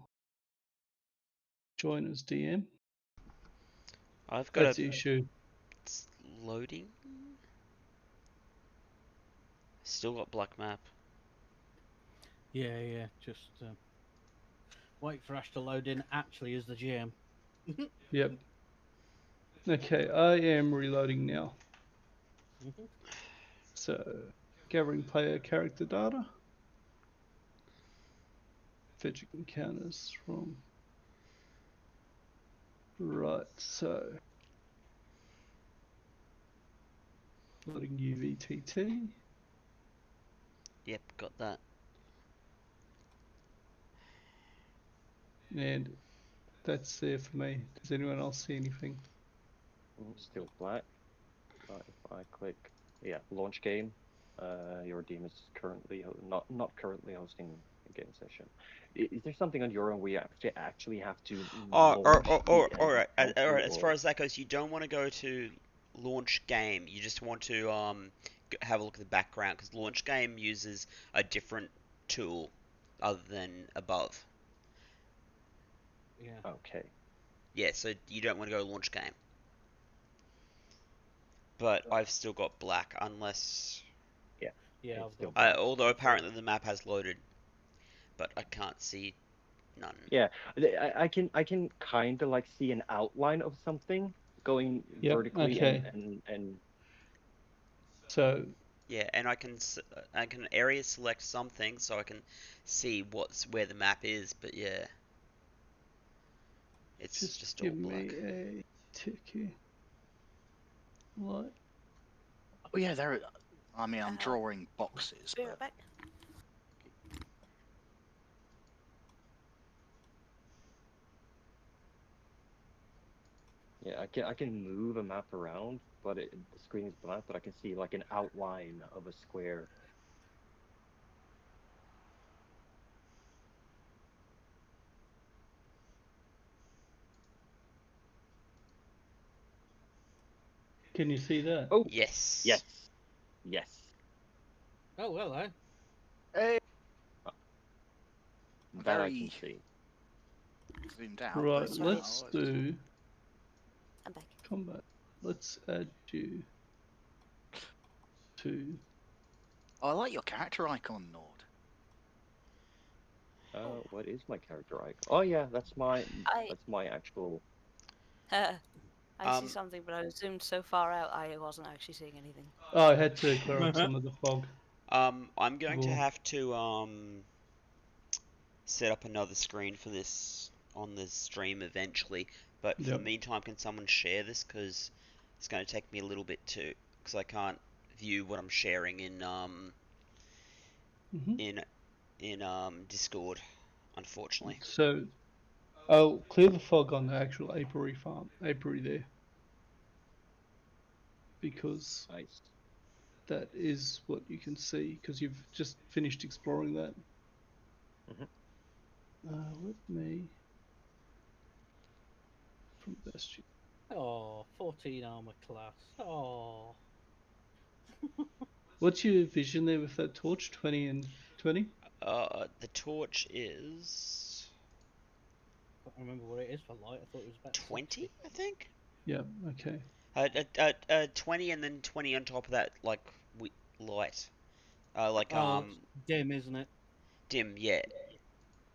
join as DM. I've got That's the a. issue. It's loading. Still got black map. Yeah, yeah. Just wait for Ash to load in. Actually, as the GM. Yep. Okay, I am reloading now. Mhm. So, gathering player character data. Fetching encounters from. Right, so. Loading UVTT. Yep, got that. And that's there for me. Does anyone else see anything? Still black. But if I click, yeah, launch game, your DM is currently not currently hosting a game session. Is there something on your end where you actually have to launch the All right. All encounter, right. As far or as that goes, you don't want to go to launch game. You just want to have a look at the background because launch game uses a different tool other than above. Yeah. okay? Yeah, so you don't want to go launch game. But I've still got black unless. Yeah, Yeah, it's I've still got black. black. Although apparently the map has loaded, but I can't see none. Yeah, I can kind of like see an outline of something going Yep, vertically okay. and So, Yeah, and I can area select something so I can see where the map is. But yeah, it's just just give all black. me a tick here. What? Oh yeah, there. I mean, I'm Uh, drawing boxes, Be but right back. yeah, I can move a map around, but the screen is black, but I can see like an outline of a square. Can you see that? Oh, Yes. yes, yes. Oh, hello. Hey, That I can very see. zoomed out. Right, But let's now it's- do I'm back. combat. Let's add you to. Oh, I like your character icon, Nord. What is my character icon? Oh yeah, that's my I actual. I see Um, something, but I was zoomed so far out I wasn't actually seeing anything. Oh, I had to clear up some of the fog. I'm going to Cool. have to set up another screen for this on the stream eventually. But for the Yep. meantime, can someone share this? Because it's going to take me a little bit to, because I can't view what I'm sharing in hmm Discord, unfortunately. So I'll clear the fog on the actual apiary farm, apiary there, because Nice. that is what you can see because you've just finished exploring that. Mhm. Let me from Bastion. Oh, 14 armor class. Oh. What's your vision there with that torch? 20 and 20? The torch is Can't remember what it is for light. I thought it was about 20, 60. I think. Yeah, okay. 20 and then 20 on top of that, like light. Oh, it's dim, isn't it? Dim, yeah.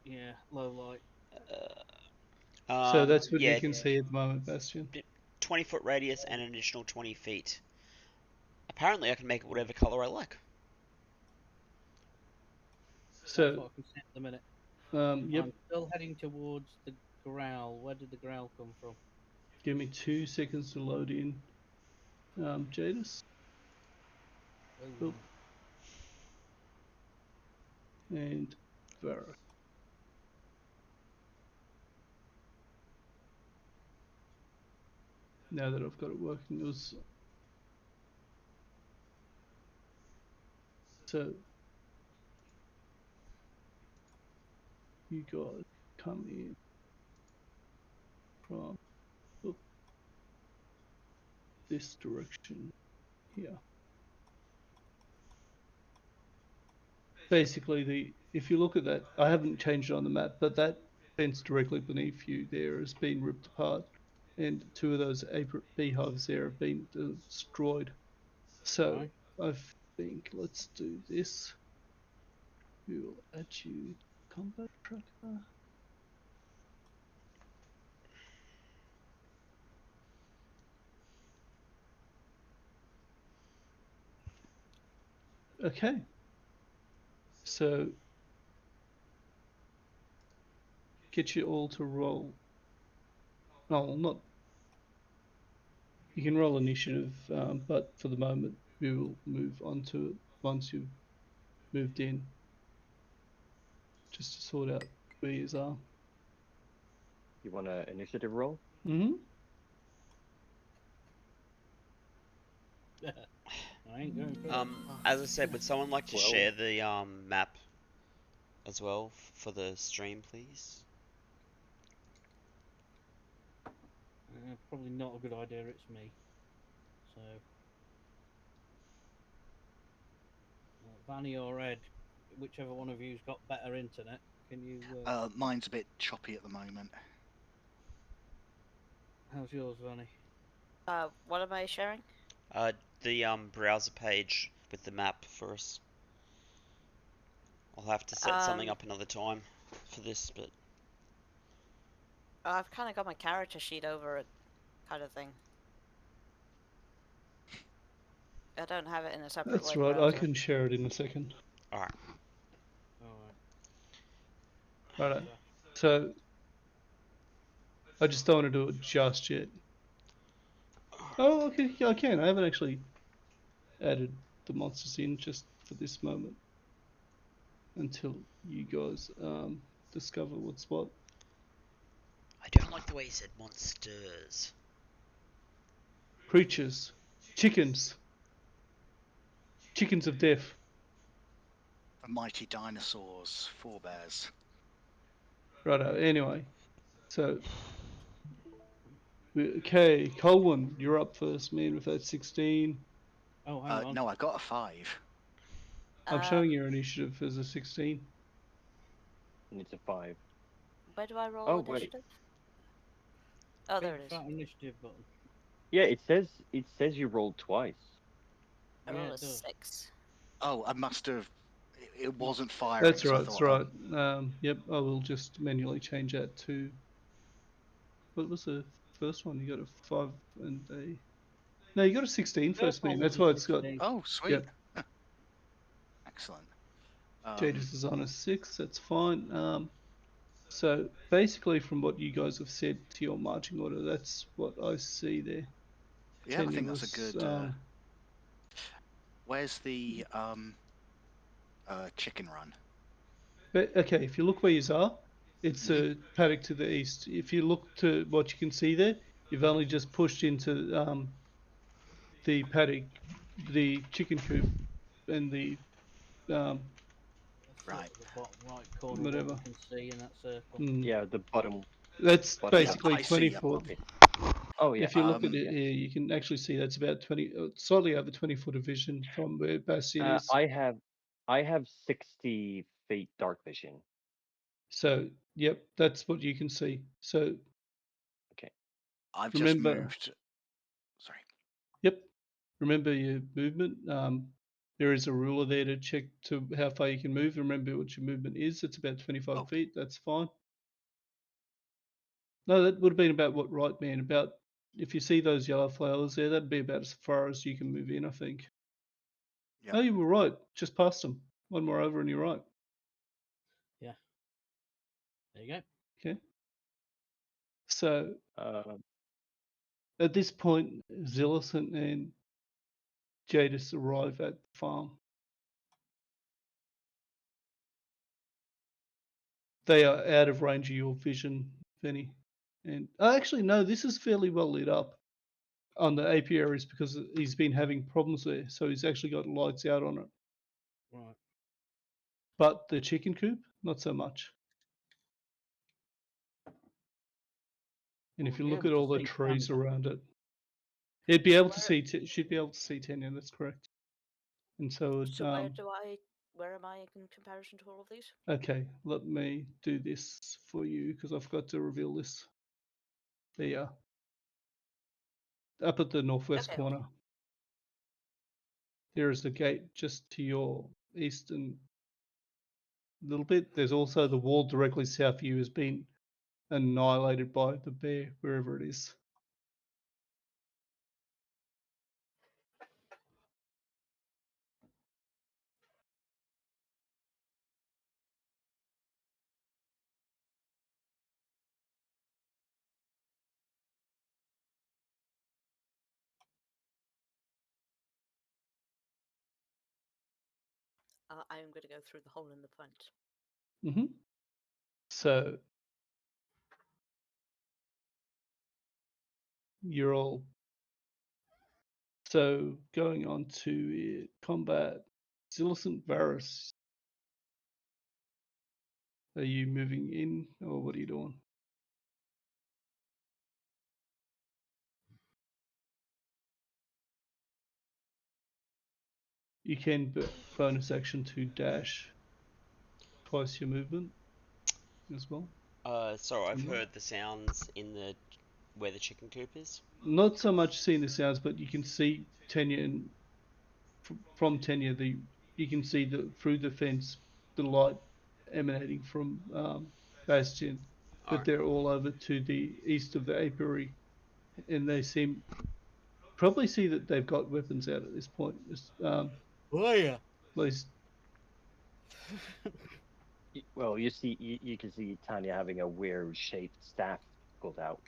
Yeah, low light. So that's what you Yeah, can see at the moment, Bastion. 20-foot radius and an additional 20 feet. Apparently, I can make it whatever color I like. That's So, what I can see at the minute. yep, I'm still heading towards the growl. Where did the growl come from? give me 2 seconds to load in Jadis. Oh, Oop. And Varus. Now that I've got it working, it was so you guys come in from oop, this direction here. Basically, if you look at that, I haven't changed it on the map, but that fence directly beneath you there has been ripped apart, and 2 of those beehives there have been destroyed. So right. I think let's do this. We will add you combat tracker. Okay. So get you all to roll. No, not. You can roll initiative, but for the moment we will move on to it once you've moved in, just to sort out where you are. You want an initiative roll? Mm-hmm. I ain't going for it. As I said, would someone like to Well- share the map as well for the stream, please? Probably not a good idea. It's me. So, Vanny or Ed, whichever one of you's got better internet, can you? Mine's a bit choppy at the moment. How's yours, Vanny? What am I sharing? The browser page with the map for us. I'll have to set something up another time for this, but I've kind of got my character sheet over it, kind of thing. I don't have it in a separate That's web right. I browser. can share it in a second. alright. All right. Right. So I just don't want to do it just yet. Oh, okay. Yeah, I can. I haven't actually added the monsters in just for this moment until you guys discover what's what. I don't like the way you said monsters. Creatures, chickens, chickens of death. The mighty dinosaurs, forebears. Righto. Anyway, so okay, Colwyn, you're up first, man, with that 16. Oh, hang on. No, I got a 5. I'm showing your initiative as a 16. And it's a 5. Where do I roll Oh, wait. initiative? Oh, there Big it is. fat initiative button. Yeah, it says you rolled twice. I Yeah, roll a it does. 6. Oh, I must have. It wasn't firing. That's so I right. That's thought, right. Yep. I will just manually change that to. What was the first one? You got a 5 and a. No, you got a 16 First first, one man. was That's a why it's got. 16. Oh, sweet. Yep. Excellent. Jadis is on a 6. That's fine. So basically, from what you guys have said to your marching order, that's what I see there. Yeah, I Tanya think that's a was. good. Where's the chicken run? But okay, if you look where you are, it's Mhm. a paddock to the east. If you look to what you can see there, you've only just pushed into the paddock, the chicken coop, and the um, That's sort Right. of the bottom right corner of what whatever. we can see in that circle. Mm. Yeah, the bottom That's bottom Yeah, left. basically I 20 see. Yep. foot. Okay. Oh yeah. If you look at it Yeah. here, you can actually see that's about 20, slightly over 20 foot of vision from where Bastion is. I have 60 feet dark vision. So, yep, that's what you can see. So, Okay. I've just remember, moved. Sorry. yep, remember your movement. There is a ruler there to check to how far you can move. Remember what your movement is. It's about 25 Oh, feet. That's fine. No, that would have been about what, right, man? About if you see those yellow flowers there, that'd be about as far as you can move in, I think. yeah. No, you were right. Just past them. One more over, and you're right. Yeah. There you go. Okay. So Uh, at this point, Zillison and Jadis arrive at the farm. They are out of range of your vision, Vinny. And actually, no, this is fairly well lit up on the apiaries because he's been having problems there. So he's actually got lights out on it. Right. But the chicken coop, not so much. And if We'll you be look able at to all the see trees Tanya. around it, it'd be able to see. Should be able to see Tanya. That's correct. And so, So where am I in comparison to all of these? okay, let me do this for you because I forgot to reveal this. There you are. Up at the northwest Okay, corner. There is the gate just to your east and little bit. There's also the wall directly south of you has been annihilated by the bear, wherever it is. I am going to go through the hole in the front. Mm-hmm. So you're all so going on to combat. Zillicent Varus, are you moving in or what are you doing? You can bonus action to dash twice your movement as well. So I've Similar. heard the sounds in the where the chicken coop is. Not so much seeing the sounds, but you can see Tenya and from Tenya, you can see through the fence the light emanating from Bastion, but Alright. they're all over to the east of the apiary, and they seem probably see that they've got weapons out at this point. Oh yeah. At least well, you can see Tanya having a weird shaped staff pulled out.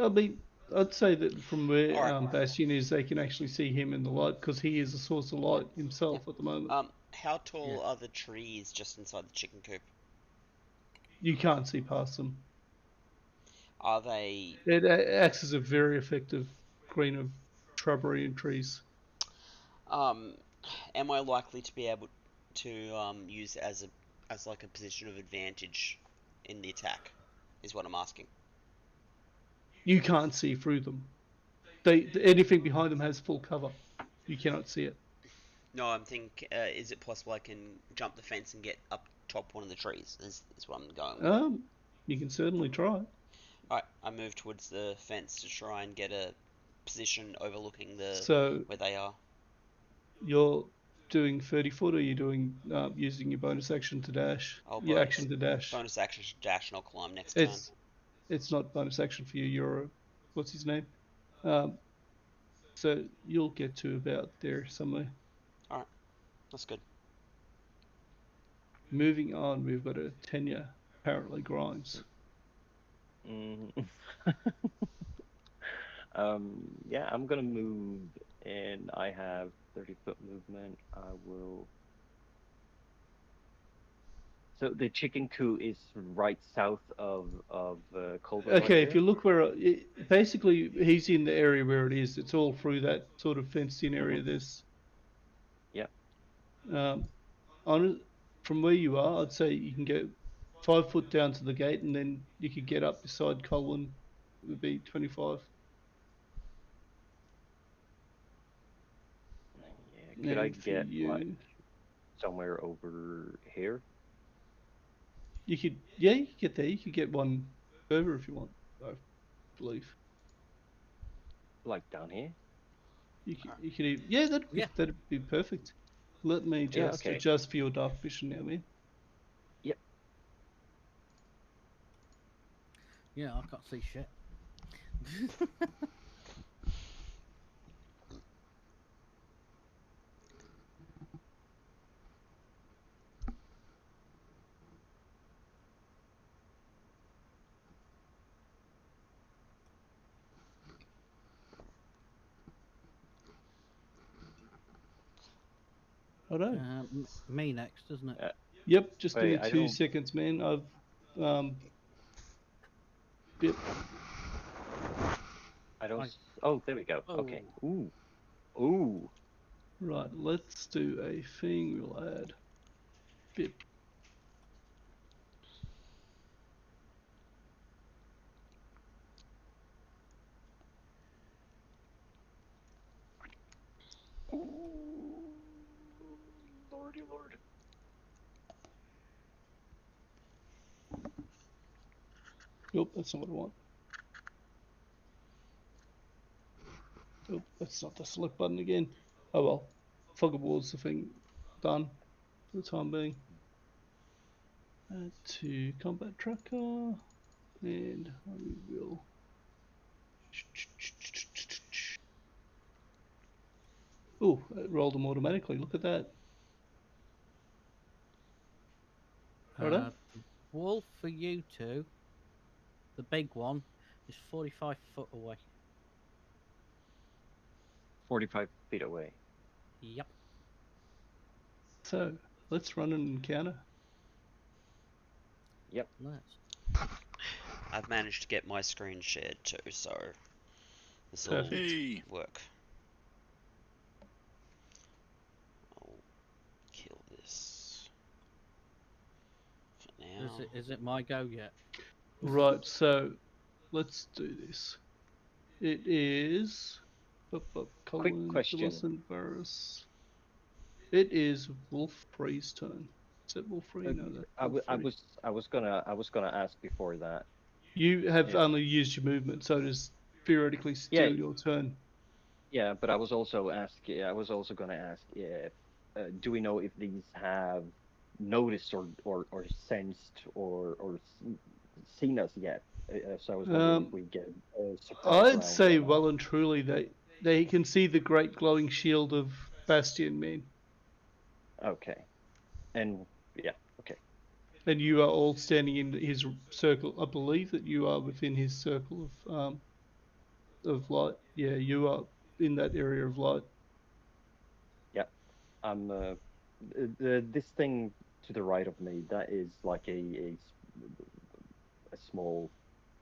I mean, I'd say that from where Alright. Bastion is, they can actually see him in the light because he is a source of light himself at the moment. How tall Yeah. are the trees just inside the chicken coop? You can't see past them. Are they It acts as a very effective screen of shrubbery and trees. um am I likely to be able to use it as like a position of advantage in the attack? Is what I'm asking. You can't see through them. Anything behind them has full cover. You cannot see it. No, I'm thinking, is it possible I can jump the fence and get up top one of the trees? Is what I'm going with. You can certainly try. Alright, I move towards the fence to try and get a position overlooking So where they are. you're doing 30 foot, or you're doing using your bonus action to dash? Your action to dash. Bonus action to dash, and I'll climb next turn. It's not bonus action for you. You're what's his name? So you'll get to about there somewhere. Alright, that's good. Moving on, we've got a tenure. Apparently, Grimes. Mm. Yeah, I'm gonna move, and I have 30-foot movement. I will. So the chicken coop is right south of Culver, right Okay, if here. you look where basically he's in the area where it is. It's all through that sort of fenced-in area. There's Yeah. on from where you are, I'd say you can go 5 foot down to the gate, and then you could get up beside Colin. It would be 25. Yeah. Could I And for get like you, somewhere over here? you could, yeah, you could get there. You could get one further if you want, I believe. Like down here? You could even, yeah, Yeah. that'd be perfect. Let me Yeah. just Okay. adjust for your dark vision now, man. Yep. Yeah, I can't see shit. Righto. Me next, isn't it? Yep, just give Wait, me I 2 don't. seconds, man. Yep. I don't. I- Oh, there we go. Okay. Oh. Ooh. Ooh. Right, let's do a thing. We'll add bit. Lordy Lord. Nope, that's not what I want. Nope, that's not the select button again. Oh well. Fog of War's the thing done for the time being. Add to combat tracker, and we will. Oh, it rolled them automatically. Look at that. Righto. The wolf for you two, the big one, is 45 foot away. 45 feet away. Yep. So let's run an encounter. Yep. Let's. I've managed to get my screen shared too, so this will Perfect. work. I'll kill this for now. Is it my go yet? Right, so let's do this. It is Quick Colin, question. Phyllis, Varus. It is Wolf Free's turn. Is that Wolf Free? No, that's I, Wolf w- Free. I was gonna ask before that. You have If, only used your movement, so it is theoretically yeah, still your turn. yeah, but I was also gonna ask if do we know if these have noticed or sensed or seen us yet? So I was wondering if we get a surprise I'd round say or not. well and truly they can see the great glowing shield of Bastion, man. Okay, and yeah, okay, And you are all standing in his circle. I believe that you are within his circle of light. Yeah, you are in that area of light. yeah. I'm this thing to the right of me. That is like a small,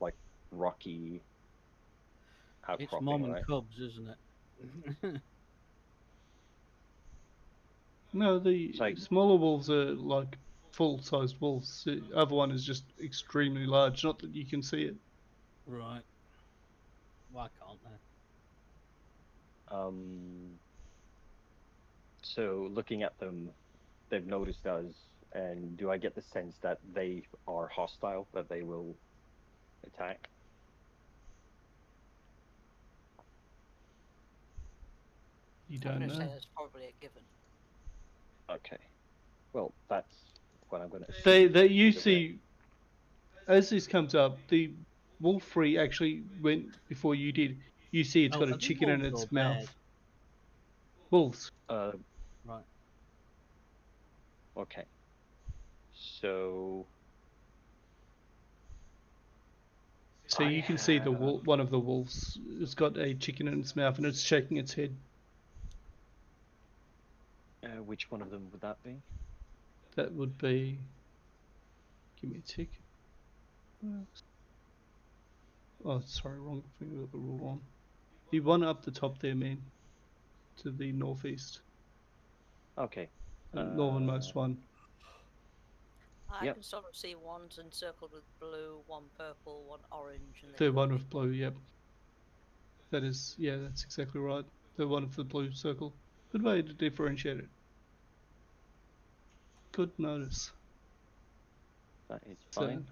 like rocky It's outcropping, mom and right? cubs, isn't it? No, It's the like smaller wolves are like full-sized wolves. The other one is just extremely large. Not that you can see it. Right. Why can't they? um. So looking at them, they've noticed us, and do I get the sense that they are hostile, that they will attack? You I'm don't going to say know. it's probably a given. Okay. Well, that's what I'm going to They assume. that you Either way. see as this comes up, the wolf free actually went before you did. You see it's Oh, got a are they chicken in wolves or its mouth. bears? Wolves. Right. Okay. So So I you can see the have. one of the wolves has got a chicken in its mouth and it's shaking its head. Which one of them would that be? That would be. Give me a tick. Oh, sorry, wrong thing. Got the rule on. The one up the top there, man, to the northeast, Okay. the northernmost one. I Yep. can sort of see one's encircled with blue, one purple, one orange, and The the one other. with blue. Yep. That is. Yeah, that's exactly right. The one with the blue circle. Good way to differentiate it. Good notice. That is So, fine.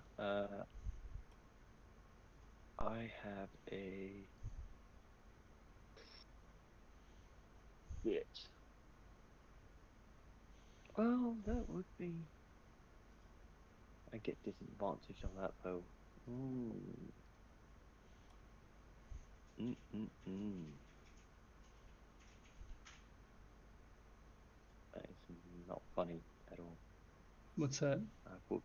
I have a bit. Well, that would be. I get disadvantage on that though. Mm. Mm-mm-mm. That is not funny at all. what's that? But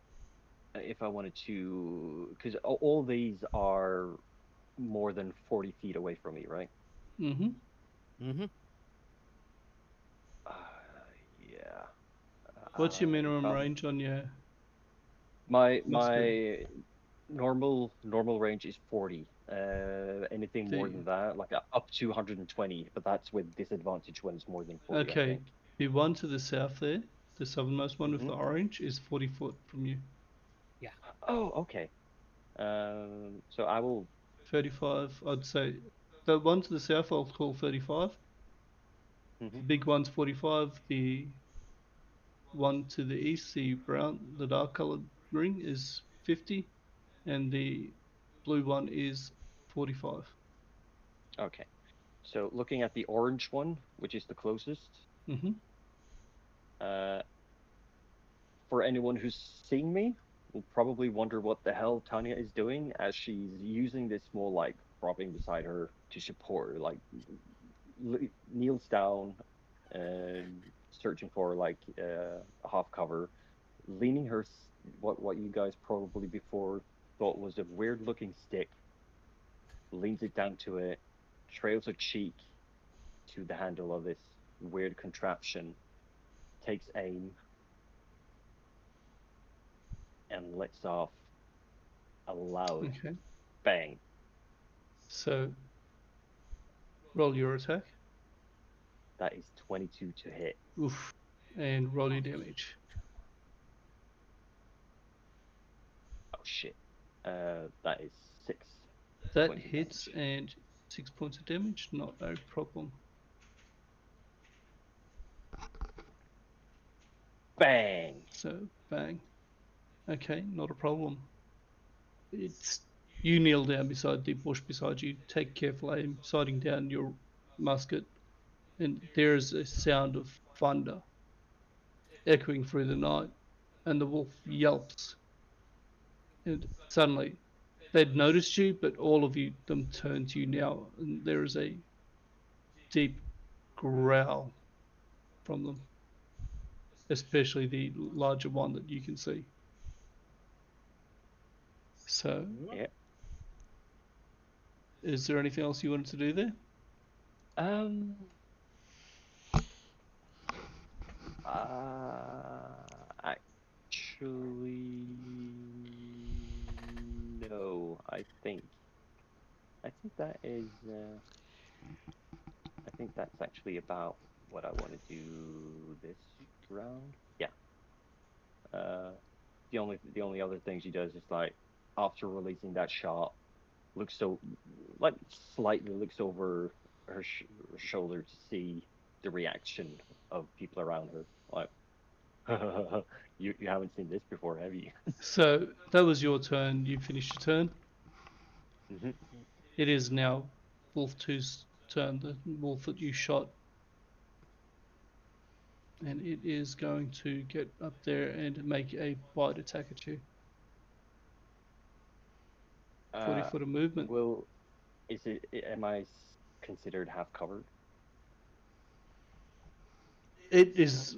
if I wanted to, because all these are more than 40 feet away from me, right? Mm-hmm. Mm-hmm. Uh, yeah. What's your If minimum I'm range on your my musket? my normal range is 40. Anything more The than that, like up to 120, but that's with disadvantage when it's more than 40, I okay. think. The one to the south there, the southernmost one with Hmm. the orange, is 40 foot from you. Yeah. Oh, okay. So I will. 35, I'd say. The one to the south I'll call 35. Mhm. The big one's 45. The one to the east, the brown, the dark colored ring is 50, and the blue one is 45. Okay. So looking at the orange one, which is the closest, Mm-hmm. uh, for anyone who's seen me, will probably wonder what the hell Tanya is doing as she's using this small like propping beside her to support her, like kneels down and searching for like a half cover, leaning her what you guys probably before thought was a weird looking stick, leans it down to it, trails her cheek to the handle of this weird contraption, takes aim, and lets off a loud Okay. bang. So roll your attack. That is 22 to hit. Oof. And roll your damage. Oh shit. That is 6 points That of hits damage. and 6 points of damage. Not a problem. Bang! So bang. Okay, not a problem. It's you kneel down beside the bush beside you, take careful aim, sighting down your musket, and there is a sound of thunder echoing through the night, and the wolf yelps. And suddenly, they'd noticed you, but all of you them turn to you now, and there is a deep growl from them, especially the larger one that you can see. So, Yeah. is there anything else you wanted to do there? Um. Actually, no. I think that is. I think that's actually about what I want to do this round. Yeah. Uh, the only other thing she does is like after releasing that shot, looks so like slightly looks over her shoulder to see the reaction of people around her. Like, you haven't seen this before, have you? So that was your turn. You finished your turn. Hmm. It is now Wolf 2's turn, the wolf that you shot. And it is going to get up there and make a bite attack at you. 40 foot of movement. Will am I considered half covered? It is.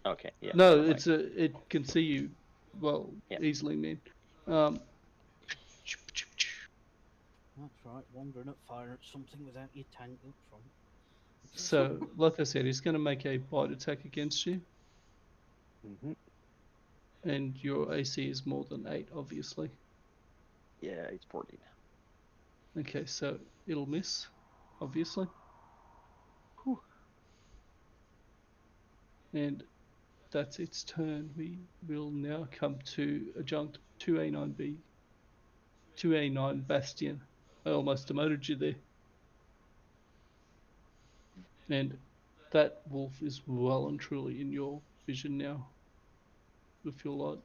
Okay, yeah, No, never mind. it can see you well Yeah. easily, man. Um, That's right, wandering up fire at something without your tank up front. so, like I said, he's going to make a bite attack against you, Hmm. and your AC is more than 8, obviously. Yeah, it's 14. Okay, so it'll miss, obviously. Whew. And that's its turn. We will now come to adjunct 2A9B, 2A9 Bastion. I almost demoted you there. And that wolf is well and truly in your vision now with your light.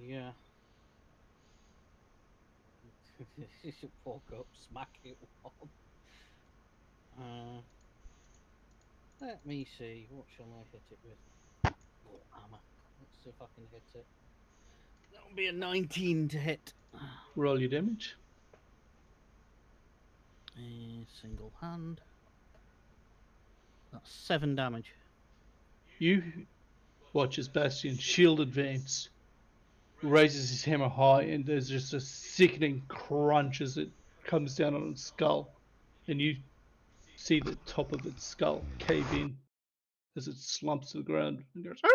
Yeah. Walk up, smack it one. Let me see. What shall I hit it with? Oh, hammer. Let's see if I can hit it. That'll be a 19 to hit. Roll your damage. Single hand. That's 7 damage. You watch as Bastion shield advance, raises his hammer high, and there's just a sickening crunch as it comes down on its skull. And you see the top of its skull cave in as it slumps to the ground and goes, "Arr!"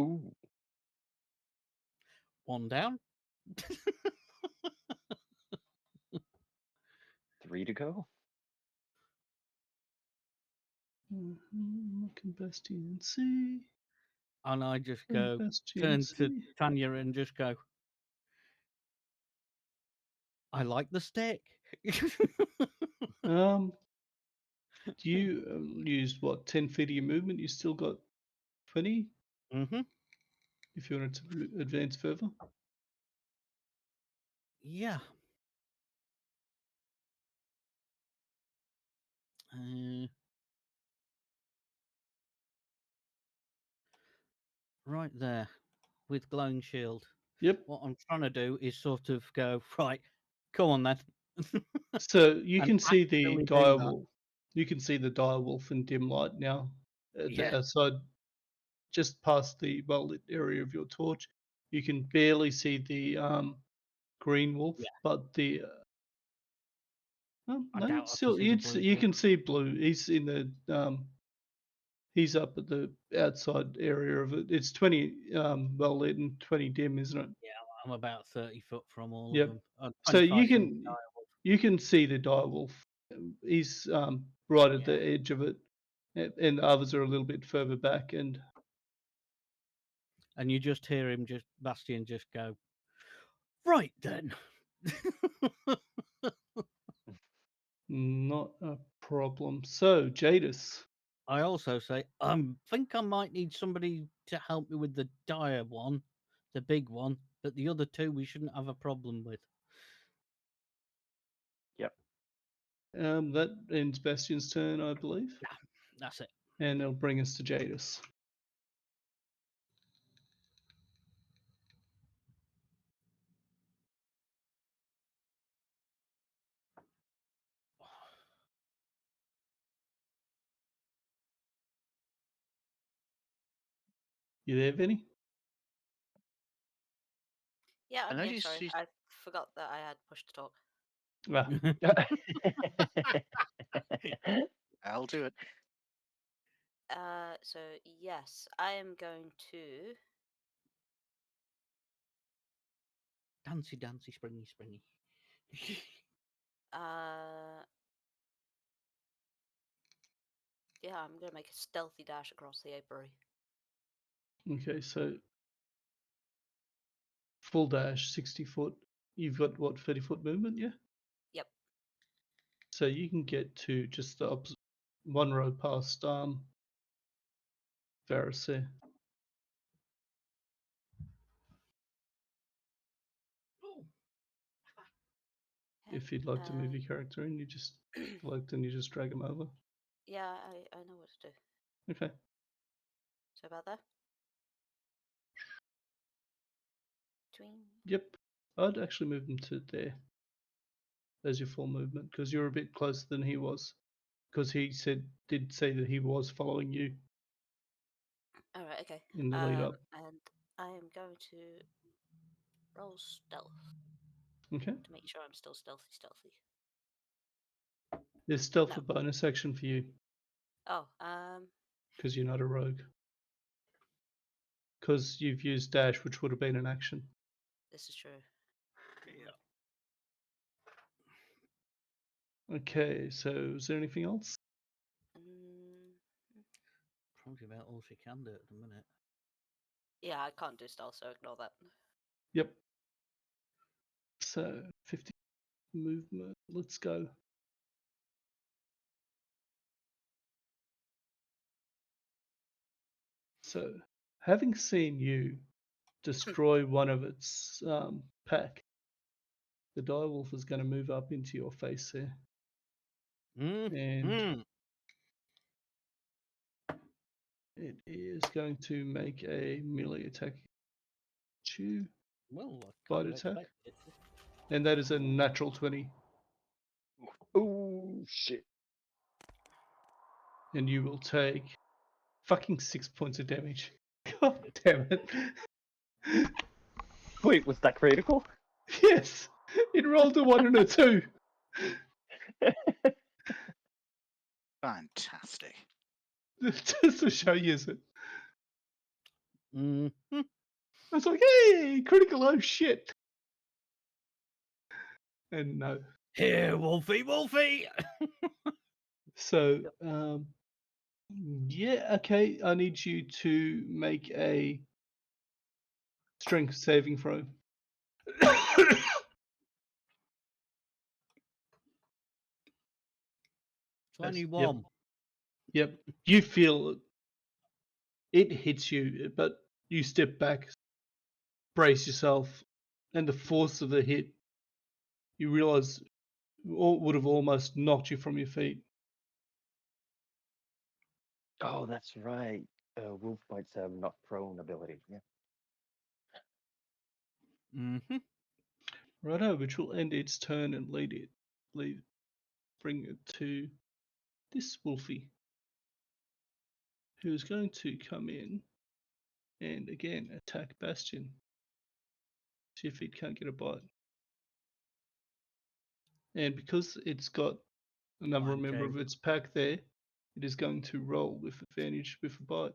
Ooh, 1 down. 3 to go. Look at Bastion C. And I just go, Bastion turn to C. Tanya and just go, I like the stick. Um, you used what, 10 feet of your movement? You still got 20 Mm-hmm. if you wanted to advance further. Yeah. Right there with glowing shield. Yep. What I'm trying to do is sort of go, right, come on then. So you And can see the actually do dire that. wolf. You can see the dire wolf in dim light now at the Yeah. outside, just past the well lit area of your torch. You can barely see the green wolf, Yeah. but the I no, doubt it's I can still see the blue you wolf. can see blue. He's in the he's up at the outside area of it. It's 20 well lit and 20 dim, isn't it? Yeah, I'm about 30 foot from all Yep. of them. So 25 from the dire wolf. you can see the dire wolf. He's right at Yeah. the edge of it, and the others are a little bit further back. And And you just hear him, just Bastion, just go, right then. not a problem. So Jadis, I also say, I think I might need somebody to help me with the dire one, the big one, but the other two we shouldn't have a problem with. Yep. that ends Bastion's turn, I believe, Yeah, that's it. and it'll bring us to Jadis. You there, Vinny? Yeah, I I'm here. noticed Sorry, you. I forgot that I had push to talk. Ah, I'll do it. So yes, I am going to. Dancy, dancy, springy, springy. Yeah, I'm gonna make a stealthy dash across the apiary. okay, so full dash, 60 foot. You've got what, 30 foot movement, yeah? Yep. So you can get to just the one row past Varys there. If you'd like to move your character in, you just select and you just drag him over. Yeah, I know what to do. Okay. So about there? Tween. Yep. I'd actually move him to there as your full movement because you're a bit closer than he was. Because he did say that he was following you All right, okay. in the lead up. And I am going to roll stealth Okay. to make sure I'm still stealthy. There's stealth No. a bonus action for you Oh, because you're not a rogue. Because you've used dash, which would have been an action. this is true. Okay, so is there anything else? Probably about all she can do at the minute. Yeah, I can't do stealth, so ignore that. Yep. So 50 movement. Let's go. So, having seen you destroy one of its pack, the direwolf is going to move up into your face there. And it is going to make a melee attack. Well, I Bite kind of attack. expect it. And that is a natural 20. Oh shit! And you will take fucking 6 points of damage. God damn it. Wait, was that critical? Yes! It rolled a 1 and a 2. Fantastic. Just to show you it. Mm. I was like, hey, critical, oh shit. And no. Here, Wolfie, Wolfie! So, yeah, okay. I need you to make a strength saving throw. 21. Yep. You feel it hits you, but you step back, brace yourself, and the force of the hit, you realize, would have almost knocked you from your feet. Oh, that's right. Wolf bites have not prone ability. Yeah. Mm-hmm. Righto, which will end its turn and bring it to this Wolfie, who's going to come in and again attack Bastion. See if it can't get a bite. And because it's got another Fine, member Jay. of its pack there, it is going to roll with advantage with a bite.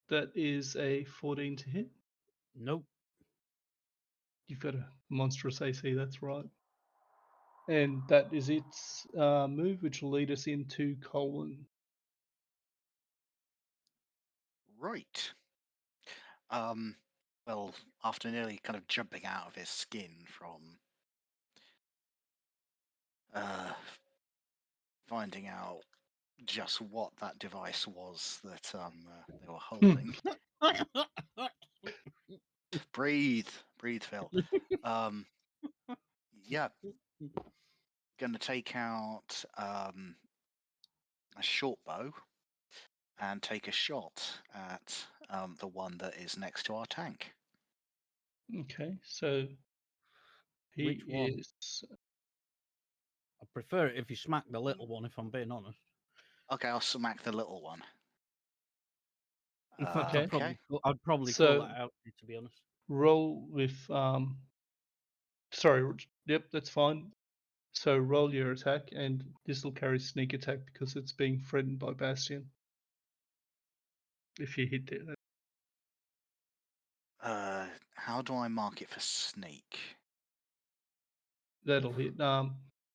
That is a 14 to hit. Nope. You've got a monstrous AC, that's right. And that is its move, which will lead us into Colin. Right. Well, after nearly kind of jumping out of his skin from finding out just what that device was that they were holding. Breathe, Phil. Yeah, gonna take out a short bow and take a shot at the one that is next to our tank. Okay, so he Which one? is. I prefer it if you smack the little one, if I'm being honest. Okay, I'll smack the little one. In fact, Okay. I'd probably So- call that out, to be honest. Roll with. Sorry, yep, that's fine. So roll your attack, and this will carry sneak attack because it's being threatened by Bastion. If you hit it, How do I mark it for sneak? that'll hit.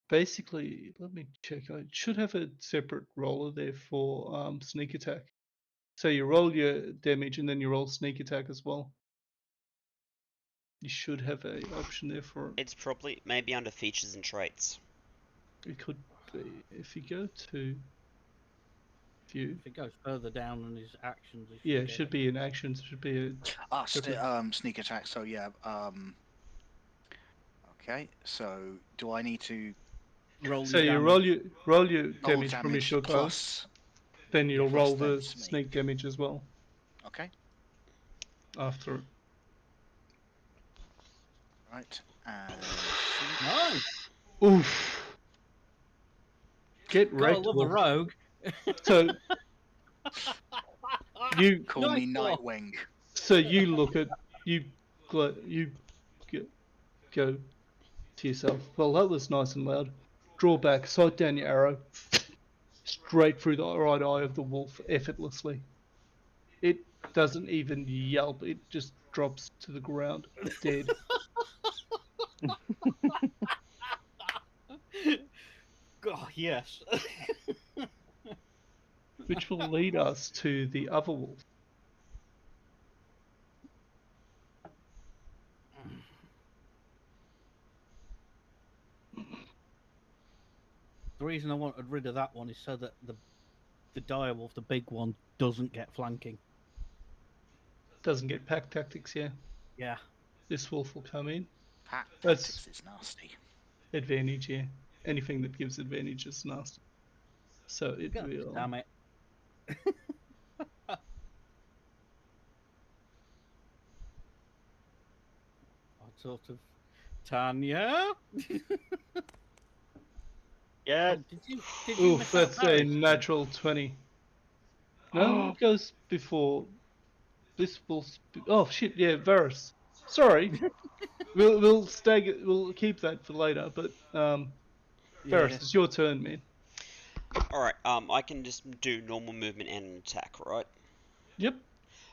Basically, let me check. I should have a separate roller there for sneak attack. So you roll your damage and then you roll sneak attack as well. You should have a option there for it. It's probably maybe under features and traits. It could be if you go to view. If it goes further down in his actions, he should Yeah, it get should be in actions. It should be a Sneak attack. So yeah. Okay. So do I need to roll So your you damage. roll your roll damage from your damage short bow, plus? then you'll plus roll then the sneak. sneak damage as well Okay. after it. Right. And Nice. Oof! Get Gotta wrecked, love a Wolf. rogue. So you call me Nice one. Nightwing. so you look at you go to yourself. Well, that was nice and loud. Draw back, sight down your arrow, straight through the right eye of the wolf effortlessly. It doesn't even yelp. It just drops to the ground, dead. God, yes. Which will lead us to the other wolf. The reason I wanted rid of that one is so that the direwolf, the big one, doesn't get flanking. Doesn't get pack tactics, yeah. Yeah. This wolf will come in. Pack That's tactics is nasty. advantage, yeah. Anything that gives advantage is nasty. So it God will. damn it. What sort of Tanya? Yeah. Oh, did you Oof, miss out that's a Varys? natural 20. No, it goes before. This will. Oh shit! Yeah, Varys. Sorry, we'll keep that for later. But Varys, Yeah. it's your turn, man. Alright, I can just do normal movement and attack, right? Yep.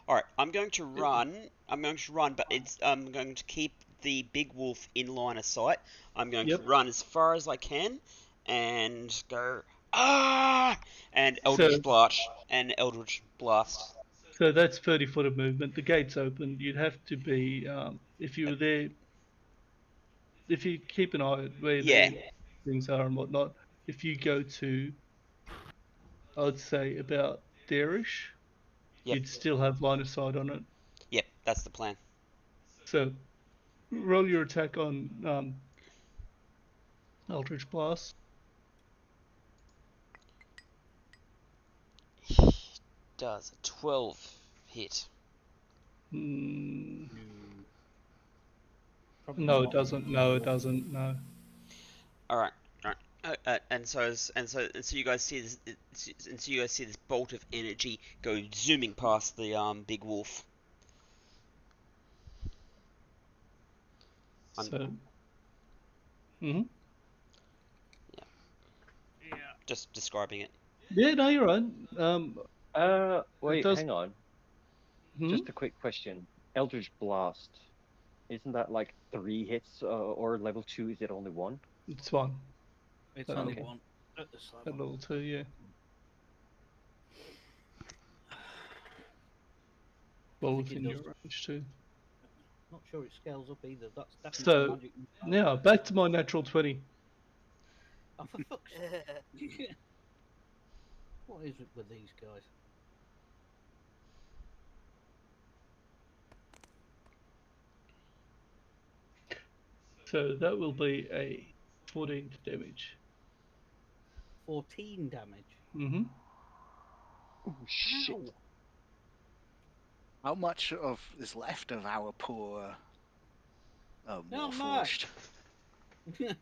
Alright, I'm going to run. But I'm going to keep the big wolf in line of sight. I'm going Yep. to run as far as I can and go and Eldritch Blast. So that's 30 foot of movement. The gate's open. You'd have to be if you were there. If you keep an eye at where Yeah. the things are and whatnot. If you go to, I'd say about there-ish, Yep. you'd still have line of sight on it. Yep, that's the plan. So roll your attack on Eldritch Blast. Does a 12 hit? Mm, Probably no, it not. doesn't. No, it doesn't. No. All right. And so you guys see this, and so you guys see this bolt of energy go zooming past the big wolf. So. Mhm. Yeah. Just describing it. Yeah, no, you're right. It Wait, does. hang on. Hmm? Just a quick question. Eldritch Blast, isn't that like 3 hits, or level 2? Is it only 1? It's fine. It's At only Okay. one at this at level. level 2, yeah. Well think it within does. your range too. Not sure it scales up either. That's definitely So magic. now back to my natural 20. Oh, for fuck's sake. What is it with these guys? So that will be a 14 damage. 14 damage. Mm-hmm. Oh, shit. Ow! How much of is left of our poor Not much. Warforged?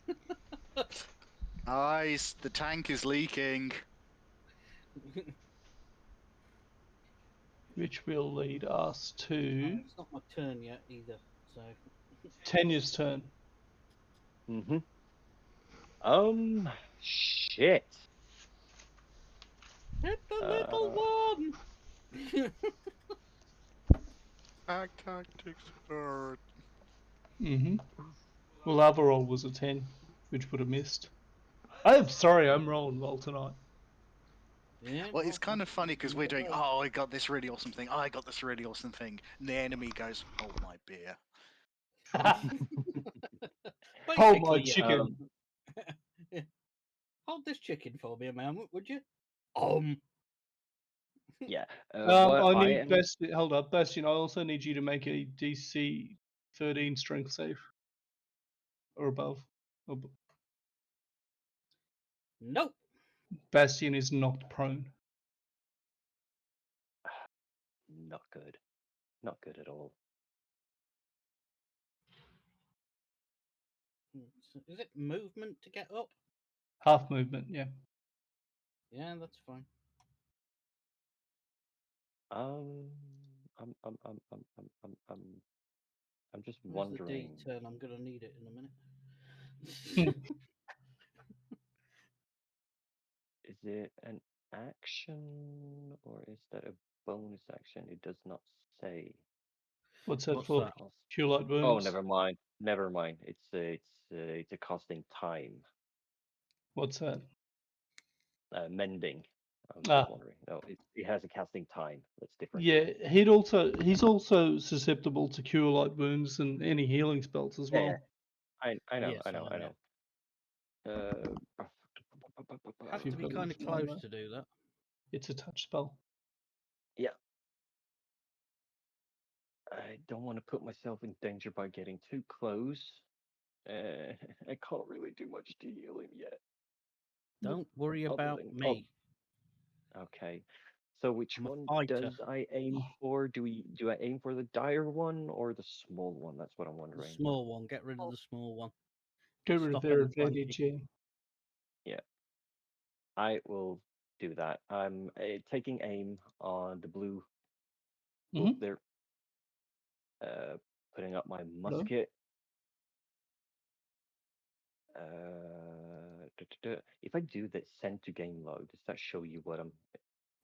Guys, the tank is leaking. Which will lead us to It's not my turn yet either. So Tanya's turn. Mm-hmm. Shit. hit the little one. Pack tactics hurt. Mm-hmm. Well, other roll was a 10, which would have missed. I'm sorry, I'm rolling well tonight. Yeah, Well, it's kind of funny because we're doing, okay. oh, I got this really awesome thing. Oh, I got this really awesome thing. And the enemy goes, hold my beer. Hold my Basically, chicken. yeah. Hold this chicken for me a moment, would you? Yeah. What I I need am Bastion. Hold up, Bastion. I also need you to make a DC 13 strength save or above. Nope. Bastion is not prone. not good. Not good at all. Is it movement to get up? Half movement, yeah. Yeah, that's fine. Um, I'm, I'm, I'm, I'm, I'm, I'm, I'm, I'm just Where's the D wondering. turn? I'm gonna need it in a minute. Is it an action or is that a bonus action? It does not say. What's that What's for? that? Cure light Oh, wounds. never mind. Never mind. It's a costing time. What's that? Mending. I was Ah, just wondering. No, it has a casting time. That's different. yeah. He's also susceptible to cure light wounds and any healing spells as well. Yeah, I know, Yes, I know, I I know. Have you've to be got kind of anything on close that. to do that. It's a touch spell. Yeah. I don't want to put myself in danger by getting too close. I can't really do much to heal him yet. Don't worry Other about than me. okay. So which I'm a one fighter. does I aim for? Do I aim for the dire one or the small one? That's what I'm The wondering. small one. Get rid of the small one. Get rid of Stop their any flanking. advantage, yeah. Yeah. I will do that. I'm taking aim on the blue wolf Mhm. there. Putting up my musket. If I do that send to game log, does that show you what I'm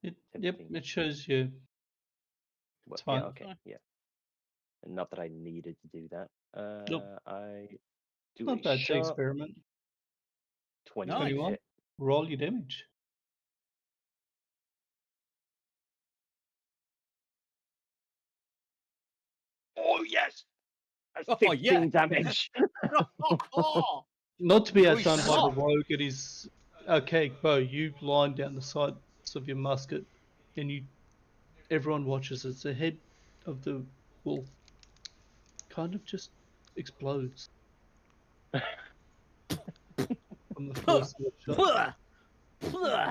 Yep, attempting? it shows you. Well, It's fine. yeah, okay, Fine. yeah. And not that I needed to do that. Nope. I do Not a bad to shot. experiment. 21 Nice. to 21. hit. Roll your damage. Oh yes, that's Oh 15 yeah. damage. Not to be outdone Nice. by the rogue, it is archaic bow. You line down the sights of your musket, and everyone watches as the head of the wolf kind of just explodes from the force of the shot.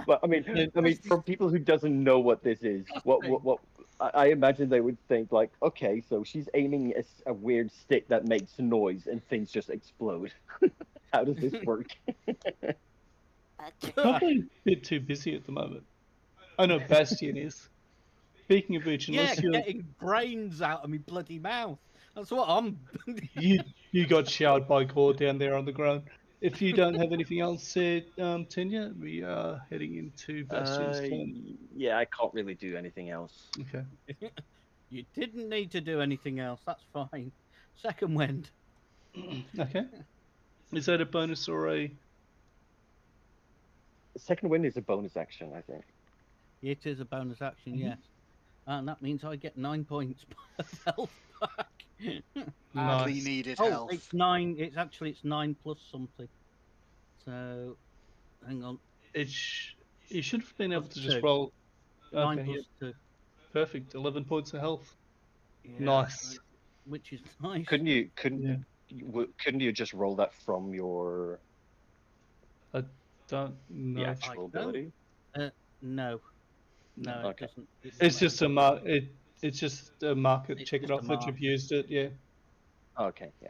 But I And mean, from people who doesn't know what this is, what I imagine they would think like, okay, so she's aiming a weird stick that makes noise and things just explode. How does this work? probably a bit too busy at the moment. I know Bastion is. Speaking of which, Yeah, unless you're getting brains out of me bloody mouth. That's what I'm. you got showered by gore down there on the ground. If you don't have anything else said, Tenya, we are heading into Bastion's turn. Yeah, I can't really do anything else. Okay. You didn't need to do anything else. That's fine. Second wind. Okay. Is that a bonus or a? Second wind is a bonus action, I think. It is a bonus action, Mhm. yes. And that means I get 9 points of health back. Badly Nice. needed Oh, health. it's 9. It's 9 plus something. So, hang on. You should have been able Plus to just 2. roll. 9 Okay, yep, plus 2. perfect. 11 points of health. Yeah, Nice. which is nice. Yeah. Couldn't you just roll that from your I don't the know. actual don't. ability? No. No. No, it Okay. doesn't. It It's doesn't just a actually. It's just a market. It's Check it just a off that mark. you've used it. Yeah. Okay, yeah.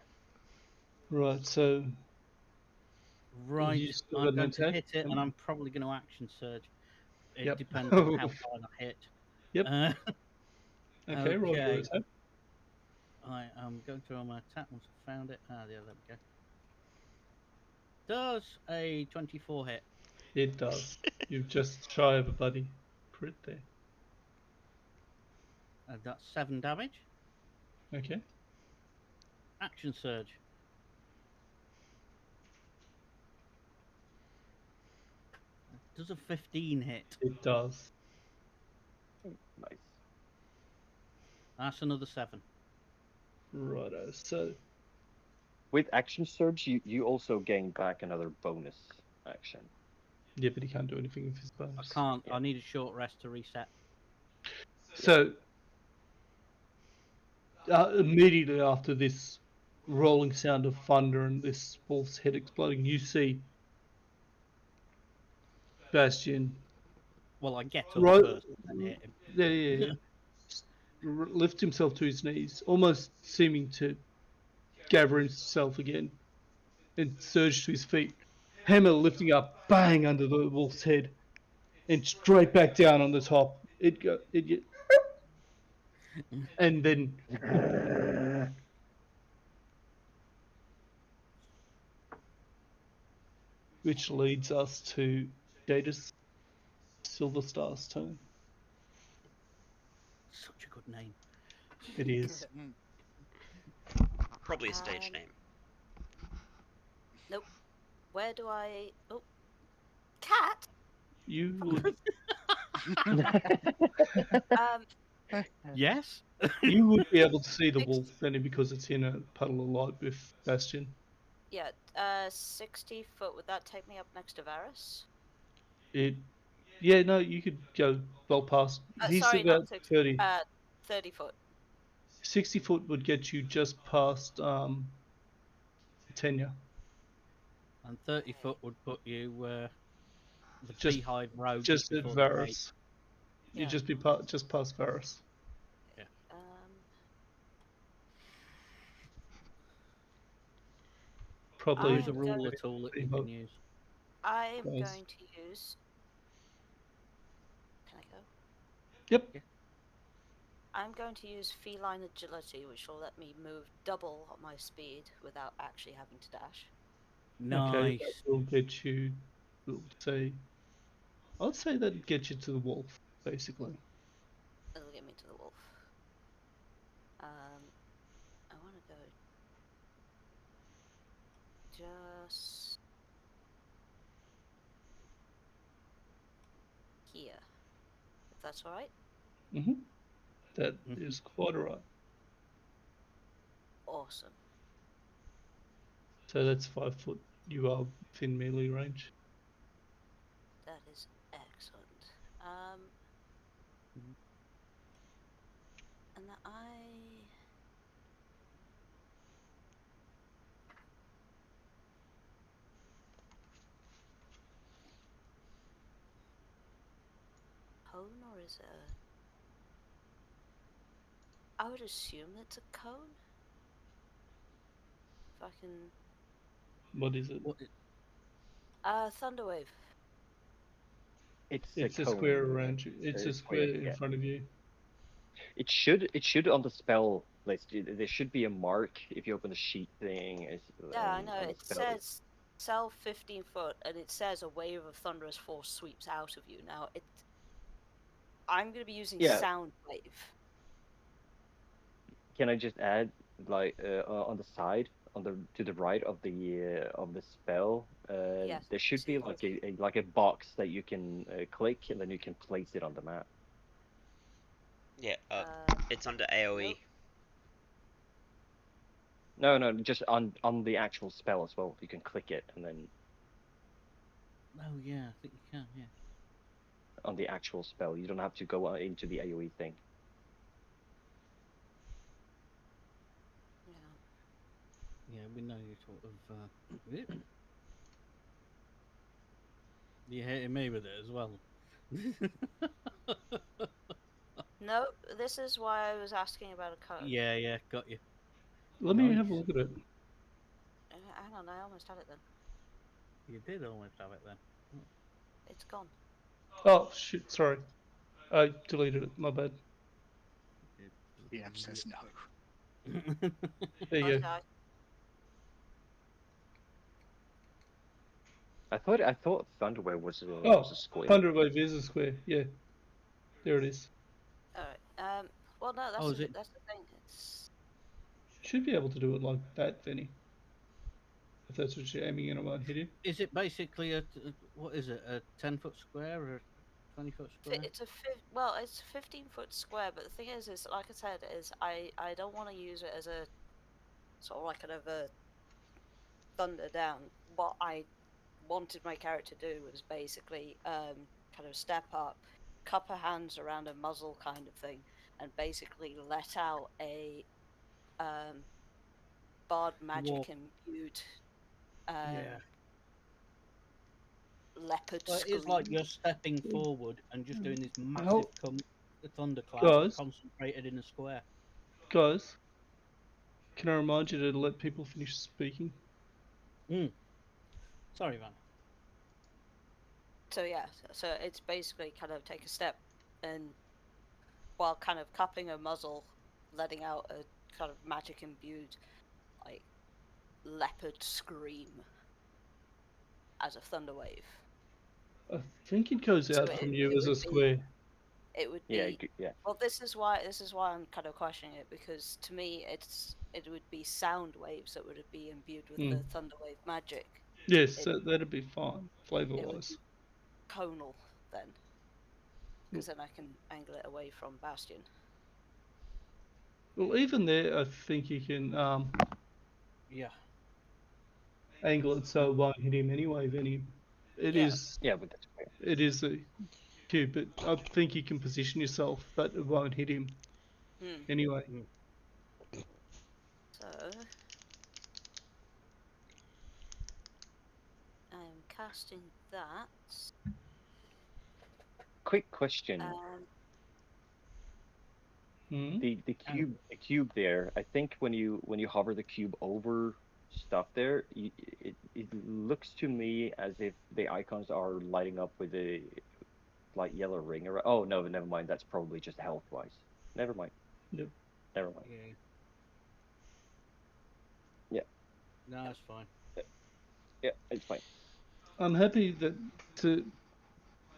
Right. So Right, you still I'm got an going to attack. hit it, and I'm probably going to action surge. It Yep. depends on how hard I hit. Yep. Uh, Okay. Roll your okay, attack. I am going to roll my attack once I found it. Ah, yeah, there we go. Does a 24 hit? It does. You've just shy of a bloody crit there. That's 7 damage. Okay. Action surge. Does a 15 hit? It does. Nice. That's another 7. Righto. So With action surge, you also gain back another bonus action. Yeah, but he can't do anything with his I bonus. can't. Yeah. I need a short rest to reset. So immediately after this rolling sound of thunder and this wolf's head exploding, you see Bastion Well, I get up right, first and then hit him. yeah. Lift himself to his knees, almost seeming to gather himself again, and surge to his feet. Hammer lifting up, bang under the wolf's head, and straight back down on the top. And then which leads us to Jada's Silver Star's turn. Such a good name. It is. Mm. Probably a stage Um, name. Nope. Where do I? Oh, cat. You would Um, Yes. you would be able to see the wolf, Benny, because it's in a puddle of light with Bastion. yeah. 60 foot. Would that take me up next to Varus? Yeah, no, you could go well past. He's Sorry, not about 60. 30. 30 foot. 60 foot would get you just past Tenure. And 30 foot would put you the Just Beehive Road just just at before the gate. Varus. You'd Yeah. just be just past Varus. Yeah. Probably Use a I'm ruler tool that you can use. I'm Nice. going to use. Can I go? Yep. Yeah. I'm going to use feline agility, which will let me move double my speed without actually having to dash. Okay, that Nice. will get you. We'll say. I'd say that'd get you to the wolf, basically. It'll get me to the wolf. I want to go just here, if that's all right. That is quite alright. Awesome. So that's 5 foot. You are within melee range. That is excellent. And cone, or is it I would assume it's a cone. If I can. What is it? Thunderwave. It's a It's a square cone. around you. It's a Square, square in yeah. front of you. It should on the spell list. There should be a mark if you open the sheet thing. Yeah, I know. On the It spell. says cell 15 foot, and it says a wave of thunderous force sweeps out of you. Now, I'm going to be using Yeah. sound wave. Can I just add, like, on the side, to the right of the spell, Yes, there should be please. like a box that you can click, and then you can place it on the map. Yeah, it's under AoE. Nope. No, just on the actual spell as well. You can click it, and then Oh yeah, I think you can. Yeah. on the actual spell, you don't have to go into the AoE thing. Yeah. Yeah, we know you sort of. You're hitting me with it as well. No, this is why I was asking about a cone. Yeah, got you. Let me Nice. have a look at it. Hang on, I almost had it then. You did almost have it then. It's gone. Oh shit! Sorry, I deleted it. My bad. DM says no. There you go. Okay. I thought Thunderwave was Oh, a square. Thunderwave is a square. Yeah, there it is. All right. Well, no, Oh, is it? that's the thing. It's Should be able to do it like that, Vinny. If that's what you're aiming at, I won't hit you. Is it basically what is it? A 10 foot square or a 20 foot square? it's a 15-foot square. But the thing is like I said, is I don't want to use it as a sort of like kind of a thunder down, what I wanted my character to do was basically kind of step up, cup her hands around her muzzle kind of thing, and basically let out a bard magic imbued Yeah. leopard Well, it scream. is like you're stepping forward and just doing this massive How, thunderclap guys, concentrated in a square. guys, can I remind you to let people finish speaking? Sorry, man. So yeah, so it's basically kind of take a step and while kind of cupping her muzzle, letting out a kind of magic imbued like leopard scream as a thunder wave. I think it goes So out from you it as a would be square. it would Yeah, be yeah. well this is why I'm kind of questioning it, because to me it would be sound waves that would be imbued with the thunder wave magic. Yes, It that'd be fine, flavour it would wise. be conal then, because then I can angle it away from Bastion. Well, even there, I think you can Yeah. angle it so it won't hit him anyway. Then it Yeah. is Yeah, but that's fair. it is a cube, but I think you can position yourself that it won't hit him anyway. So I'm casting that. Quick question. Hmm? The cube there, I think when you hover the cube over stuff there, it looks to me as if the icons are lighting up with a light yellow ring around. Oh no, never mind. That's probably just health wise. Never mind. Yep. Never mind. Yeah. Yeah. No, it's fine. Yeah, it's fine. I'm happy that to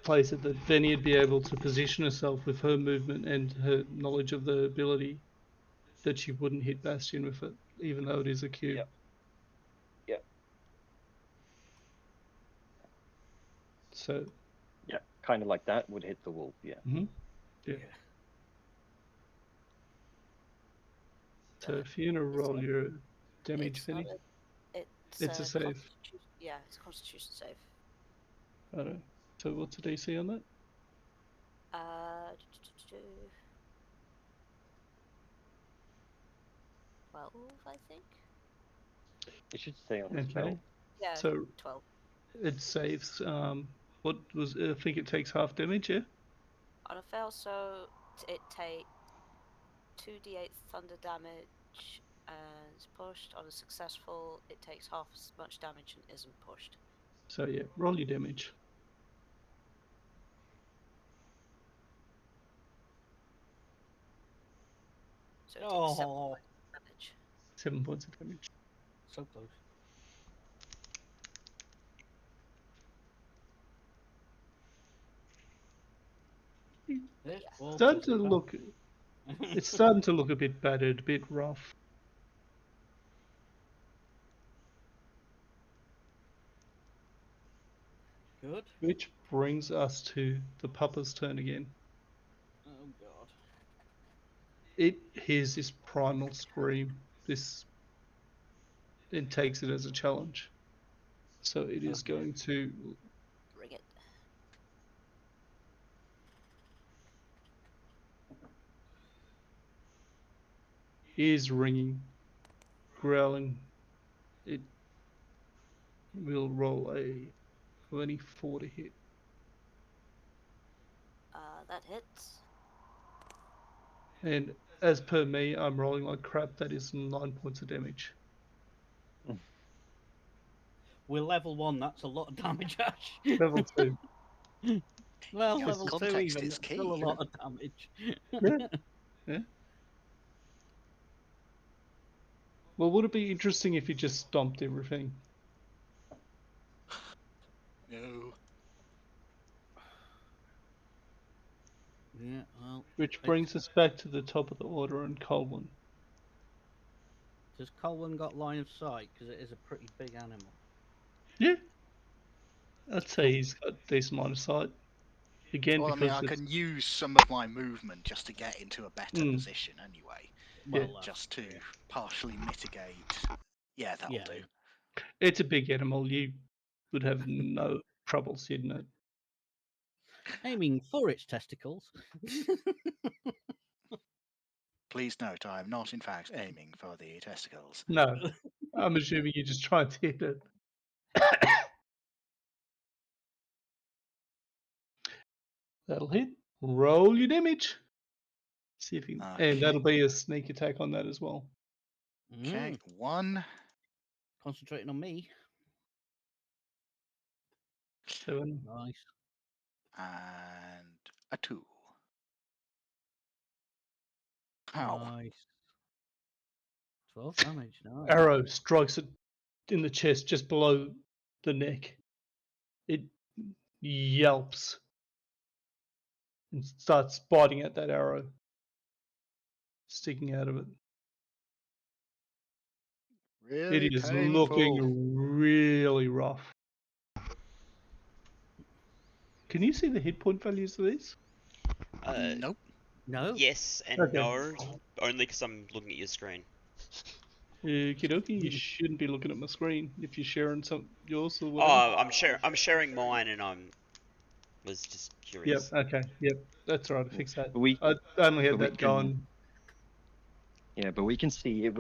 place it that Venny would be able to position herself with her movement and her knowledge of the ability that she wouldn't hit Bastion with it, even though it is a cube. Yeah. Yeah. So, Yeah. Kind of like that would hit the wolf. Yeah. yeah. Yeah. So if you're gonna roll your damage, It's not Venny, it's it's a a save. yeah, it's a constitution save. Righto. So what's the DC on that? 12, I think. It should say on the Okay. spell. Yeah, So 12. it saves. What was? I think it takes half damage. Yeah. On a fail, so it takes 2d8 thunder damage and is pushed. On a successful, it takes half as much damage and isn't pushed. So yeah, roll your damage. So it takes 7 Oh, damage. 7 points of damage. so close. This wolf Starting is to a look. It's starting to look a bit battered, a bit rough. Good. Which brings us to the puppa's turn again. Oh god. It hears this primal scream. It takes it as a challenge. So it is Okay. going to Bring it. ears ringing, growling. It will roll a 24 to hit. That hits. And as per me, I'm rolling like crap. That is 9 points of damage. We're level 1, that's a lot of damage, Ash. Level 2. Well, Yeah, level 2 context even, is that's still a key. lot of damage. Yeah. Yeah. Well, would it be interesting if you just stomped everything? No. Yeah, well, Which brings us back to the top of the order and Colwyn. has Colwyn got line of sight? Because it is a pretty big animal. Yeah, I'd say he's got decent line of sight. Again, Well, I mean, because I it's can use some of my movement just to get into a better position anyway, Well, yeah. just to yeah. partially mitigate. Yeah, that'll Yeah, do. It's a big animal. You would have no troubles hitting it. Aiming for its testicles. Please note, I am not, in fact, aiming for the testicles. No, I'm assuming you just tried to hit it. That'll hit. Roll your damage. See if you can, and Okay. that'll be a sneak attack on that as well. Okay, 1, Concentrating on me. 7. Nice. and a 2. Ow. Nice. 12 damage. Nice. Arrow strikes it in the chest just below the neck. It yelps and starts biting at that arrow, sticking out of it. Really It is painful. looking really rough. Can you see the hit point values of these? Nope. No. Yes and Okay. no, only because I'm looking at your screen. Okie dokie, you shouldn't be looking at my screen if you're sharing yours or whatever. Oh, I'm sharing mine, and was just Yep, curious. okay, yep, that's right, I fixed that. We I only had but we that can- going. Yeah, but we can see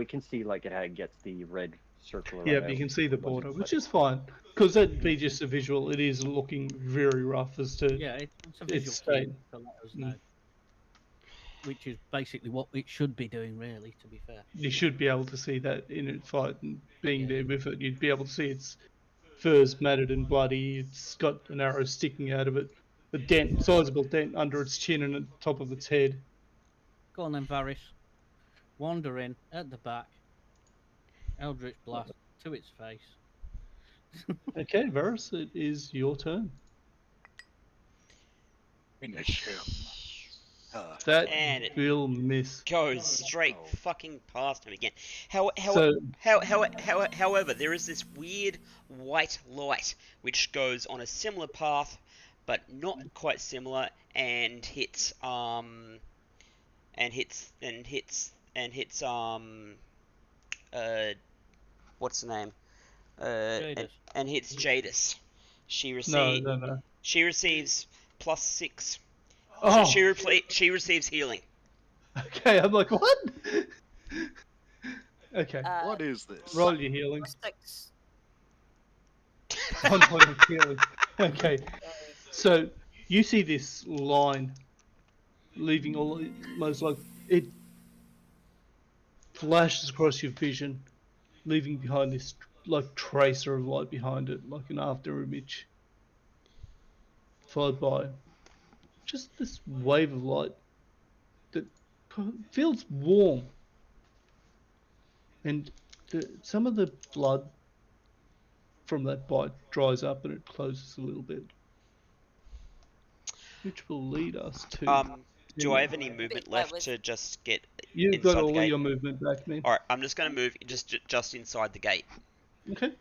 like it gets the red circle around. Yep, it. you can see the What border, it's which like. is fine. Because that'd be just a visual, it is looking very rough as to Yeah, it's a its visual state. cue to let us know. Which is basically what it should be doing, really, to be fair. You should be able to see that in a fight and being Yeah. there with it. You'd be able to see its fur's matted and bloody. It's got an arrow sticking out of it. A dent, sizable dent under its chin and at the top of its head. Go on then, Varys. Wander in at the back. Eldritch Blast to its face. Okay, Varus, it is your turn. Finish him. That And it will miss. goes straight Oh. fucking past him again. So, However, there is this weird white light which goes on a similar path, but not quite similar, and hits what's the name? Jadis. And hits Jadis. She no. She receives +6. Oh, She receives healing. okay, I'm like, what? Okay, What is this? roll your healing. +6. 1 point of healing. Okay, so you see this line leaving almost like it flashes across your vision, leaving behind this like tracer of light behind it, like an after image, followed by just this wave of light that feels warm, and some of the blood from that bite dries up and it closes a little bit, which will lead us to. Do I have any movement left to just get You've got inside the all gate? your movement back, man. All right, I'm just gonna move just inside the gate. Okay,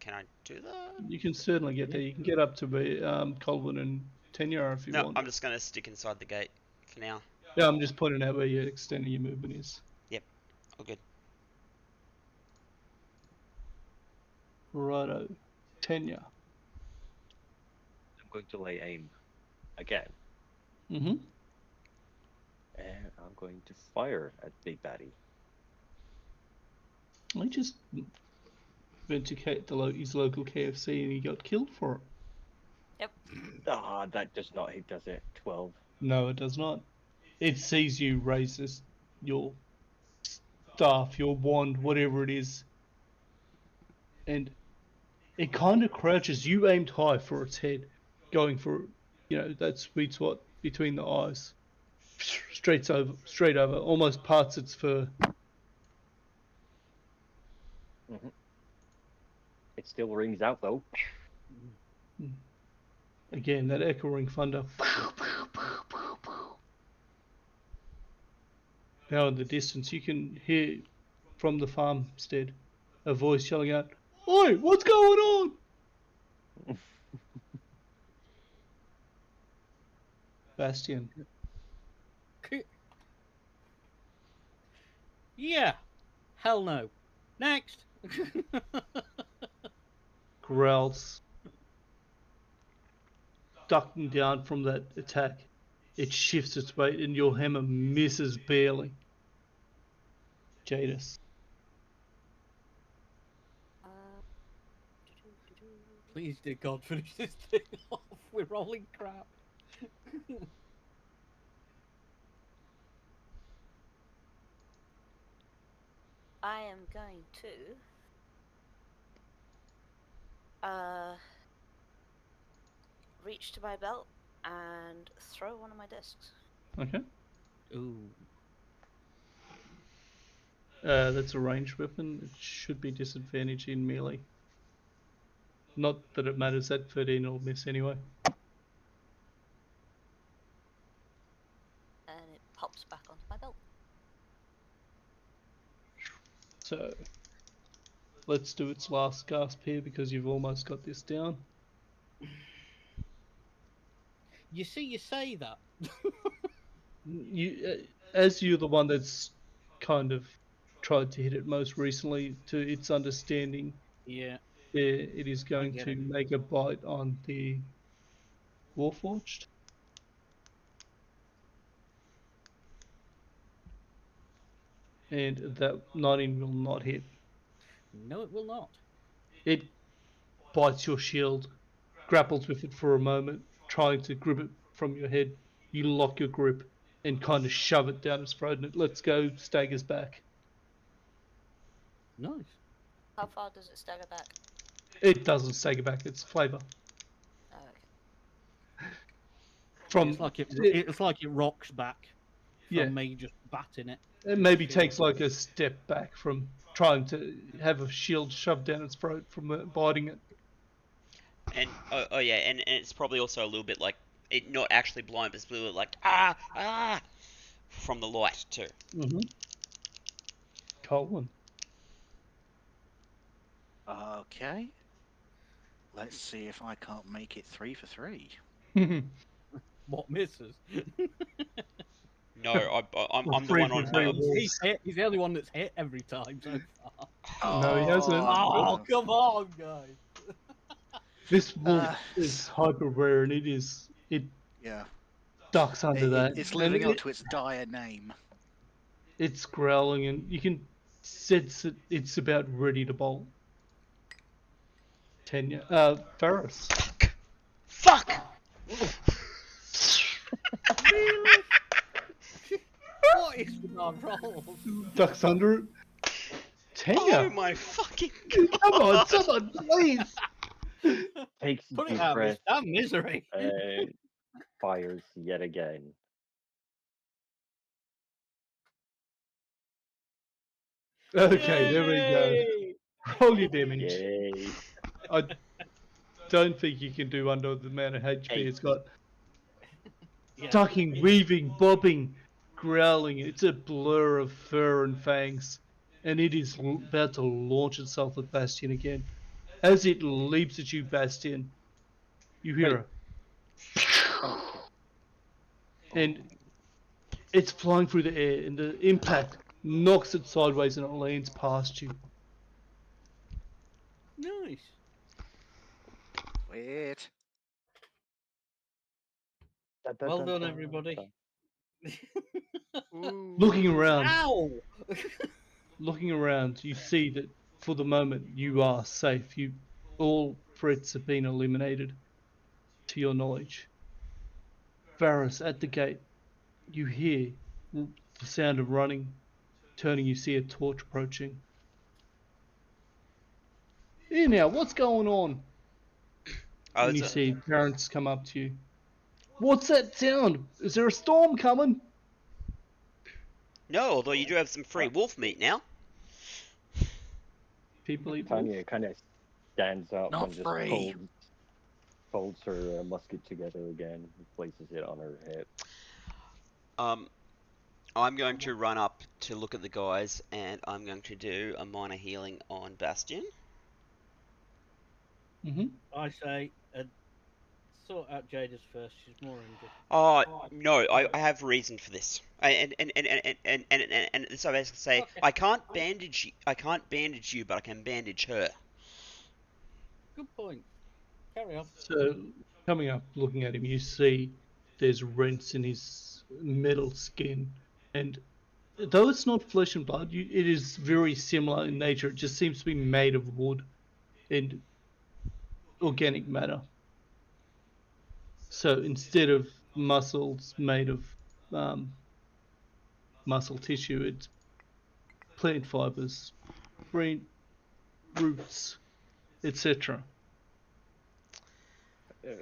Can I do that? you can certainly get there. You can get up to Colvin and Tenya if you No, want. I'm just gonna stick inside the gate for now. Yeah, I'm just pointing out where your extent of your movement is. Yep, all good. Righto, Tenya. I'm going to lay aim again, Mm-hmm. and I'm going to fire at Big Baddie. I just went to his local KFC and he got killed for it. Ah, that does not hit, does it? 12. No, it does not. It sees you raise your staff, your wand, whatever it is, and it kind of crouches. You aimed high for its head, going for that sweet spot between the eyes. Straight over, almost parts its fur. Mm-hmm. It still rings out though. Again, that echoing thunder. Now in the distance, you can hear from the farmstead a voice yelling out, "Oi, what's going on?" Bastion. Yeah. Hell no. Next. growls, ducking down from that attack. It shifts its weight, and your hammer misses barely. Jadis. Please, dear God, finish this thing off. We're rolling crap. I am going to reach to my belt and throw one of my discs. Okay. Ooh. That's a ranged weapon. It should be disadvantaged in melee. Not that it matters, that 13 will miss anyway. And it pops back onto my belt. So, let's do its last gasp here because you've almost got this down. You see, you say that. As you're the one that's kind of tried to hit it most recently, to its understanding, Yeah. it is going get to it. make a bite on the Warforged. And that 19 will not hit. No, it will not. It bites your shield, grapples with it for a moment, trying to grip it from your head. You lock your grip and kind of shove it down its throat, and it lets go, staggers back. Nice. How far does it stagger back? It doesn't stagger back, it's flavour. Oh, okay. From It's like it rocks back from Yeah. me just batting it. It maybe Feel takes like a step back from trying to have a shield shoved down its throat from biting it. And oh yeah, and it's probably also a little bit like it not actually blind, but it's a little bit like from the light too. Mm-hmm. Colin. Okay. Let's see if I can't make it 3 for 3. what misses. No, I'm the Three one for on. three He's hit. He's the only one that's hit every time so far. No, he hasn't. Oh, no. come on, guys. This wolf Uh, is hyper rare, and it yeah. ducks under that, It's and living up to its dire name. it's growling, and you can sense it's about ready to bolt. Tenya, Ferris. Fuck! Really? What is with our rolls? Ducks under it. Oh Tenya, my fucking come on, god! someone, please. Takes a Put it deep out of breath his damn misery. and fires yet again. Okay, there we go. Yay! Roll your damage. Yay! I don't think you can do under the amount of HP 8. it's got. Yeah. Ducking, weaving, bobbing, growling. It's a blur of fur and fangs, and it is about to launch itself at Bastion again. As it leaps at you, Bastion, you hear Wait. Oh shit! and it's flying through the air, and the impact knocks it sideways, and it lands past you. Nice. Wait. Dun, dun, Well dun, done, dun, everybody. dun. Looking around, Ow! you see that for the moment you are safe. All threats have been eliminated, to your knowledge. Varus at the gate. You hear the sound of running. Turning, you see a torch approaching. Here now, what's going on? Oh, And you see parents come up to you. What's that sound? Is there a storm coming? no, although you do have some free wolf meat now. People eat wolf? Tanya kind of stands up Not and just free. folds her musket together again and places it on her hip. I'm going to run up to look at the guys, and I'm going to do a minor healing on Bastion. Mm-hmm. I say, sort out Jadis first. She's more injured. Oh no, I have reason for this. And so I basically say, Okay. I can't bandage you, but I can bandage her. Good point. Carry on. So, coming up, looking at him, you see there's rents in his metal skin, and though it's not flesh and blood, it is very similar in nature. It just seems to be made of wood and organic matter. So instead of muscles made of um, muscle tissue, it's plant fibers, green roots, etc.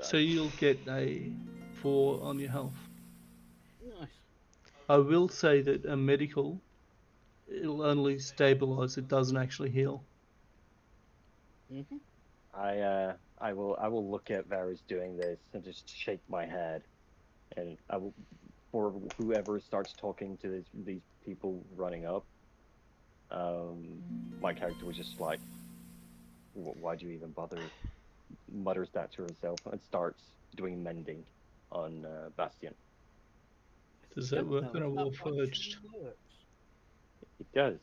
So you'll get a 4 on your health. Nice. I will say that a medical, it'll only stabilize, it doesn't actually heal. Mm-hmm. I will look at Varys doing this and just shake my head, and I will, for whoever starts talking to these people running up, my character was just like, why do you even bother? Mutters that to herself and starts doing mending on Bastion. Does that Don't work know on if a that actually Warforged? works. It does.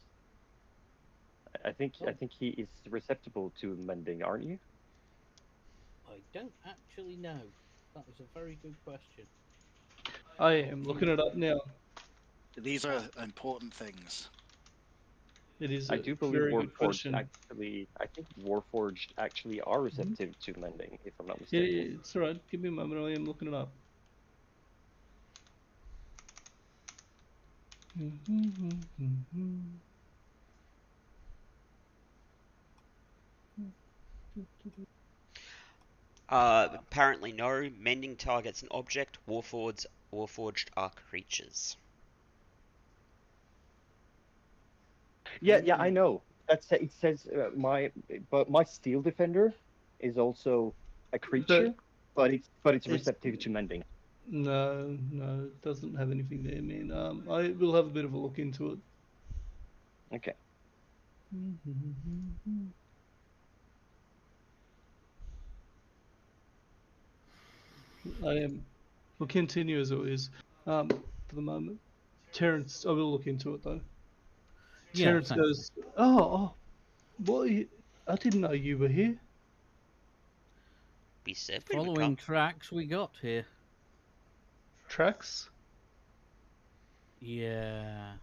I Oh, think he is receptible to mending, aren't you? I don't actually know. That is a very good question. I am looking it up now. These are important things. It is I a do believe very good Warforged question. actually. I think Warforged actually are Mhm. receptive to mending, if I'm not Yeah, mistaken. it's alright. Give me a moment. I am looking it up. Apparently no. Mending targets an object. Warforged are creatures. Yeah, I Mm. know. It says but my Steel Defender is also a creature, But but it's it's receptive to mending. no, it doesn't have anything there, man. I will have a bit of a look into it. Okay. I am. We'll continue as always. For the moment, Terence. I will look into it though. Yeah, Terence thanks. goes, "Oh, what? I didn't know you were here." We said we would Following come. tracks we got here. Tracks. Yeah.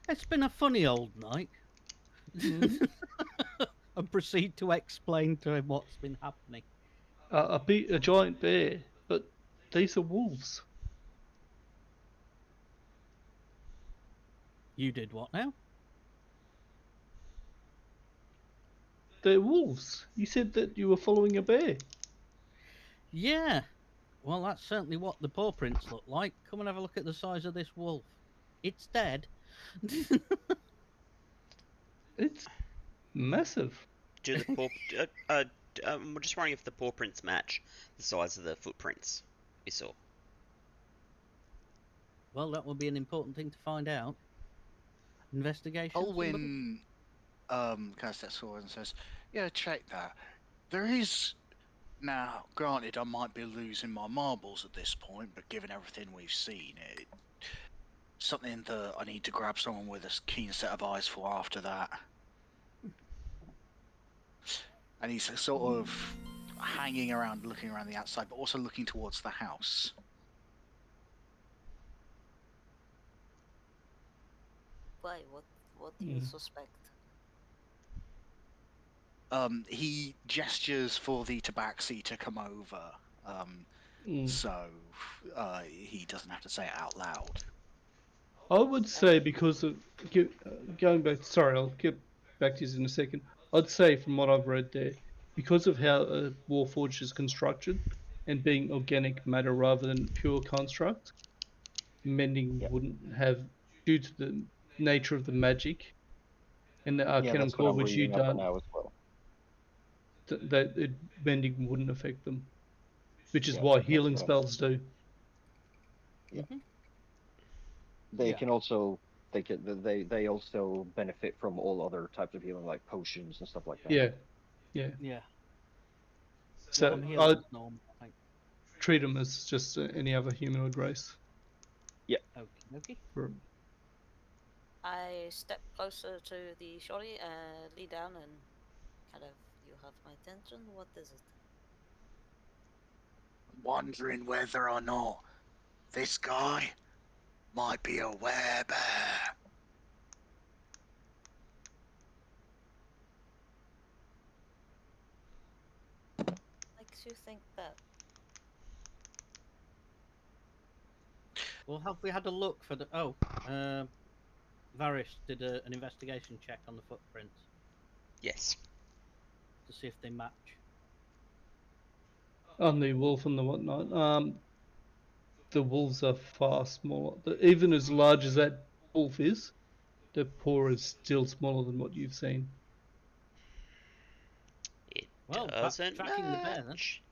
It's been a funny old night. Mm. And proceed to explain to him what's been happening. I beat a giant bear, but these are wolves. You did what now? They're wolves. You said that you were following a bear. Yeah. Well, that's certainly what the paw prints look like. Come and have a look at the size of this wolf. It's dead. It's massive. Do the we're just wondering if the paw prints match the size of the footprints we saw. Well, that will be an important thing to find out. Investigation, somebody? Olwyn kind of steps forward and says, "Yeah, check that. There is now. Granted, I might be losing my marbles at this point, but given everything we've seen, something that I need to grab someone with a keen set of eyes for after that." And he's sort of hanging around, looking around the outside, but also looking towards the house. Why? What do you Mm. suspect? He gestures for the tabaxi to come over, Mm. so he doesn't have to say it out loud. I would say because of going back. Sorry, I'll get back to you in a second. I'd say from what I've read there, because of how a Warforged is constructed and being organic matter rather than pure construct, mending Yeah. wouldn't have, due to the nature of the magic and the Yeah, Arcanum that's what Core, I'm which you reading up on don't, now as well. that mending wouldn't affect them, which is Yeah, why that's healing what I'm. spells do. Yeah, Hmm. they Yeah. can also they also benefit from all other types of healing, like potions and stuff like that. Yeah, yeah. Yeah. Yeah, So I'm I healing normal, I think. treat them as just any other humanoid race. Yeah. Okay. I step closer to the shoddy, lean down and Hello, you have my attention. What is it? Wondering whether or not this guy might be a werebear. Makes you think that. Well, have we had a look for the? Oh, Varys did an investigation check on the footprints Yes. to see if they match. On the wolf and the whatnot. The wolves are far smaller. Even as large as that wolf is, the paw is still smaller than what you've seen. It Well, perhaps doesn't tracking the bear then. match.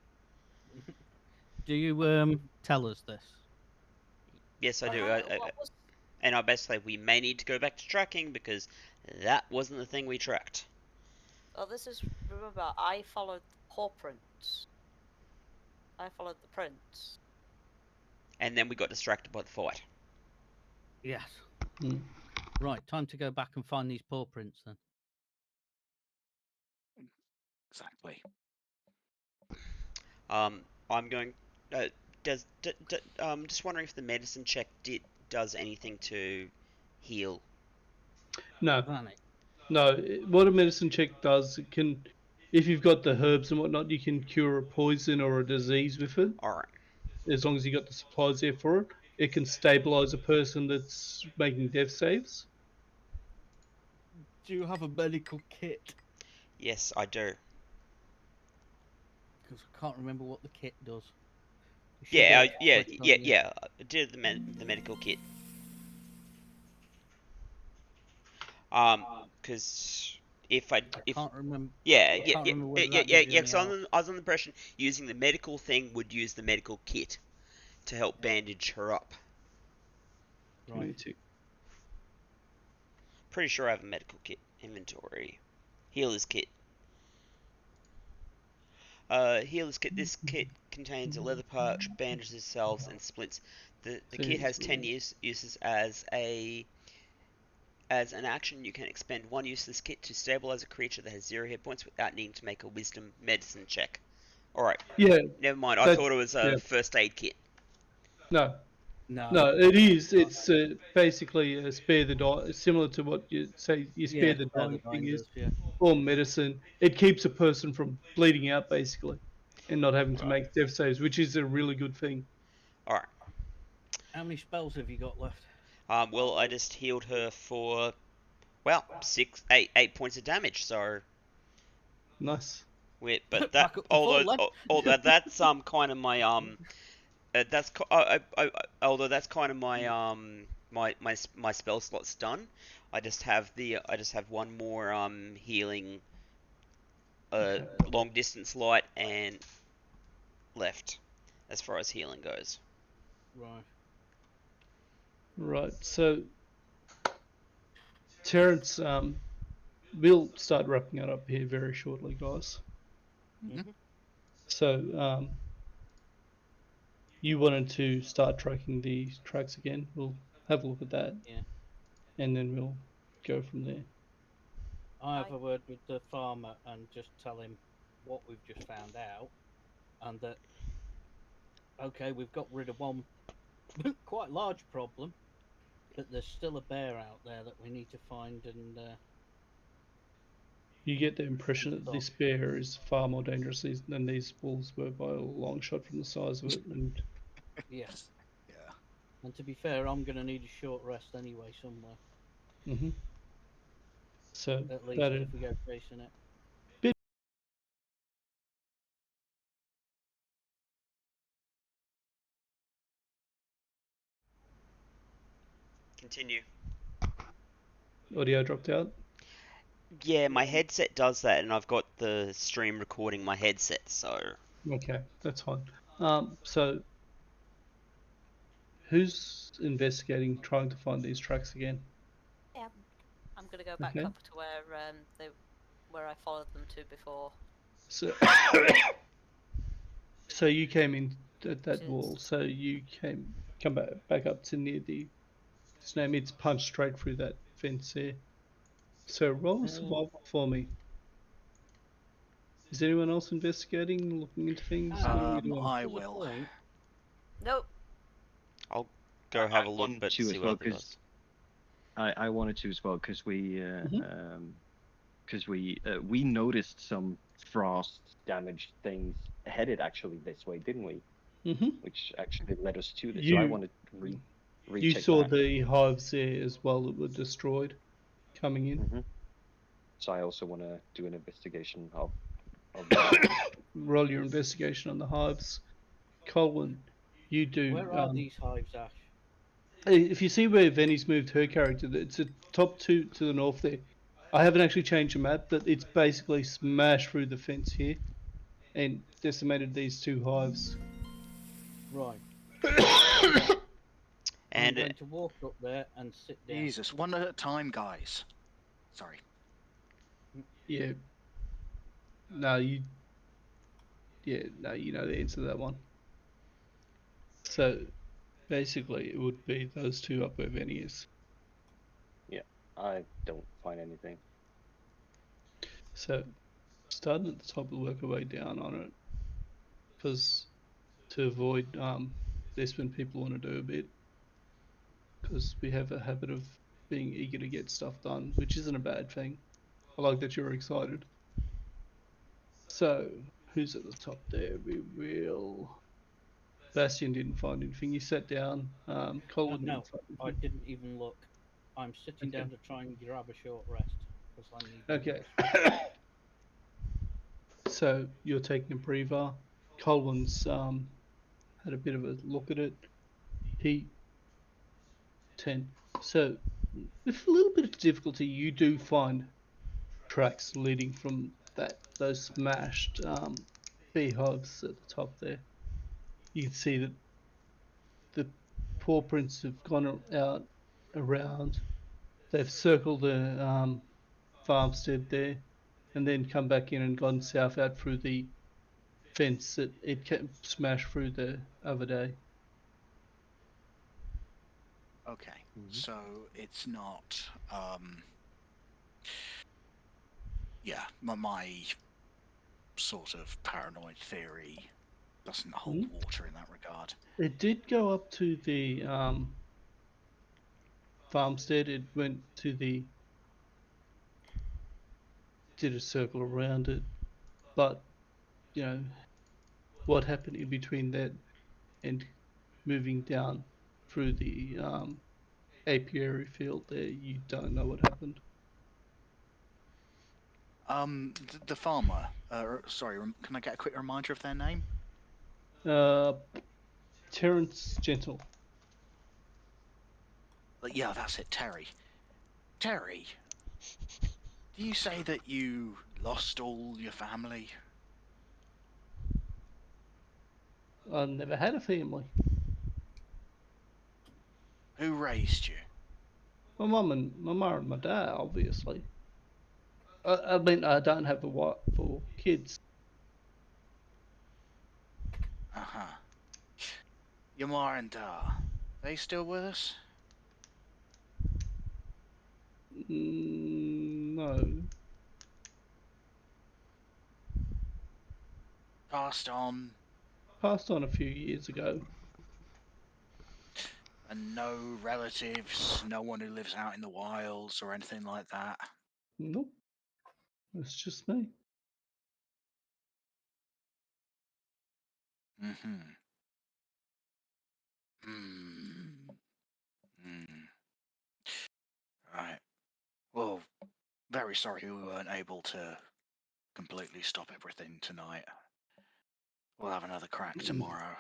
Do you tell us this? Yes, I do. What was? And I basically we may need to go back to tracking because that wasn't the thing we tracked. Oh, this is. Remember, I followed the paw prints. I followed the prints. And then we got distracted by the fight. Yes. Hmm. Right, time to go back and find these paw prints then. Exactly. I'm going. Just wondering if the medicine check does anything to heal. No, Vanny. no. What a medicine check does, it can, if you've got the herbs and whatnot, you can cure a poison or a disease with it. All right. As long as you got the supplies there for it. It can stabilize a person that's making death saves. Do you have a medical kit? Yes, I do. Because I can't remember what the kit does. You should be Yeah, able to yeah, click yeah, on your- yeah. I did the medical kit. Because if I can't remember. yeah, I yeah, can't yeah, remember yeah, whether yeah, that yeah, gives you yeah. any Because help. I was on the impression using the medical thing would use the medical kit to help bandage her up. Give me Right. a tick. Pretty sure I have a medical kit inventory. Healer's kit. Healer's kit. This kit contains a leather pouch, bandages, salves, and splints. The kit has 10 uses as an action. You can expend one useless kit to stabilize a creature that has 0 hit points without needing to make a Wisdom medicine check. All right. Yeah, Never mind. I that, thought it was a yeah. first aid kit. No, No. no, it is. It's basically a spare the die, similar to what you say. You spare Yeah, the spare the dying thing dying is, does, yeah. or medicine. It keeps a person from bleeding out basically, and not having to Right. make death saves, which is a really good thing. All right. How many spells have you got left? Well, I just healed her for well 8 points of damage. So Nice. but Back up to full then. although that's kind of my that's although that's kind of my my spell slots done. I just have one more healing Okay. long distance light and left as far as healing goes. Right. Right. So, Terence, we'll start wrapping it up here very shortly, guys. Mm-hmm. So, you wanted to start tracking the tracks again. We'll have a look at that, Yeah. and then we'll go from there. I have a word with the farmer and just tell him what we've just found out, and that okay, we've got rid of one quite large problem, but there's still a bear out there that we need to find and You get the impression that this bear is far more dangerous than these wolves were by a long shot from the size of it. And yeah. Yeah. And to be fair, I'm going to need a short rest anyway somewhere, hmm so at least that is if we go chasing it. Continue. audio dropped out. Yeah, my headset does that, and I've got the stream recording my headset, so Okay, that's fine. So who's investigating, trying to find these tracks again? Yeah, I'm gonna go back Okay. up to where I followed them to before. So, so you came in at that Which wall. is So you come back up to near the snake. It's punched straight through that fence there. So roll a survival for me. Is anyone else investigating, looking into things? What are we doing? I There's a will. point. Nope. I'll go have a look, wanted but to see as what well, other because guys. I wanted to as well, because Mhm. we noticed some frost damaged things headed actually this way, didn't we? Mhm. Which actually led us to this. So I You wanted to you recheck saw that. the hives there as well that were destroyed coming in. Hmm. So I also want to do an investigation of that. Roll your investigation on the hives. Colin, you do. Where are these hives, Ash? If you see where Venny's moved her character, it's the top two to the north there. I haven't actually changed the map, but it's basically smashed through the fence here and decimated these two hives. Right. I'm And going to walk up there and sit down. Jesus, one at a time, guys. Sorry. Yeah. No, you. Yeah, no, you know the answer to that one. So basically, it would be those two up where Venny is. Yeah, I don't find anything. So starting at the top, we'll work our way down on it, because to avoid this when people want to do a bit, because we have a habit of being eager to get stuff done, which isn't a bad thing. I like that you're excited. So who's at the top there? We will. Bastian didn't find anything. He sat down. Colin No, didn't find I anything. didn't even look. I'm sitting Okay. down to try and grab a short rest because I need Okay. rest. So you're taking a breather. Colin's had a bit of a look at it. He 10. So with a little bit of difficulty, you do find tracks leading from those smashed beehives at the top there. You can see that the paw prints have gone out around. They've circled the farmstead there, and then come back in and gone south out through the fence that it smashed through the other day. Okay, Mhm. so it's not. Yeah, my sort of paranoid theory doesn't hold Hmm? water in that regard. It did go up to the farmstead. It went to the did a circle around it, but you know what happened in between that and moving down through the apiary field there, you don't know what happened. The farmer. Sorry, can I get a quick reminder of their name? Uh, Terence Gentle. Yeah, that's it, Terry. Terry, do you say that you lost all your family? I never had a family. Who raised you? My mum and my dad, obviously. I mean, I don't have a wife or kids. Uh huh. Your ma and da. They still with us? No, Passed on, passed on a few years ago. and no relatives, no one who lives out in the wilds or anything like that. Nope, it's just me. Mm-hmm. Hmm. Hmm. Right. Well, very sorry we weren't able to completely stop everything tonight. We'll have another crack tomorrow.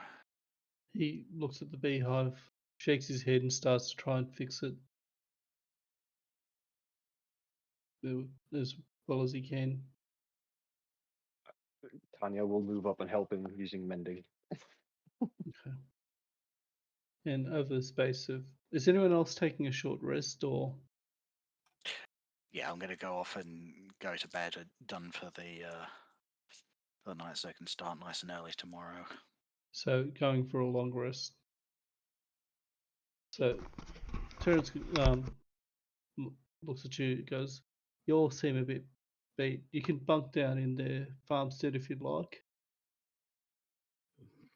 He looks at the beehive, shakes his head, and starts to try and fix it as well as he can. Tanya will move up and help him using mending. Okay. And over the space of, is anyone else taking a short rest or? Yeah, I'm gonna go off and go to bed, done for the night, so I can start nice and early tomorrow. So going for a long rest. So Terence looks at you, goes, "You all seem a bit beat. You can bunk down in their farmstead if you'd like,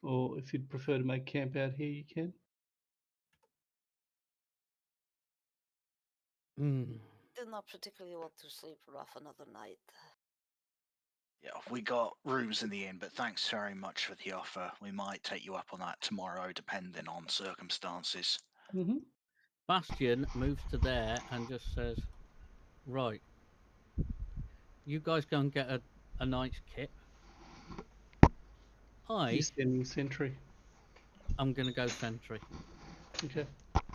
or if you'd prefer to make camp out here, you can. Do not particularly want to sleep rough another night. Yeah, we got rooms in the inn, but thanks very much for the offer. We might take you up on that tomorrow, depending on circumstances. Mm-hmm. Bastion moves to there and just says, "Right, you guys go and get a night's kip. He's standing sentry. I'm going to go sentry Okay.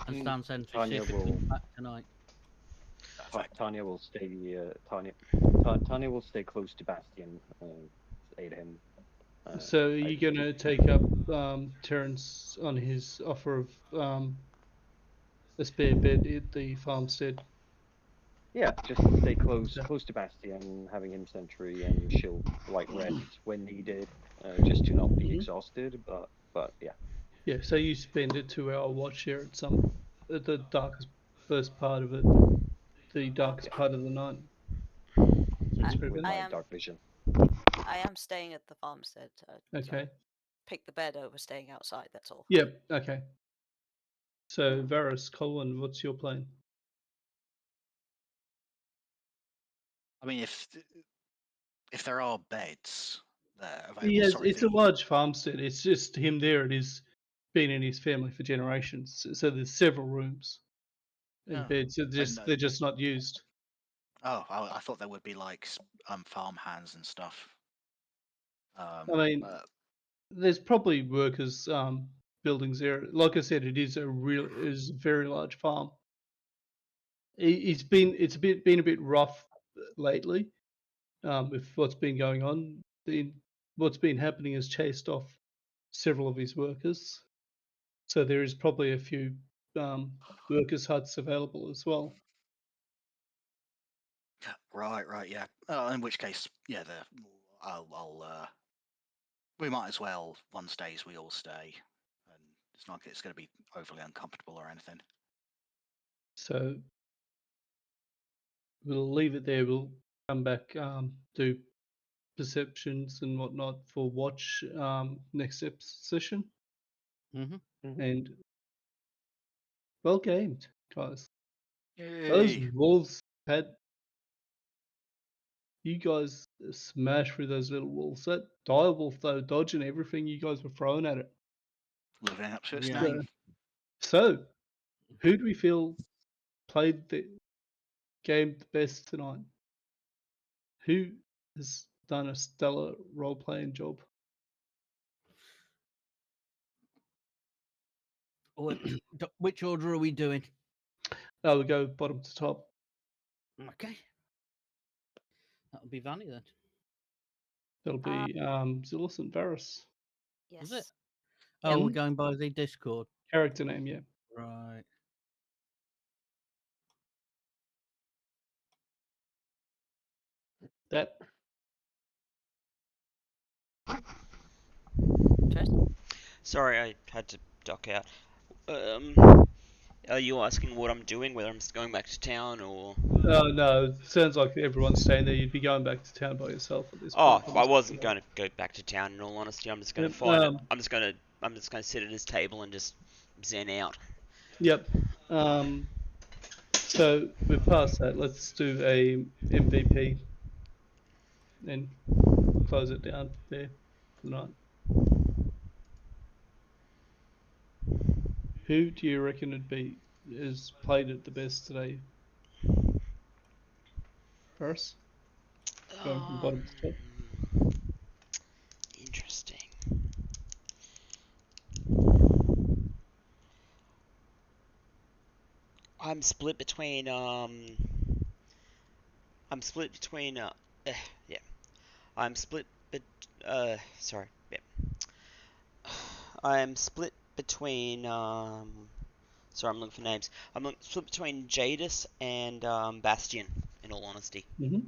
and stand sentry, see Tanya if it will comes back tonight." Perfect. Tanya will stay. Tanya will stay close to Bastion, aid him. So are you going to take up Terence on his offer of a spare bed at the farmstead? Yeah, just stay close Okay. close to Bastion, having him sentry, and she'll rest when needed, just to not be exhausted. But yeah. Yeah. So you spend a 2-hour watch here at the darkest first part of it, the darkest part of the night. With, Sorry, with Ben? my dark vision. I am staying at the farmstead. Okay. Pick the bed over staying outside, that's all. Yep. Okay. So Varus, Colin, what's your plan? I mean, if there are beds there He available, has. sorry, It's a V. large farmstead. It's just him there. It is been in his family for generations. So there's several rooms and Oh, beds. They're just not used. Oh, I thought there would be like farm hands and stuff. I mean, there's probably workers buildings there. Like I said, it is a very large farm. It's been a bit rough lately with what's been going on. What's been happening has chased off several of his workers, so there is probably a few workers' huts available as well. Right, yeah. In which case, yeah, we might as well. One stays, we all stay, and it's not like it's going to be overly uncomfortable or anything. So we'll leave it there. We'll come back, do perceptions and whatnot for watch next session. And well gamed, guys. Those Yay! wolves had you guys smashed through those little wolves. That dire wolf though, dodging everything you guys were throwing at it. Living up to its Yeah. name. So, who do we feel played the game the best tonight? Who has done a stellar role playing job? Which order are we doing? We go bottom to top. Okay. That'll be Vanny then. That'll be Zillus and Varus. Yes. Is it? Oh, Yeah. we're going by the Discord. Character name, yeah. Right. That. Sorry, I had to duck out. Are you asking what I'm doing, whether I'm going back to town or? No, it sounds like everyone's staying there. You'd be going back to town by yourself at this Oh, point. I wasn't going to go back to town. In all honesty, I'm just going to find it. I'm just going to sit at his table and just zen out. Yep. So we're past that. Let's do a MVP and close it down there for the night. Who do you reckon has played it the best today? First, going from bottom to top. Interesting. I'm split between I'm split between yeah. I'm split sorry. Yeah. I'm split between sorry, I'm looking for names. Split between Jadis and Bastion, in all honesty. Mm-hmm.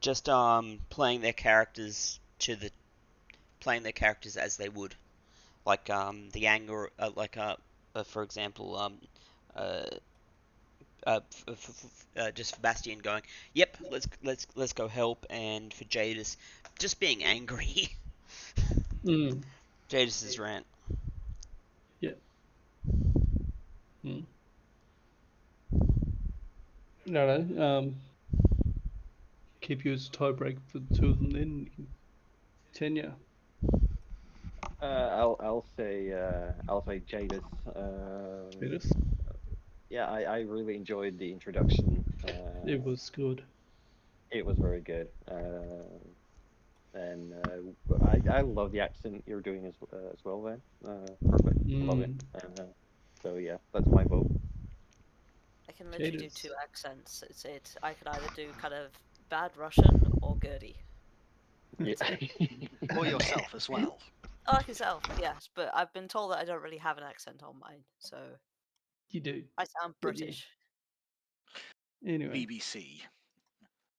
Just playing their characters as they would. Like the anger, for example, just for Bastian going, "Yep, let's go help," and for Jadis just being angry. Mm. Jadis's rant. Yeah. Mm. No. Keep you as a tiebreak for the two of them. Then Tenya. I'll say Jadis. Jadis. Yeah, I really enjoyed the introduction. It was good. It was very good. And I love the accent you're doing as well, then. Perfect. Love it. Mm. So yeah, that's my vote. I can literally do Jadis. 2 accents. I could either do kind of bad Russian or Gertie. Yeah. Or yourself as well. I like yourself, yes, but I've been told that I don't really have an accent on mine, so You do. I sound But yeah. British. Anyway. BBC.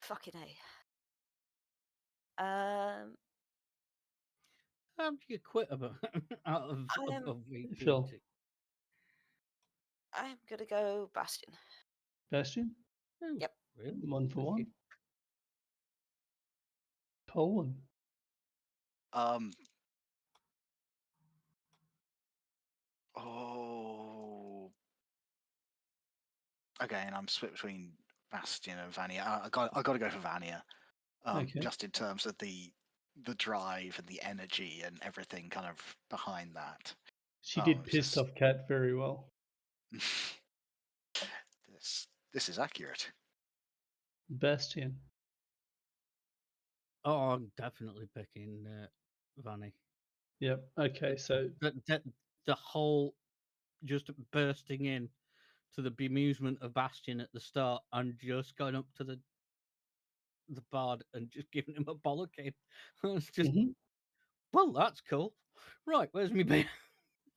Fucking A. How do you quit about out of I'm- above Phil. AT&T? I'm gonna go Bastion. Bastion. Oh, Yep. really? 1 for Thank 1. you. Colin. Um. Oh. Again, I'm split between Bastion and Vania. I got to go for Vania. Okay. Just in terms of the drive and the energy and everything kind of behind that. She Oh, did it's pissed just- off Cat very well. this is accurate. Bastion. Oh, I'm definitely picking Vanny. Yep. Okay. So The whole just bursting in to the bemusement of Bastion at the start and just going up to the bard and just giving him a bollocking. It's just, Mhm. well, that's cool. Right, where's me beer?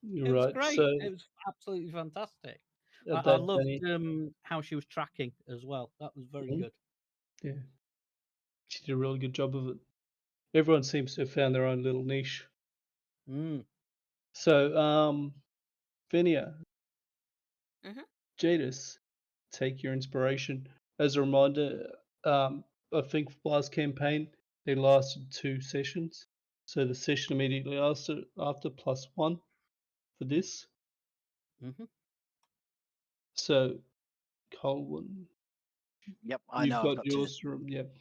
You're It was right. great. So It was absolutely fantastic. at I that loved Vanny. how she was tracking as well. That was very Mhm. good. Yeah. She did a really good job of it. Everyone seems to have found their own little niche. Mm. So, Vinia, Mhm. Jadis, take your inspiration. As a reminder, I think last campaign they lasted 2 sessions. So the session immediately after +1 for this. Hmm. So, Colin, Yep, I you've know. I've got got to. yours. Yep.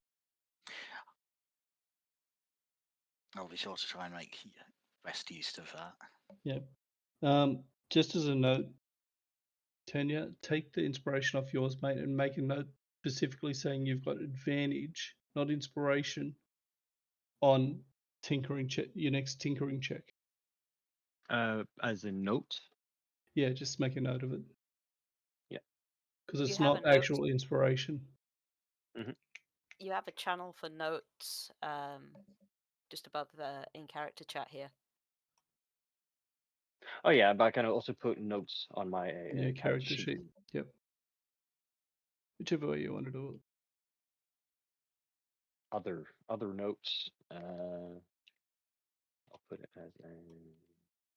I'll be sure to try and make best use of that. Yep. Just as a note, Tanya, take the inspiration off yours, mate, and make a note specifically saying you've got advantage, not inspiration, on tinkering check. Your next tinkering check. As a note. Yeah, just make a note of it. Yeah. Because You it's have a not note. actual inspiration. You have a channel for notes, just above the in-character chat here. Oh yeah, but I can also put notes on my Yeah, character sheet. sheet. Yep. Whichever way you want to do it. Other notes. I'll put it as a I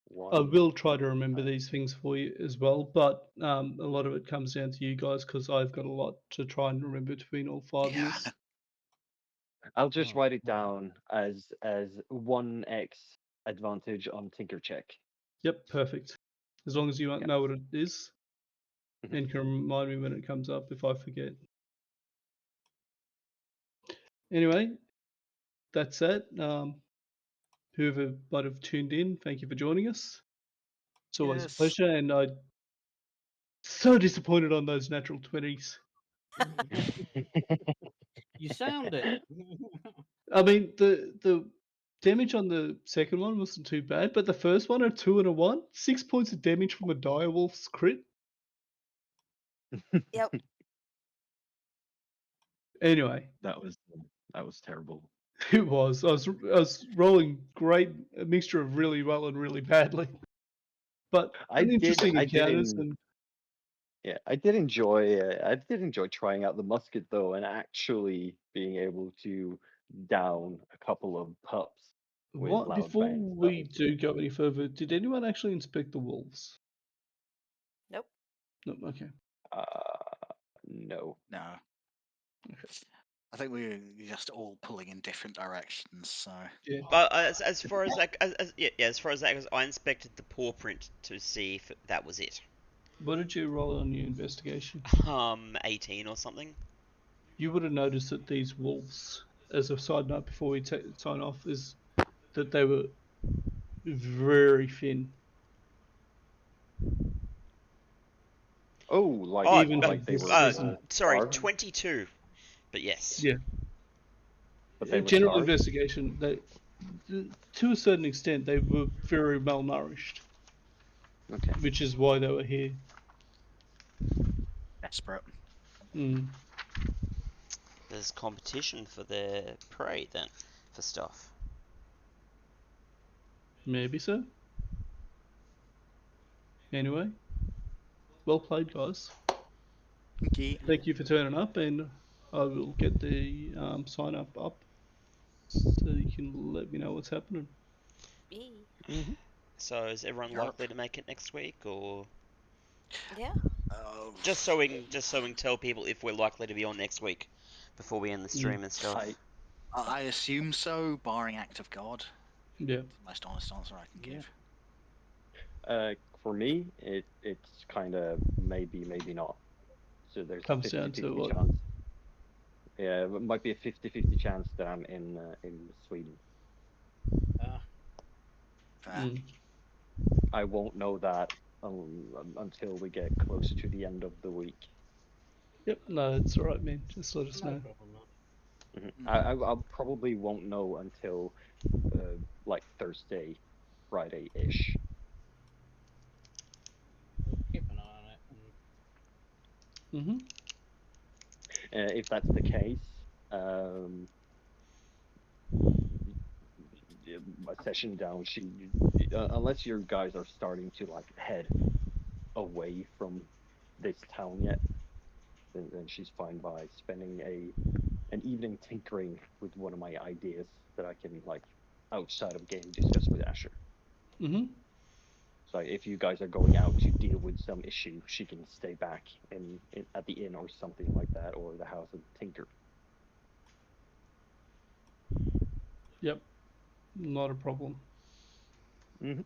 one. will try to remember these things for you as well, but a lot of it comes down to you guys because I've got a lot to try and remember between all 5 of Yeah. you. I'll just Oh, write it down as 1x advantage on Tinker Check. Yep, perfect. As long as you Yeah. know what it is Mhm. and can remind me when it comes up if I forget. Anyway, that's it. Whoever might have tuned in, thank you for joining us. It's always a Yes. pleasure, and I'm so disappointed on those natural 20s. you sound it. I mean, the damage on the second one wasn't too bad, but the first one, a 2 and a 1, 6 points of damage from a direwolf's crit. Yep. Anyway, That was terrible. it was. I was rolling great, a mixture of really well and really badly. But an interesting encounters and Yeah, I did enjoy trying out the musket though, and actually being able to down a couple of pups with what loud before bangs. That we was do go any further, did anyone actually inspect the wolves? Nope. No, okay. uh, No. No. I think we're just all pulling in different directions. So Yeah. But as far as that as far as that goes, I inspected the paw print to see if that was it. What did you roll on your investigation? 18 or something. You would have noticed that these wolves, as a side note before we sign off, is that they were very thin. Oh, like Oh, Even like for they this were season. sorry, starved, 22. But yes. Yeah. but they were General starved. investigation, to a certain extent, they were very malnourished, Okay. which is why they were here. desperate. Mm, There's competition for their prey then, for stuff. maybe so. Anyway, well played, guys. Thank you for turning up, and I will get the sign up so you can let me know what's happening. Yay. Mm-hmm. So is everyone Europe. likely to make it next week, or Yeah. Oh, just so we can tell people if we're likely to be on next week before we end the stream and stuff? I assume so, barring act of God. Yeah. It's the most honest answer I can give. For me, it's kind of maybe, maybe not. So there's a Comes down to 50-50 what? chance. Yeah, it might be a 50-50 chance that I'm in Sweden. Fair. Mm. I won't know that until we get closer to the end of the week. Yep, no, it's alright, man. Just let us No know. problem, man. Mhm. I probably won't know until like Thursday, Friday-ish. We'll keep an eye on it. Mm-hmm. If that's the case, a session down, unless your guys are starting to like head away from this town yet, then she's fine by spending an evening tinkering with one of my ideas that I can like outside of game discuss with Asher. Mm-hmm. So if you guys are going out to deal with some issue, she can stay back at the inn or something like that, or the house and tinker. Yep. Not a problem. Mm-hmm.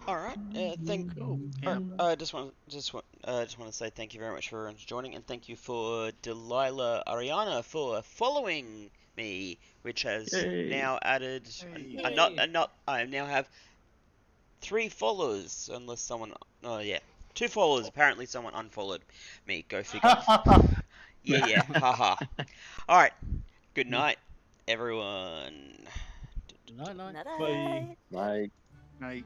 All right. Cool. Yeah. I just want to say thank you very much for everyone joining, and thank you for Delilah Ariana for following me, which has Yay. now added I now have 3 followers, unless someone 2 followers. Apparently someone unfollowed me. Go figure. Yeah, haha. All right. Good night, everyone. Night, night. Night. Bye. Like. Right.